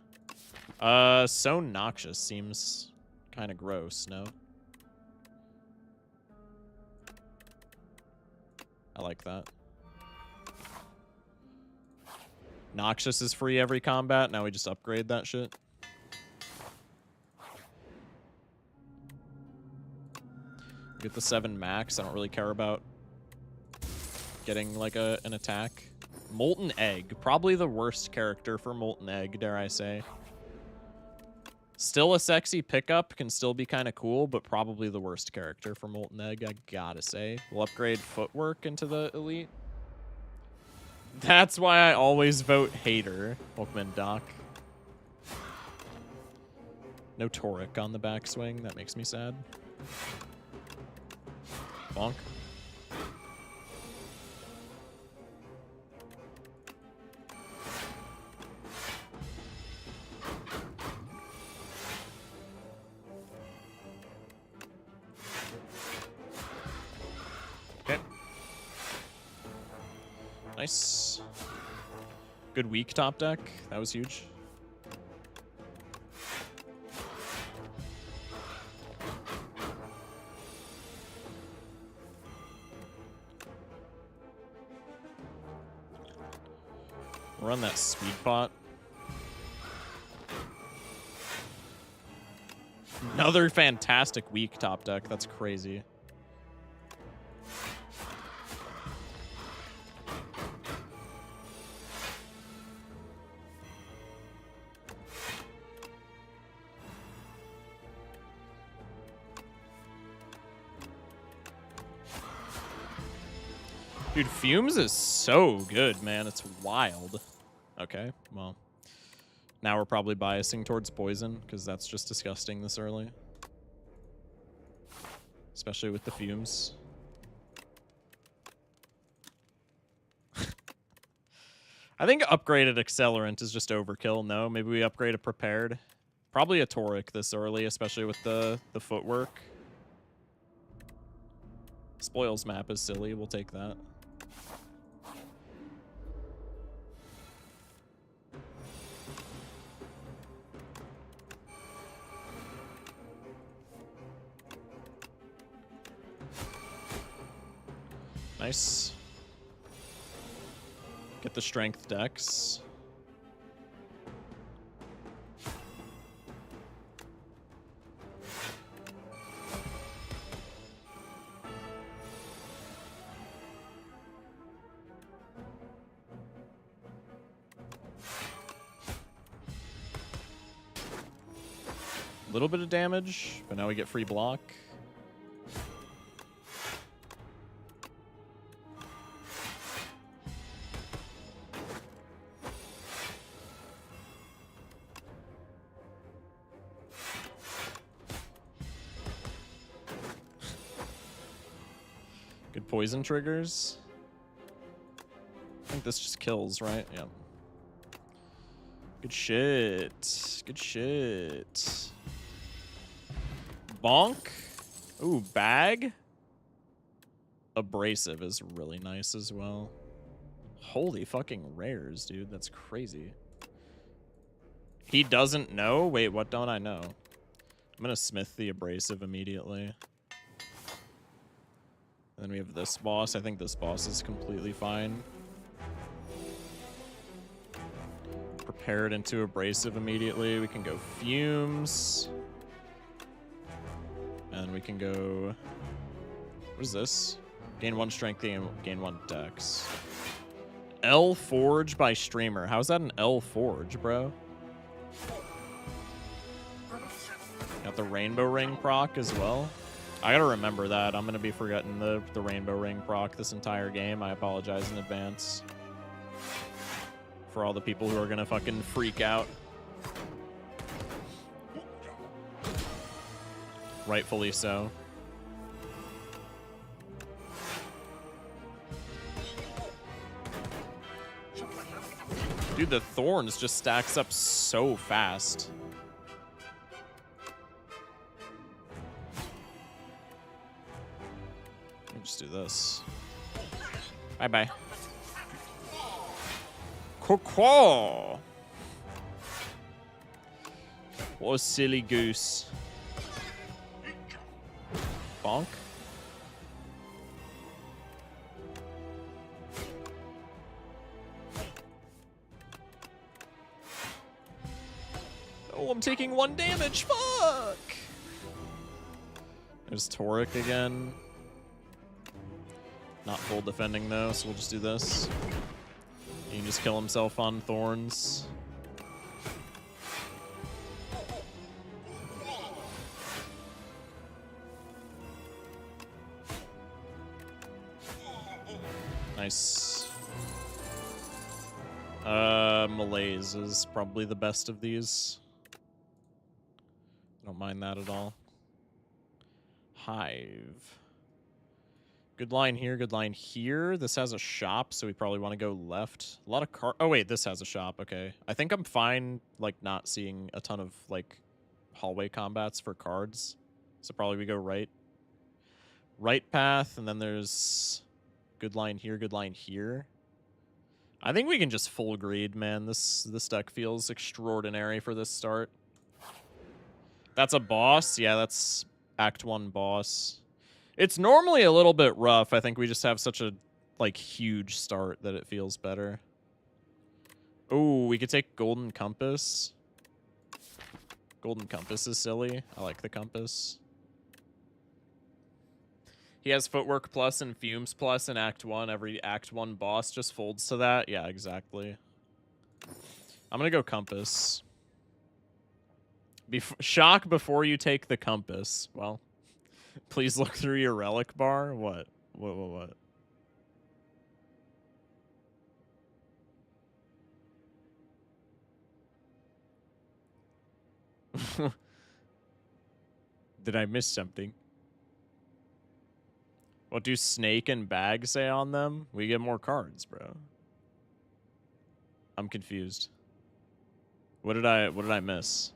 Sown Noxious seems kind of gross, no? I like that. Noxious is free every combat. Now we just upgrade that shit. Get the 7 max. I don't really care about getting like an attack. Molten Egg. Probably the worst character for Molten Egg, dare I say. Still a sexy pickup. Can still be kind of cool, but probably the worst character for Molten Egg, I gotta say. We'll upgrade Footwork into the Elite. That's why I always vote Hater. Welcome in, Doc. No Toric on the backswing. That makes me sad. Bonk. Okay. Nice. Good weak top deck. That was huge. Run that speed pot. Another fantastic weak top deck. That's crazy. Dude, Fumes is so good, man. It's wild. Okay, well. Now we're probably biasing towards Poison, because that's just disgusting this early. Especially with the Fumes. I think upgraded Accelerant is just overkill, no? Maybe we upgrade a Prepared. Probably a Toric this early, especially with the footwork. Spoils map is silly, we'll take that. Nice. Get the strength dex. A little bit of damage, but now we get free block. Good poison triggers. I think this just kills, right? Yeah. Good shit. Good shit. Bonk. Ooh, bag. Abrasive is really nice as well. Holy fucking rares, dude. That's crazy. He doesn't know? Wait, what don't I know? I'm gonna smith the abrasive immediately. And then we have this boss. I think this boss is completely fine. Prepare it into abrasive immediately. We can go fumes. And we can go... What is this? Gain 1 strength, gain 1 dex. L Forge by Streamer. How's that an L Forge, bro? Got the Rainbow Ring proc as well. I gotta remember that. I'm gonna be forgetting the Rainbow Ring proc this entire game. I apologize in advance. For all the people who are gonna fucking freak out. Rightfully so. Dude, the thorns just stacks up so fast. Let me just do this. Bye-bye. Coco! What a silly goose. Bonk. Oh, I'm taking 1 damage. Fuck. There's Toric again. Not full defending though, so we'll just do this. He can just kill himself on thorns. Nice. Malaise is probably the best of these. Don't mind that at all. Hive. Good line here, good line here. This has a shop, so we probably want to go left. A lot of car. Oh, wait, this has a shop. Okay. I think I'm fine, like, not seeing a ton of, like, hallway combats for cards. So probably we go right. Right path, and then there's good line here, good line here. I think we can just full greed, man. This deck feels extraordinary for this start. That's a boss? Yeah, that's Act 1 boss. It's normally a little bit rough. I think we just have such a, like, huge start that it feels better. Oh, we could take Golden Compass. Golden Compass is silly. I like the compass. He has Footwork Plus and Fumes Plus in Act 1. Every Act 1 boss just folds to that. Yeah, exactly. I'm going to go Compass. Shock before you take the Compass. Well, please look through your relic bar. What? What? Did I miss something? What do Snake and Bag say on them? We get more cards, bro. I'm confused. What did I miss?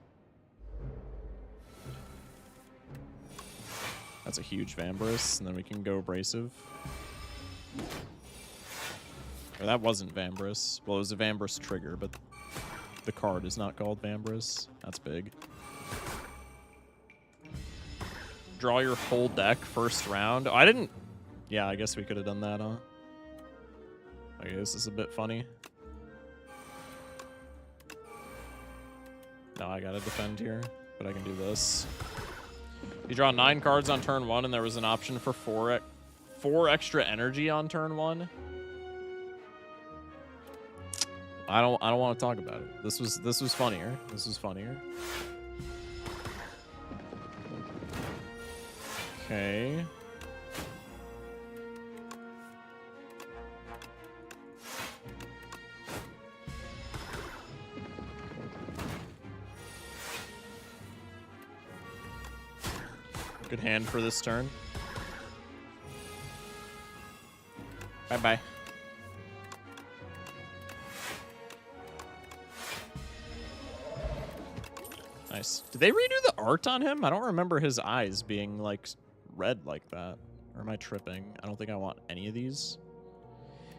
That's a huge Vambrace, and then we can go Abrasive. Or that wasn't Vambrace. Well, it was a Vambrace trigger, but the card is not called Vambrace. That's big. Draw your whole deck first round. Oh, I didn't Yeah, I guess we could have done that, huh? Okay, this is a bit funny. No, I gotta defend here, but I can do this. You draw 9 cards on turn 1, and there was an option for 4 extra energy on turn 1. I don't want to talk about it. This was funnier. This was funnier. Okay. Good hand for this turn. Bye-bye. Nice. Did they redo the art on him? I don't remember his eyes being, like, red like that. Or am I tripping? I don't think I want any of these.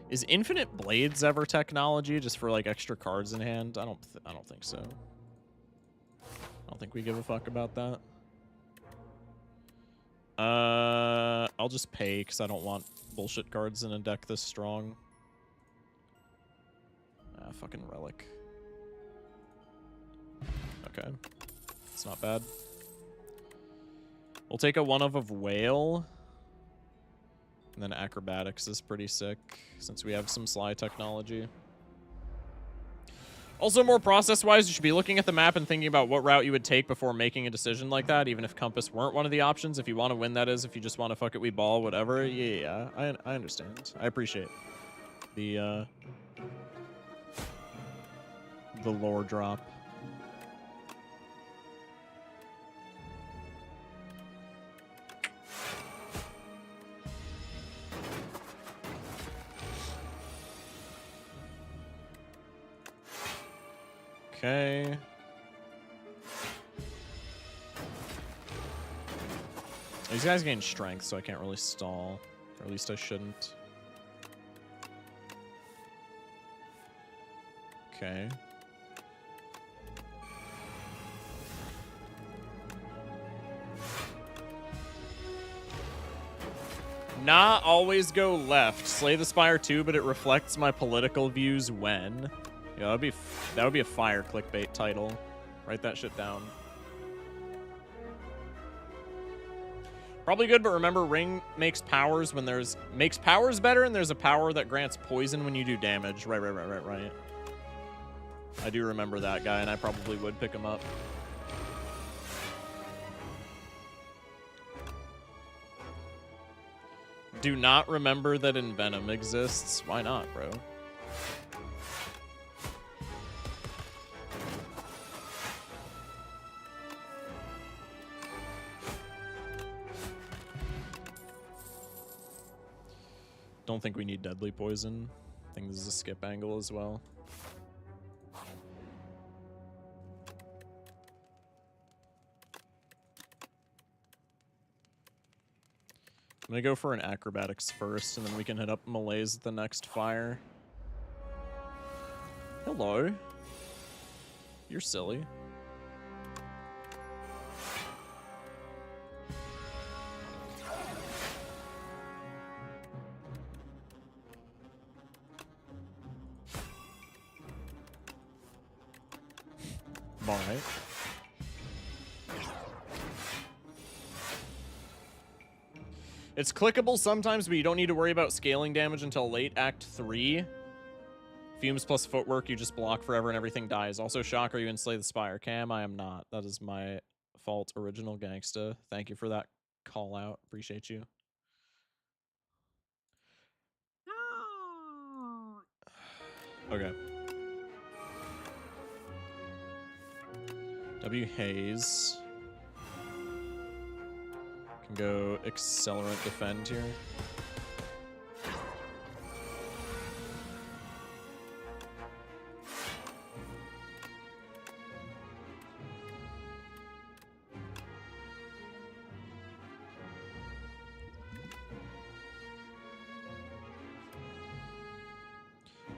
Is Infinite Blades ever technology just for, like, extra cards in hand? I don't think so. I don't think we give a fuck about that. I'll just pay because I don't want bullshit cards in a deck this strong. Fucking Relic. Okay. It's not bad. We'll take a 1 of Whale. And then Acrobatics is pretty sick since we have some Sly technology. Also, more process-wise, you should be looking at the map and thinking about what route you would take before making a decision like that, even if Compass weren't one of the options. If you want to win, that is. If you just want to fuck it, we ball, whatever. Yeah, I understand. I appreciate the lore drop. Okay. These guys gain strength, so I can't really stall. Or at least I shouldn't. Okay. Not always go left. Slay the Spire too, but it reflects my political views when. Yeah, that would be a fire clickbait title. Write that shit down. Probably good, but remember, Ring makes powers when makes powers better, and there's a power that grants poison when you do damage. Right. I do remember that guy, and I probably would pick him up. Do not remember that Envenom exists. Why not, bro? Don't think we need Deadly Poison. I think this is a skip angle as well. I'm gonna go for an Acrobatics first, and then we can hit up Malaise at the next fire. Hello. You're silly. All right. It's clickable sometimes, but you don't need to worry about scaling damage until late Act 3. Fumes plus footwork, you just block forever and everything dies. Also, Shock, are you in Slay the Spire? Cam, I am not. That is my fault, original gangsta. Thank you for that call out. Appreciate you. Okay. W Hayes. Can go Accelerant Defend here.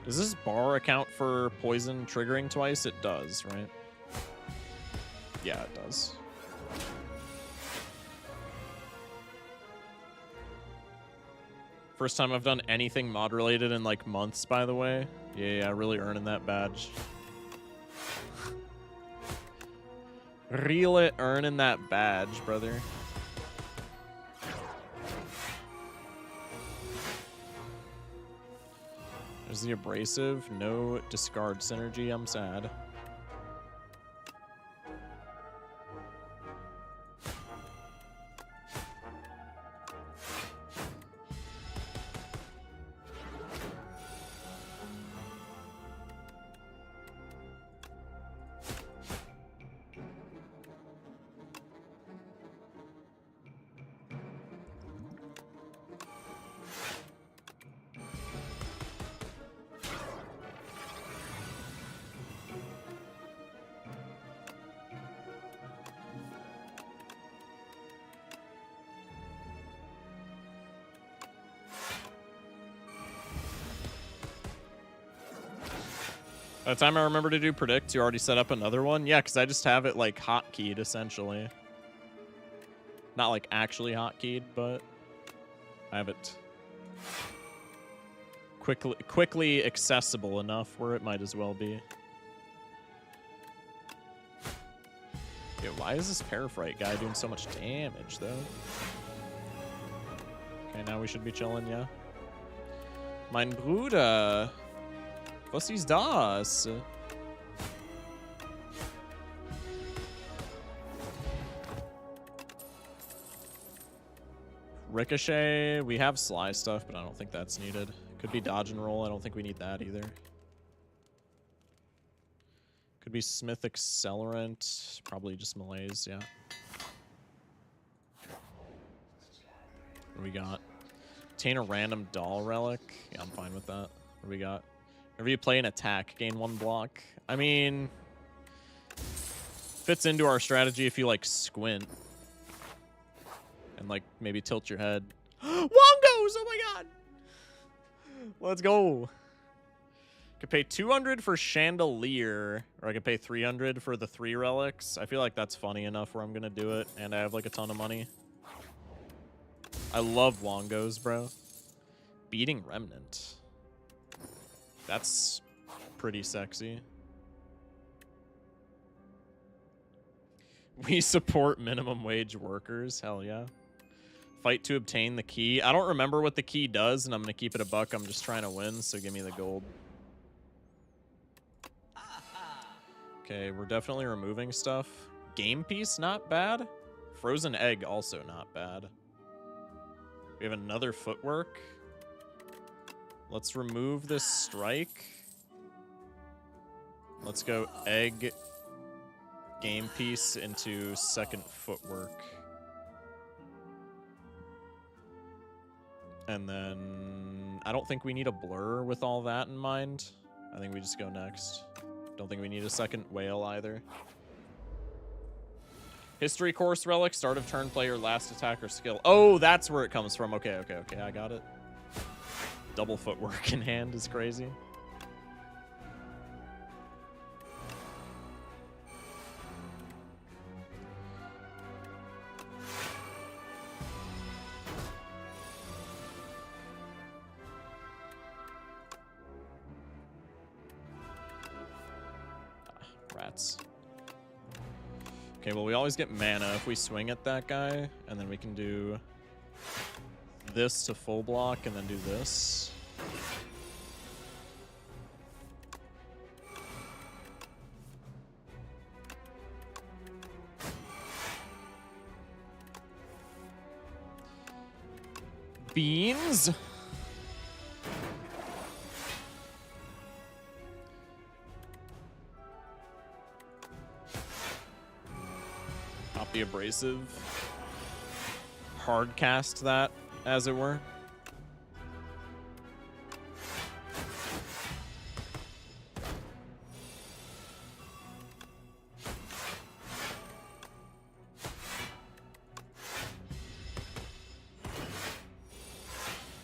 Does this bar account for poison triggering twice? It does, right? Yeah, it does. First time I've done anything mod related in like months, by the way. Yeah, really earning that badge. Really earning that badge, brother. There's the abrasive. No discard synergy. I'm sad. By the time I remember to do predict, you already set up another one? Yeah, because I just have it like hotkeyed essentially. Not like actually hotkeyed, but I have it quickly accessible enough where it might as well be. Yo, why is this Parafrite guy doing so much damage though? Okay, now we should be chilling, yeah. Mein Bruder. Was ist das? Ricochet, we have Sly stuff, but I don't think that's needed. Could be dodge and roll, I don't think we need that either. Could be Smith Accelerant, probably just Malaise, yeah. What do we got? Obtain a random doll relic. Yeah, I'm fine with that. What do we got? Whenever you play an attack, gain 1 block. I mean, fits into our strategy if you like squint and like maybe tilt your head. Wongos! Oh my god! Let's go. Could pay 200 for Chandelier, or I could pay 300 for the 3 relics. I feel like that's funny enough where I'm gonna do it, and I have like a ton of money. I love Wongos, bro. Beating Remnant. That's pretty sexy. We support minimum wage workers. Hell yeah. Fight to obtain the key. I don't remember what the key does, and I'm going to keep it a buck. I'm just trying to win, so give me the gold. Okay, we're definitely removing stuff. Game piece, not bad. Frozen egg, also not bad. We have another footwork. Let's remove this strike. Let's go egg, game piece into second footwork. And then I don't think we need a blur with all that in mind. I think we just go next. Don't think we need a second whale either. History course relic, start of turn player, last attack or skill. Oh, that's where it comes from. Okay, I got it. Double footwork in hand is crazy. Rats. Okay, well, we always get mana if we swing at that guy, and then we can do this to full block and then do this. Beans. Pop the abrasive. Hard cast that, as it were.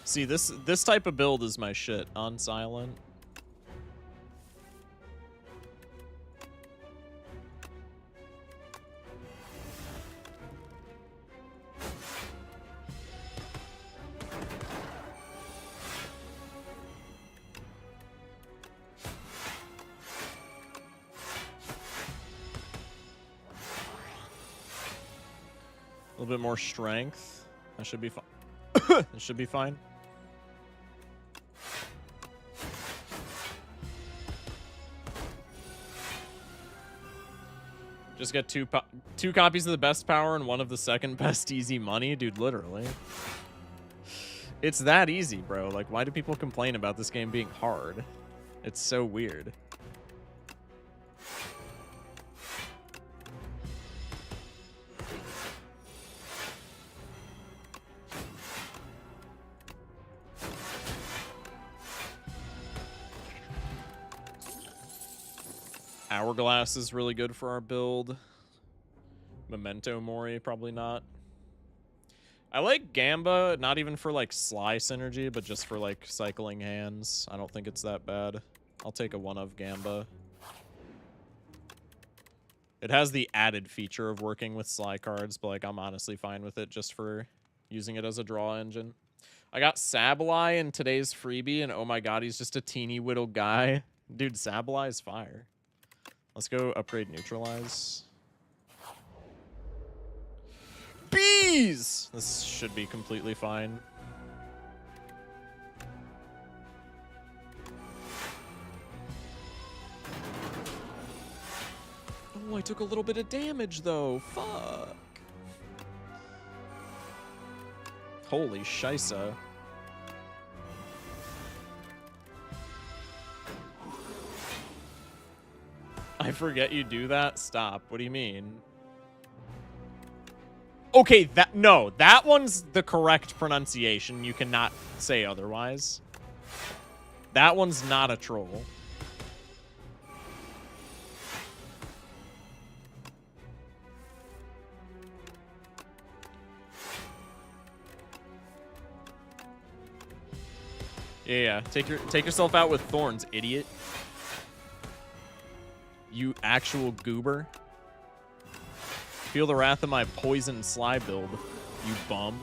See, this type of build is my shit on silent. little bit more strength. That should be fine. It should be fine. Just get two copies of the best power and one of the second best easy money, dude. Literally, it's that easy, bro. Like, why do people complain about this game being hard? It's so weird. Hourglass is really good for our build. Memento Mori, probably not. I like Gamba, not even for like Sly synergy, but just for like cycling hands. I don't think it's that bad. I'll take a one of Gamba. It has the added feature of working with Sly cards, but like I'm honestly fine with it just for using it as a draw engine. I got Sableye in today's freebie, and oh my god, he's just a teeny whittle guy. Dude, Sableye is fire. Let's go upgrade Neutralize. Bees! This should be completely fine. Oh, I took a little bit of damage, though. Fuck. Holy shisa. I forget you do that? Stop. What do you mean? Okay, that one's the correct pronunciation. You cannot say otherwise. That one's not a troll. Yeah. Take yourself out with thorns, idiot. You actual goober. Feel the wrath of my poison Sly build, you bum.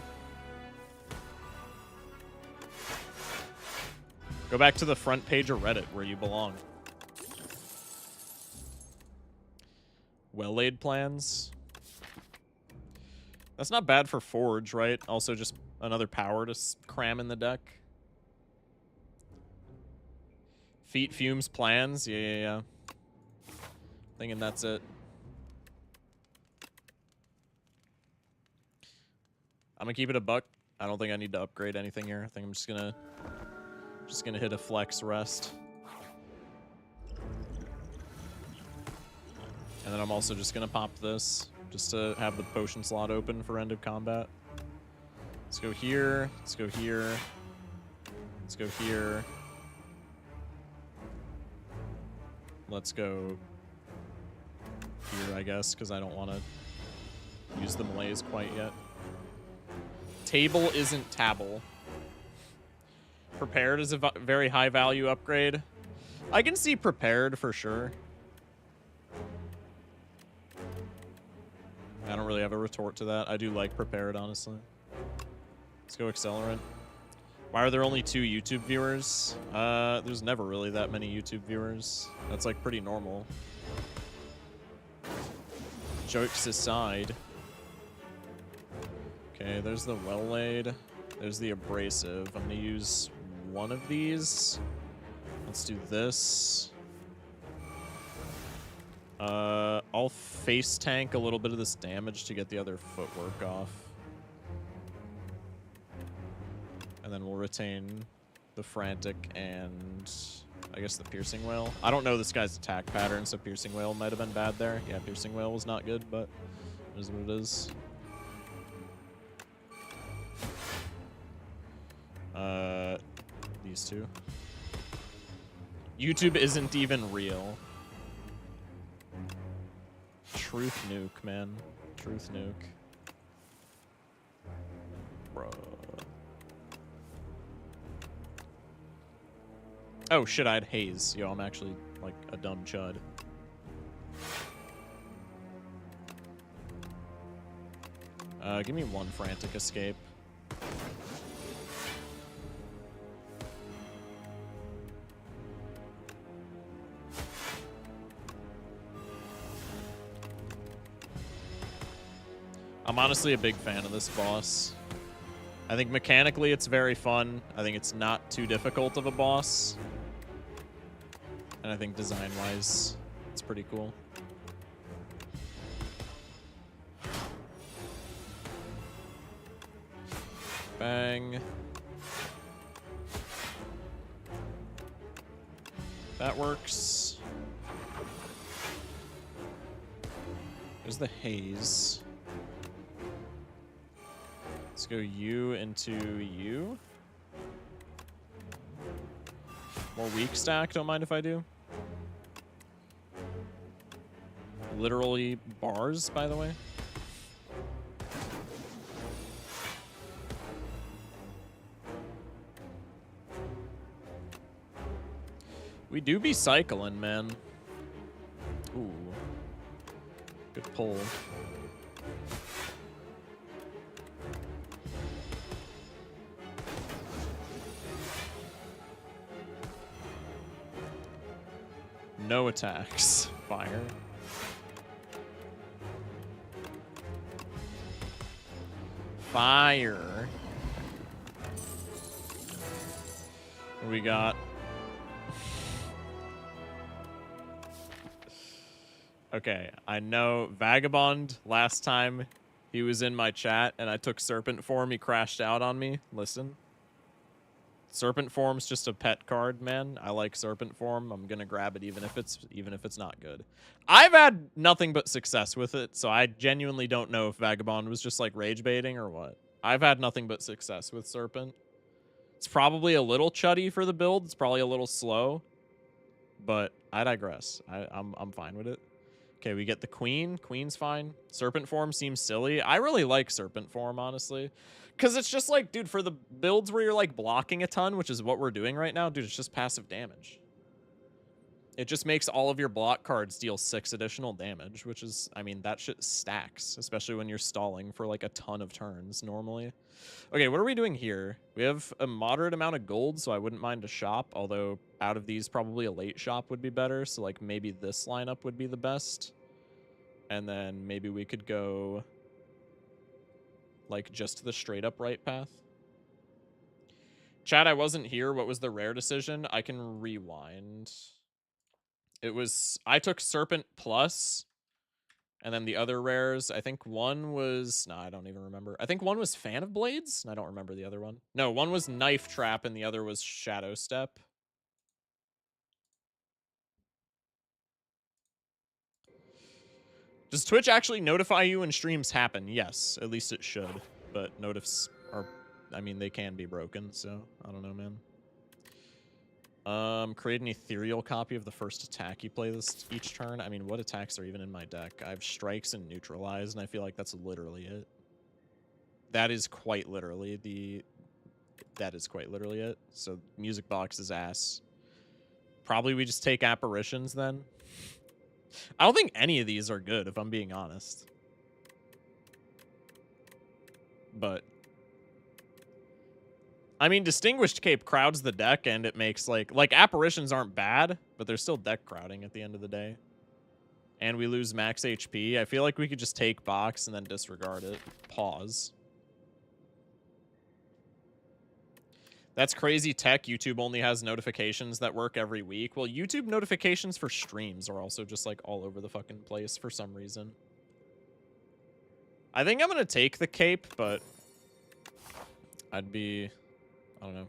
Go back to the front page of Reddit where you belong. Well-laid plans. That's not bad for Forge, right? Also just another power to cram in the deck. Feet Fumes plans. Yeah. Thinking that's it. I'm gonna keep it a buck. I don't think I need to upgrade anything here. I think I'm just gonna hit a flex rest. And then I'm also just gonna pop this just to have the potion slot open for end of combat. Let's go here. Let's go here. Let's go here. Let's go here, I guess, because I don't want to use the malaise quite yet. Table isn't tabble. Prepared is a very high value upgrade. I can see prepared for sure. I don't really have a retort to that. I do like prepared, honestly. Let's go accelerant. Why are there only 2 YouTube viewers? There's never really that many YouTube viewers. That's like pretty normal. Jokes aside. Okay, there's the well-laid. There's the abrasive. I'm gonna use one of these. Let's do this. I'll face tank a little bit of this damage to get the other footwork off. And then we'll retain the frantic and I guess the piercing whale. I don't know this guy's attack pattern, so piercing whale might have been bad there. Yeah, piercing whale was not good, but it is what it is. These two. YouTube isn't even real. Truth nuke, man. Truth nuke. Bro. Oh shit, I had haze. Yo, I'm actually like a dumb chud. Give me one frantic escape. I'm honestly a big fan of this boss. I think mechanically it's very fun. I think it's not too difficult of a boss. And I think design-wise, it's pretty cool. Bang. That works. There's the haze. Let's go you into you. More weak stack, don't mind if I do. Literally bars, by the way. We do be cycling, man. Ooh. Good pull. No attacks. Fire. Fire. What do we got? Okay, I know Vagabond, last time he was in my chat and I took Serpent Form, he crashed out on me. Listen. Serpent Form's just a pet card, man. I like Serpent Form. I'm gonna grab it even if it's not good. I've had nothing but success with it, so I genuinely don't know if Vagabond was just like rage baiting or what. I've had nothing but success with Serpent. It's probably a little chuddy for the build. It's probably a little slow, but I digress. I'm fine with it. Okay, we get the Queen. Queen's fine. Serpent Form seems silly. I really like Serpent Form, honestly. Because it's just like, dude, for the builds where you're like blocking a ton, which is what we're doing right now, dude, it's just passive damage. It just makes all of your block cards deal 6 additional damage, which is, I mean, that shit stacks, especially when you're stalling for like a ton of turns normally. Okay, what are we doing here? We have a moderate amount of gold, so I wouldn't mind a shop, although out of these, probably a late shop would be better, so like maybe this lineup would be the best. And then maybe we could go like just the straight up right path. Chat, I wasn't here. What was the rare decision? I can rewind. It was, I took Serpent Plus, and then the other rares, I think one was, no, I don't even remember. I think one was Fan of Blades, and I don't remember the other one. No, one was Knife Trap, and the other was Shadow Step. Does Twitch actually notify you when streams happen? Yes, at least it should. But notifs are, I mean, they can be broken, so I don't know, man. Create an ethereal copy of the first attack you play this each turn. I mean, what attacks are even in my deck? I have strikes and neutralize, and I feel like that's literally it. That is quite literally it. So music box is ass. Probably we just take apparitions then. I don't think any of these are good, if I'm being honest. But I mean, Distinguished Cape crowds the deck, and it makes like apparitions aren't bad, but they're still deck crowding at the end of the day. And we lose max HP. I feel like we could just take box and then disregard it. Pause. That's crazy tech. YouTube only has notifications that work every week. Well, YouTube notifications for streams are also just like all over the fucking place for some reason. I think I'm gonna take the cape, but I'd be, I don't know.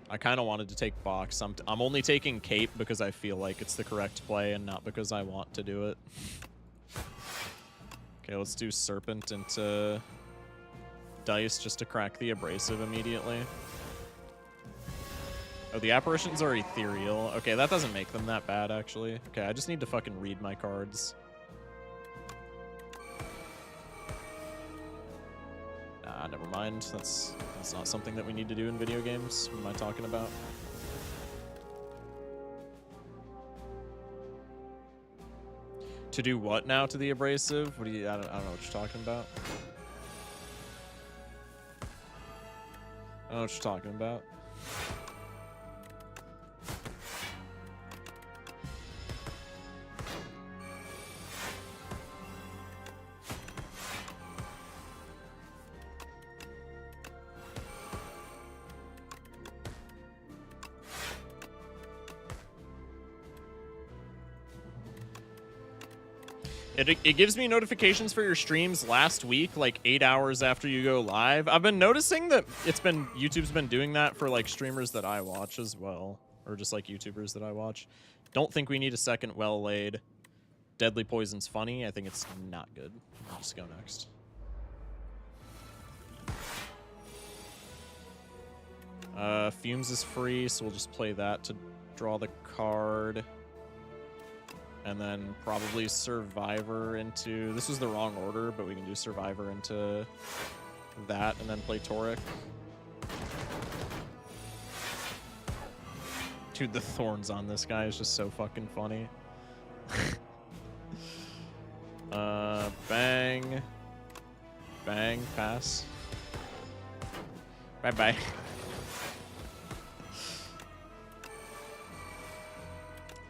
I kind of wanted to take box. I'm only taking cape because I feel like it's the correct play and not because I want to do it. Okay, let's do Serpent into Dice just to crack the Abrasive immediately. Oh, the apparitions are ethereal. Okay, that doesn't make them that bad, actually. Okay, I just need to fucking read my cards. Nah, never mind. That's not something that we need to do in video games. What am I talking about? To do what now to the Abrasive? What do you? I don't know what you're talking about. I don't know what you're talking about. It gives me notifications for your streams last week, like 8 hours after you go live. I've been noticing that YouTube's been doing that for like streamers that I watch as well, or just like YouTubers that I watch. Don't think we need a second well laid. Deadly Poison's funny. I think it's not good. I'll just go next. Fumes is free, so we'll just play that to draw the card. And then probably Survivor into... This was the wrong order, but we can do Survivor into that and then play Toric. Dude, the thorns on this guy is just so fucking funny. Bang. Bang, pass. Bye-bye.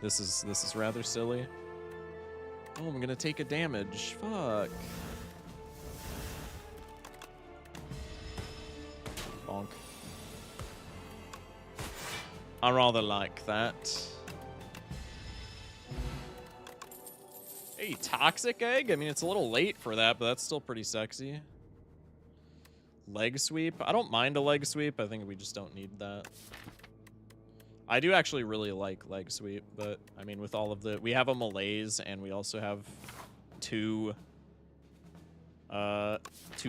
This is rather silly. Oh, I'm gonna take a damage. Fuck. Bonk. I rather like that. Hey, Toxic Egg? I mean, it's a little late for that, but that's still pretty sexy. Leg sweep? I don't mind a leg sweep. I think we just don't need that. I do actually really like leg sweep, but I mean, with all of the... We have a malaise, and we also have two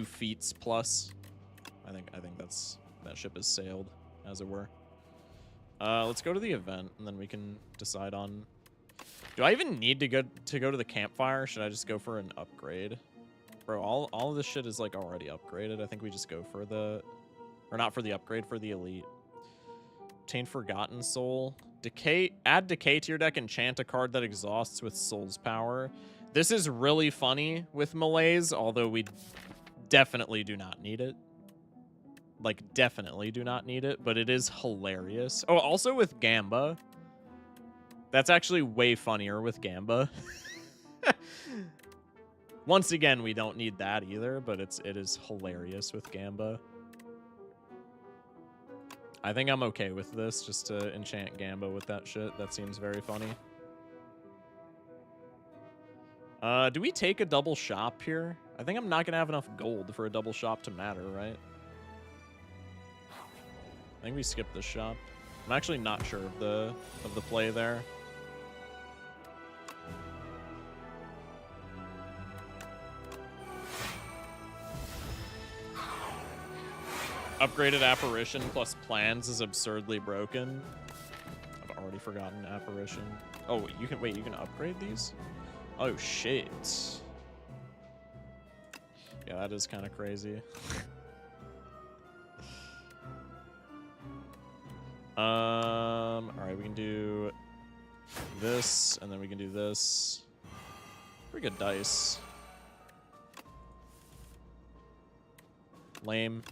feats plus. I think that ship has sailed, as it were. Let's go to the event, and then we can decide on... Do I even need to go to the campfire? Should I just go for an upgrade? Bro, all of this shit is like already upgraded. I think we just go for the... Or not for the upgrade, for the elite. Obtain Forgotten Soul. Decay. Add Decay to your deck and chant a card that exhausts with Soul's power. This is really funny with Malaise, although we definitely do not need it. Like, definitely do not need it, but it is hilarious. Oh, also with Gamba. That's actually way funnier with Gamba. Once again, we don't need that either, but it is hilarious with Gamba. I think I'm okay with this, just to enchant Gamba with that shit. That seems very funny. Do we take a double shop here? I think I'm not going to have enough gold for a double shop to matter, right? I think we skip this shop. I'm actually not sure of the play there. Upgraded Apparition plus Plans is absurdly broken. I've already forgotten Apparition. Oh, you can upgrade these? Oh shit. Yeah, that is kind of crazy. Alright, we can do this, and then we can do this. Pretty good dice. Lame.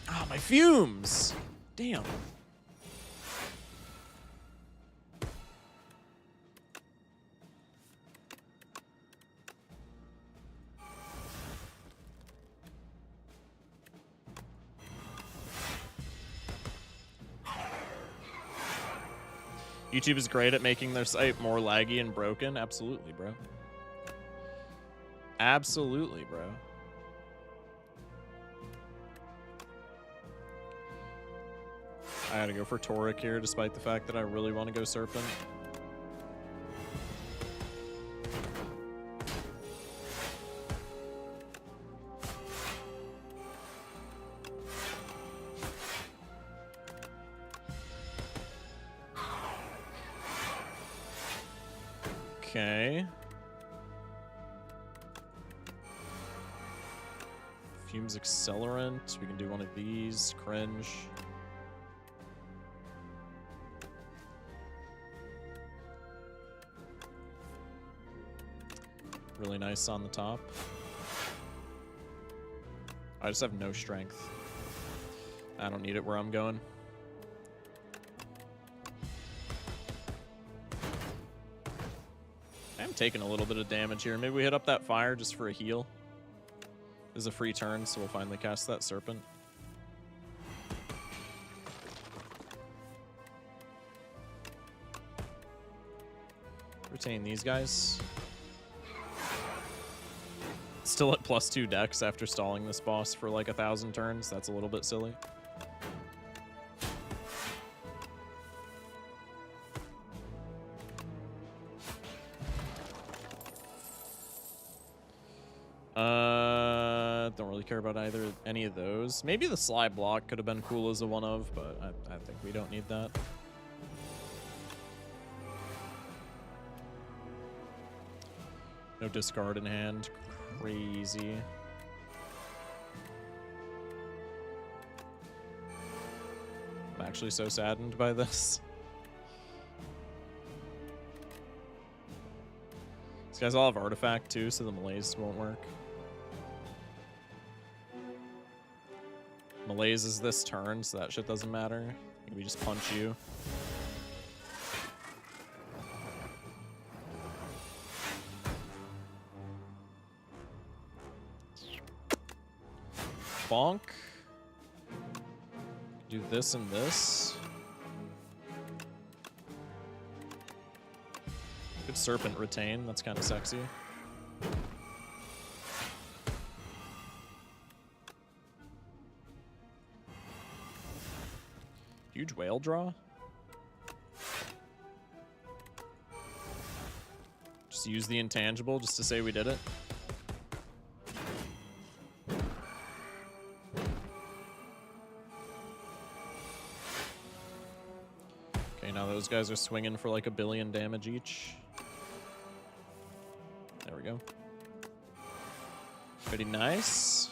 Ah, my fumes! Damn. YouTube is great at making their site more laggy and broken. Absolutely, bro. Absolutely, bro. I gotta go for Toric here, despite the fact that I really want to go Serpent. Okay. Fumes Accelerant. We can do one of these. Cringe. Really nice on the top. I just have no strength. I don't need it where I'm going. I'm taking a little bit of damage here. Maybe we hit up that fire just for a heal. This is a free turn, so we'll finally cast that Serpent. Retain these guys. Still at +2 dex after stalling this boss for like 1,000 turns. That's a little bit silly. Don't really care about any of those. Maybe the slide block could have been cool as a one of, but I think we don't need that. No discard in hand. Crazy. I'm actually so saddened by this. These guys all have artifact too, so the malaise won't work. Malaise is this turn, so that shit doesn't matter. We just punch you. Bonk. Do this and this. Good serpent retain, that's kind of sexy. Huge whale draw. Just use the intangible just to say we did it. Okay, now those guys are swinging for like 1 billion damage each. There we go. Pretty nice.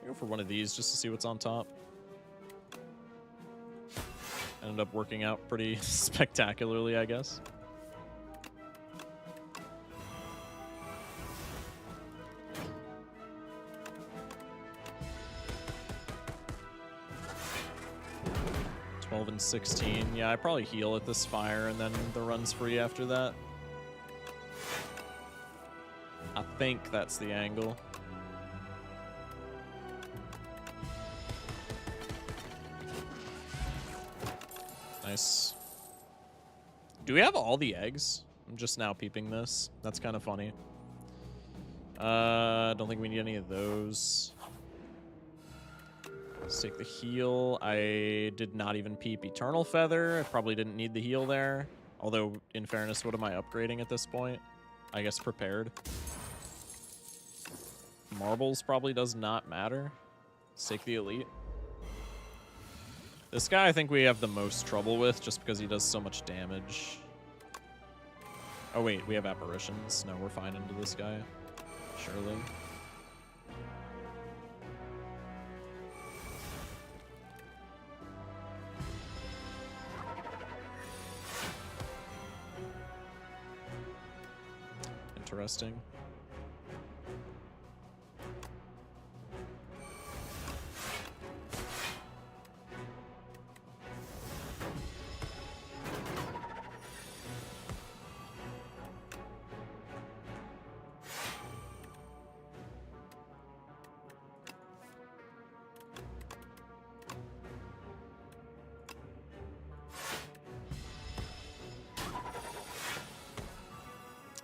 Go for one of these just to see what's on top. Ended up working out pretty spectacularly, I guess. And 16. Yeah, I probably heal at this fire and then the run's free after that. I think that's the angle. Nice. Do we have all the eggs? I'm just now peeping this. That's kind of funny. Don't think we need any of those. Let's take the heal. I did not even peep Eternal Feather. I probably didn't need the heal there. Although, in fairness, what am I upgrading at this point? I guess Prepared. Marbles probably does not matter. Let's take the Elite. This guy I think we have the most trouble with just because he does so much damage. Oh wait, we have Apparitions. No, we're fine into this guy. Surely. Interesting.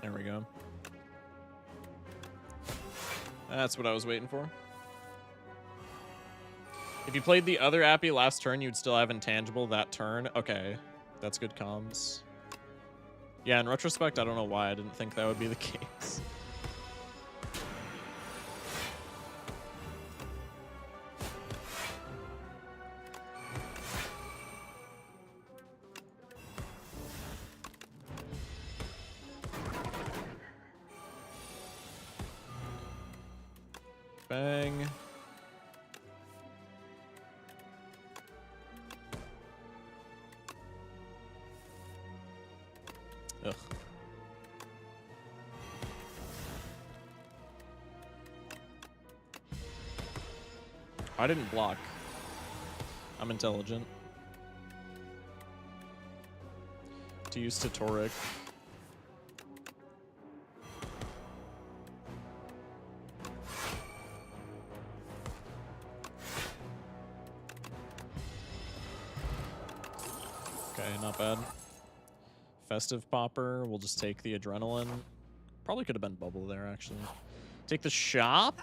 There we go. That's what I was waiting for. If you played the other Appy last turn, you'd still have Intangible that turn. Okay, that's good comms. Yeah, in retrospect, I don't know why I didn't think that would be the case. Bang. Ugh. I didn't block. I'm intelligent. To use Tatoric. Okay, not bad. Festive Popper. We'll just take the Adrenaline. Probably could have been Bubble there, actually. Take the Shop.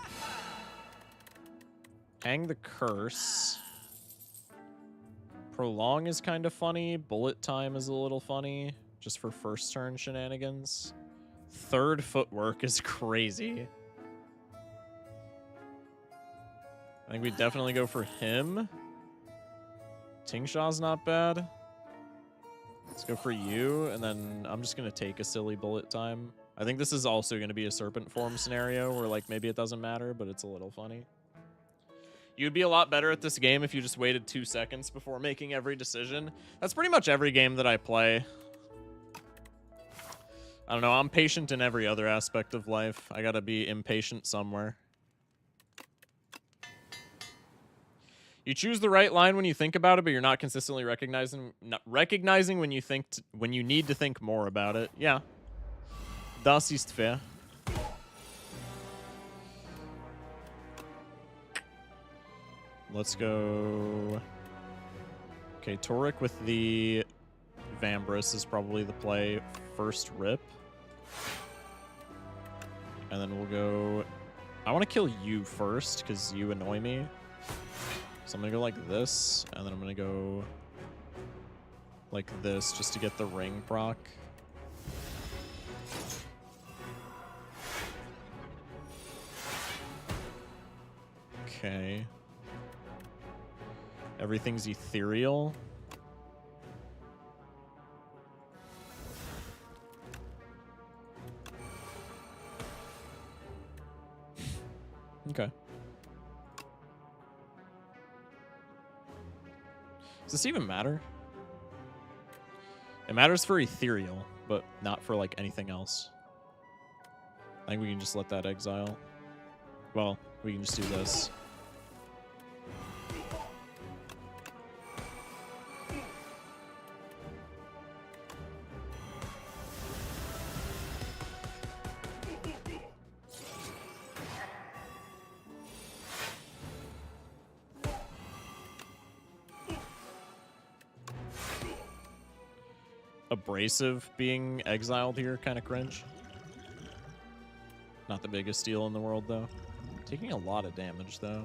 Hang the Curse. Prolong is kind of funny. Bullet Time is a little funny. Just for first turn shenanigans. Third Footwork is crazy. I think we definitely go for him. Tingshaw's not bad. Let's go for you, and then I'm just going to take a silly Bullet Time. I think this is also going to be a Serpent Form scenario where, like, maybe it doesn't matter, but it's a little funny. You'd be a lot better at this game if you just waited 2 seconds before making every decision. That's pretty much every game that I play. I don't know, I'm patient in every other aspect of life. I gotta be impatient somewhere. You choose the right line when you think about it, but you're not consistently recognizing when you think when you need to think more about it. Yeah. Das ist fair. Let's go. Okay, Toric with the Vambrace is probably the play. First Rip. And then we'll go... I want to kill you first, because you annoy me. So I'm going to go like this, and then I'm going to go like this, just to get the ring proc. Okay. Everything's ethereal. Okay. Does this even matter? It matters for ethereal, but not for like anything else. I think we can just let that exile. Well, we can just do this. Abrasive being exiled here, kind of cringe. Not the biggest deal in the world, though. Taking a lot of damage, though.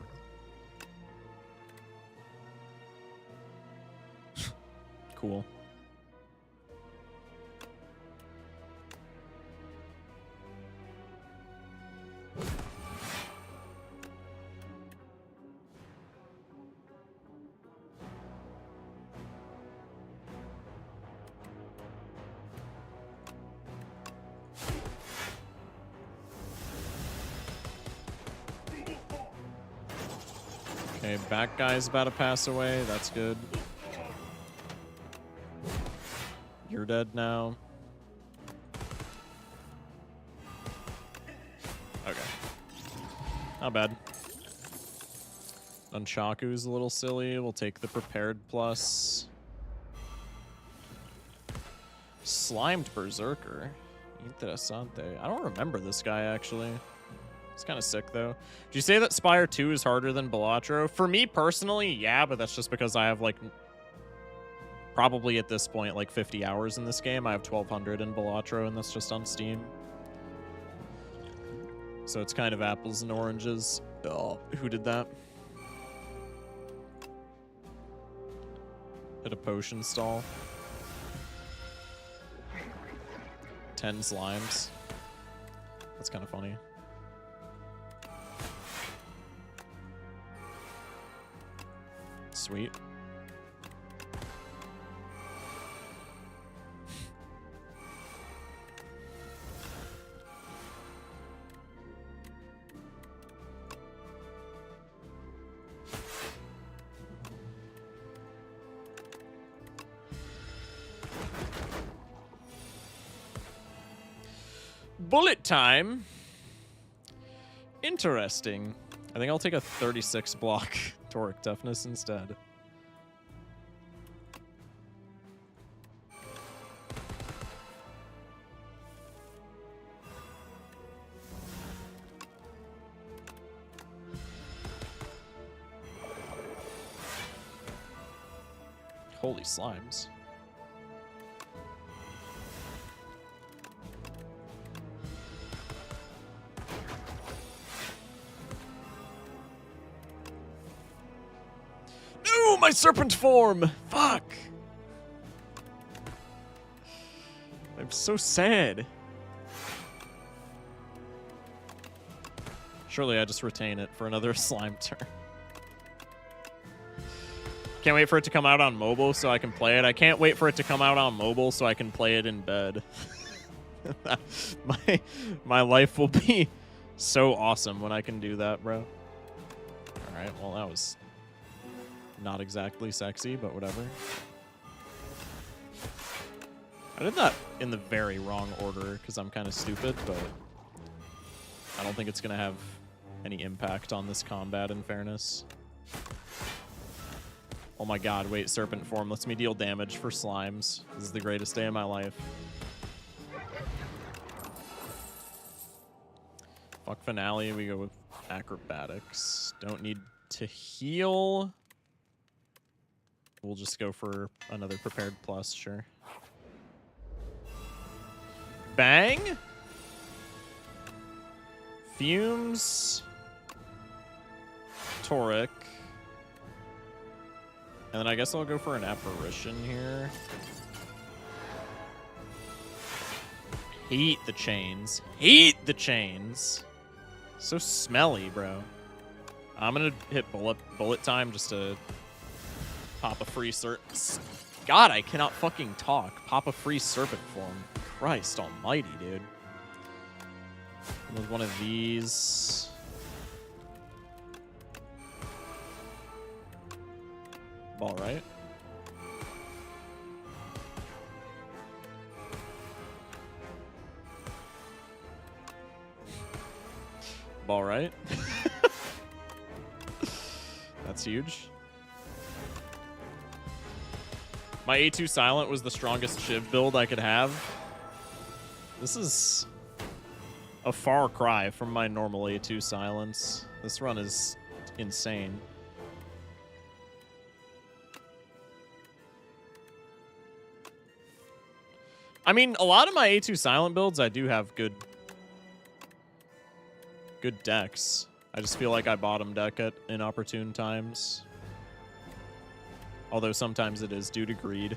Cool. Okay, back guy's about to pass away. That's good. You're dead now. Okay. Not bad. Nunchaku's a little silly. We'll take the prepared plus. Slimed Berserker. Interessante. I don't remember this guy, actually. It's kind of sick, though. Did you say that Spire 2 is harder than Balatro? For me, personally, yeah, but that's just because I have, like, probably at this point, like, 50 hours in this game. I have 1,200 in Balatro, and that's just on Steam. So it's kind of apples and oranges. Oh, who did that? Hit a potion stall. 10 slimes. That's kind of funny. Sweet. Bullet time. Interesting. I think I'll take a 36 block Toric Toughness instead. Holy slimes. my serpent form! Fuck! I'm so sad. Surely I just retain it for another slime turn. Can't wait for it to come out on mobile so I can play it. I can't wait for it to come out on mobile so I can play it in bed. my life will be so awesome when I can do that, bro. Alright, well that was not exactly sexy, but whatever. I did that in the very wrong order because I'm kind of stupid, but I don't think it's going to have any impact on this combat, in fairness. Oh my god, wait, serpent form lets me deal damage for slimes. This is the greatest day of my life. Fuck finale, we go with acrobatics. Don't need to heal. We'll just go for another prepared plus, sure. Bang. Fumes. Toric. And then I guess I'll go for an apparition here. Hate the chains. Hate the chains. So smelly, bro. I'm gonna hit bullet time just to pop a free God, I cannot fucking talk. Pop a free serpent form. Christ almighty, dude. With one of these. Ball right. Ball right. That's huge. My A2 Silent was the strongest Shiv build I could have. This is a far cry from my normal A2 Silence. This run is insane. I mean, a lot of my A2 Silent builds, I do have good decks. I just feel like I bottom deck at inopportune times. Although sometimes it is due to greed.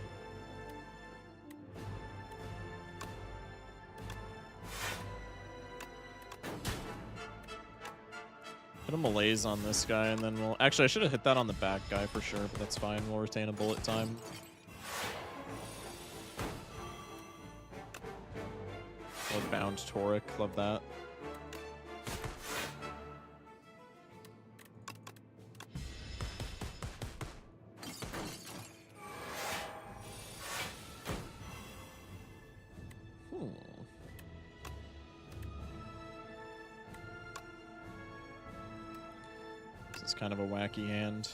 Hit a malaise on this guy, and then we'll... Actually, I should have hit that on the back guy for sure, but that's fine. We'll retain a bullet time. Love bound Toric. Love that. This is kind of a wacky hand.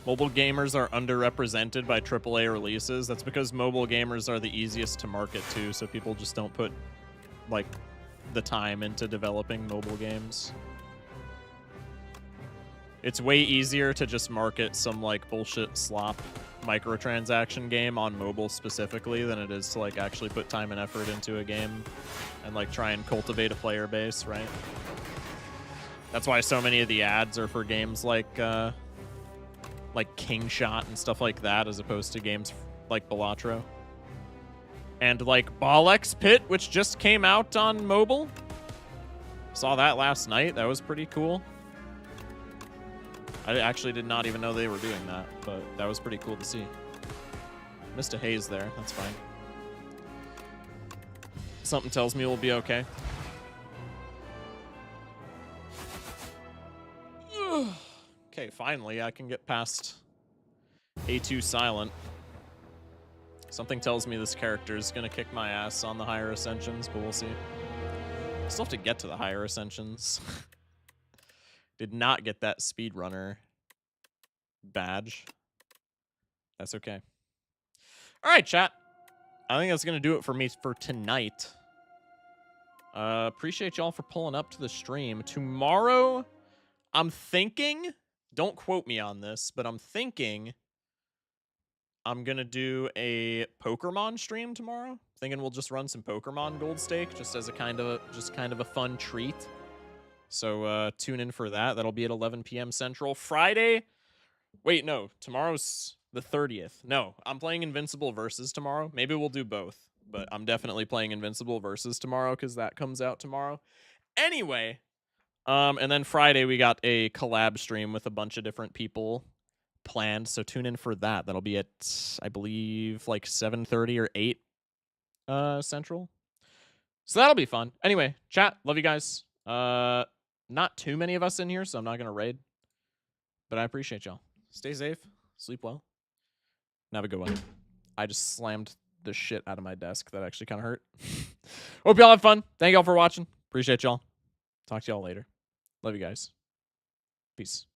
Mobile gamers are underrepresented by AAA releases. That's because mobile gamers are the easiest to market to, so people just don't put, like, the time into developing mobile games. It's way easier to just market some, like, bullshit slop microtransaction game on mobile specifically than it is to, like, actually put time and effort into a game and, like, try and cultivate a player base, right? That's why so many of the ads are for games like King Shot and stuff like that, as opposed to games like Balatro. And like Bolex Pit, which just came out on mobile. Saw that last night. That was pretty cool. I actually did not even know they were doing that, but that was pretty cool to see. Missed a haze there. That's fine. Something tells me we'll be okay. Okay, finally, I can get past A2 Silent. Something tells me this character is going to kick my ass on the higher Ascensions, but we'll see. Still have to get to the higher Ascensions. Did not get that speedrunner badge. That's okay. All right, chat. I think that's going to do it for me for tonight. Appreciate y'all for pulling up to the stream. Tomorrow, I'm thinking don't quote me on this, but I'm thinking I'm gonna do a Pokemon stream tomorrow. Thinking we'll just run some Pokemon Gold Stake just as a kind of a fun treat. So tune in for that. That'll be at 11 p.m. Central. Friday. Wait, no. Tomorrow's the 30th. No, I'm playing Invincible Versus tomorrow. Maybe we'll do both, but I'm definitely playing Invincible Versus tomorrow because that comes out tomorrow. Anyway, and then Friday we got a collab stream with a bunch of different people planned, so tune in for that. That'll be at, I believe, like 7:30 or 8 Central. So that'll be fun. Anyway, chat, love you guys. Not too many of us in here, so I'm not gonna raid, but I appreciate y'all. Stay safe, sleep well, and have a good one. I just slammed the shit out of my desk. That actually kind of hurt. Hope y'all have fun. Thank y'all for watching. Appreciate y'all. Talk to y'all later. Love you guys. Peace.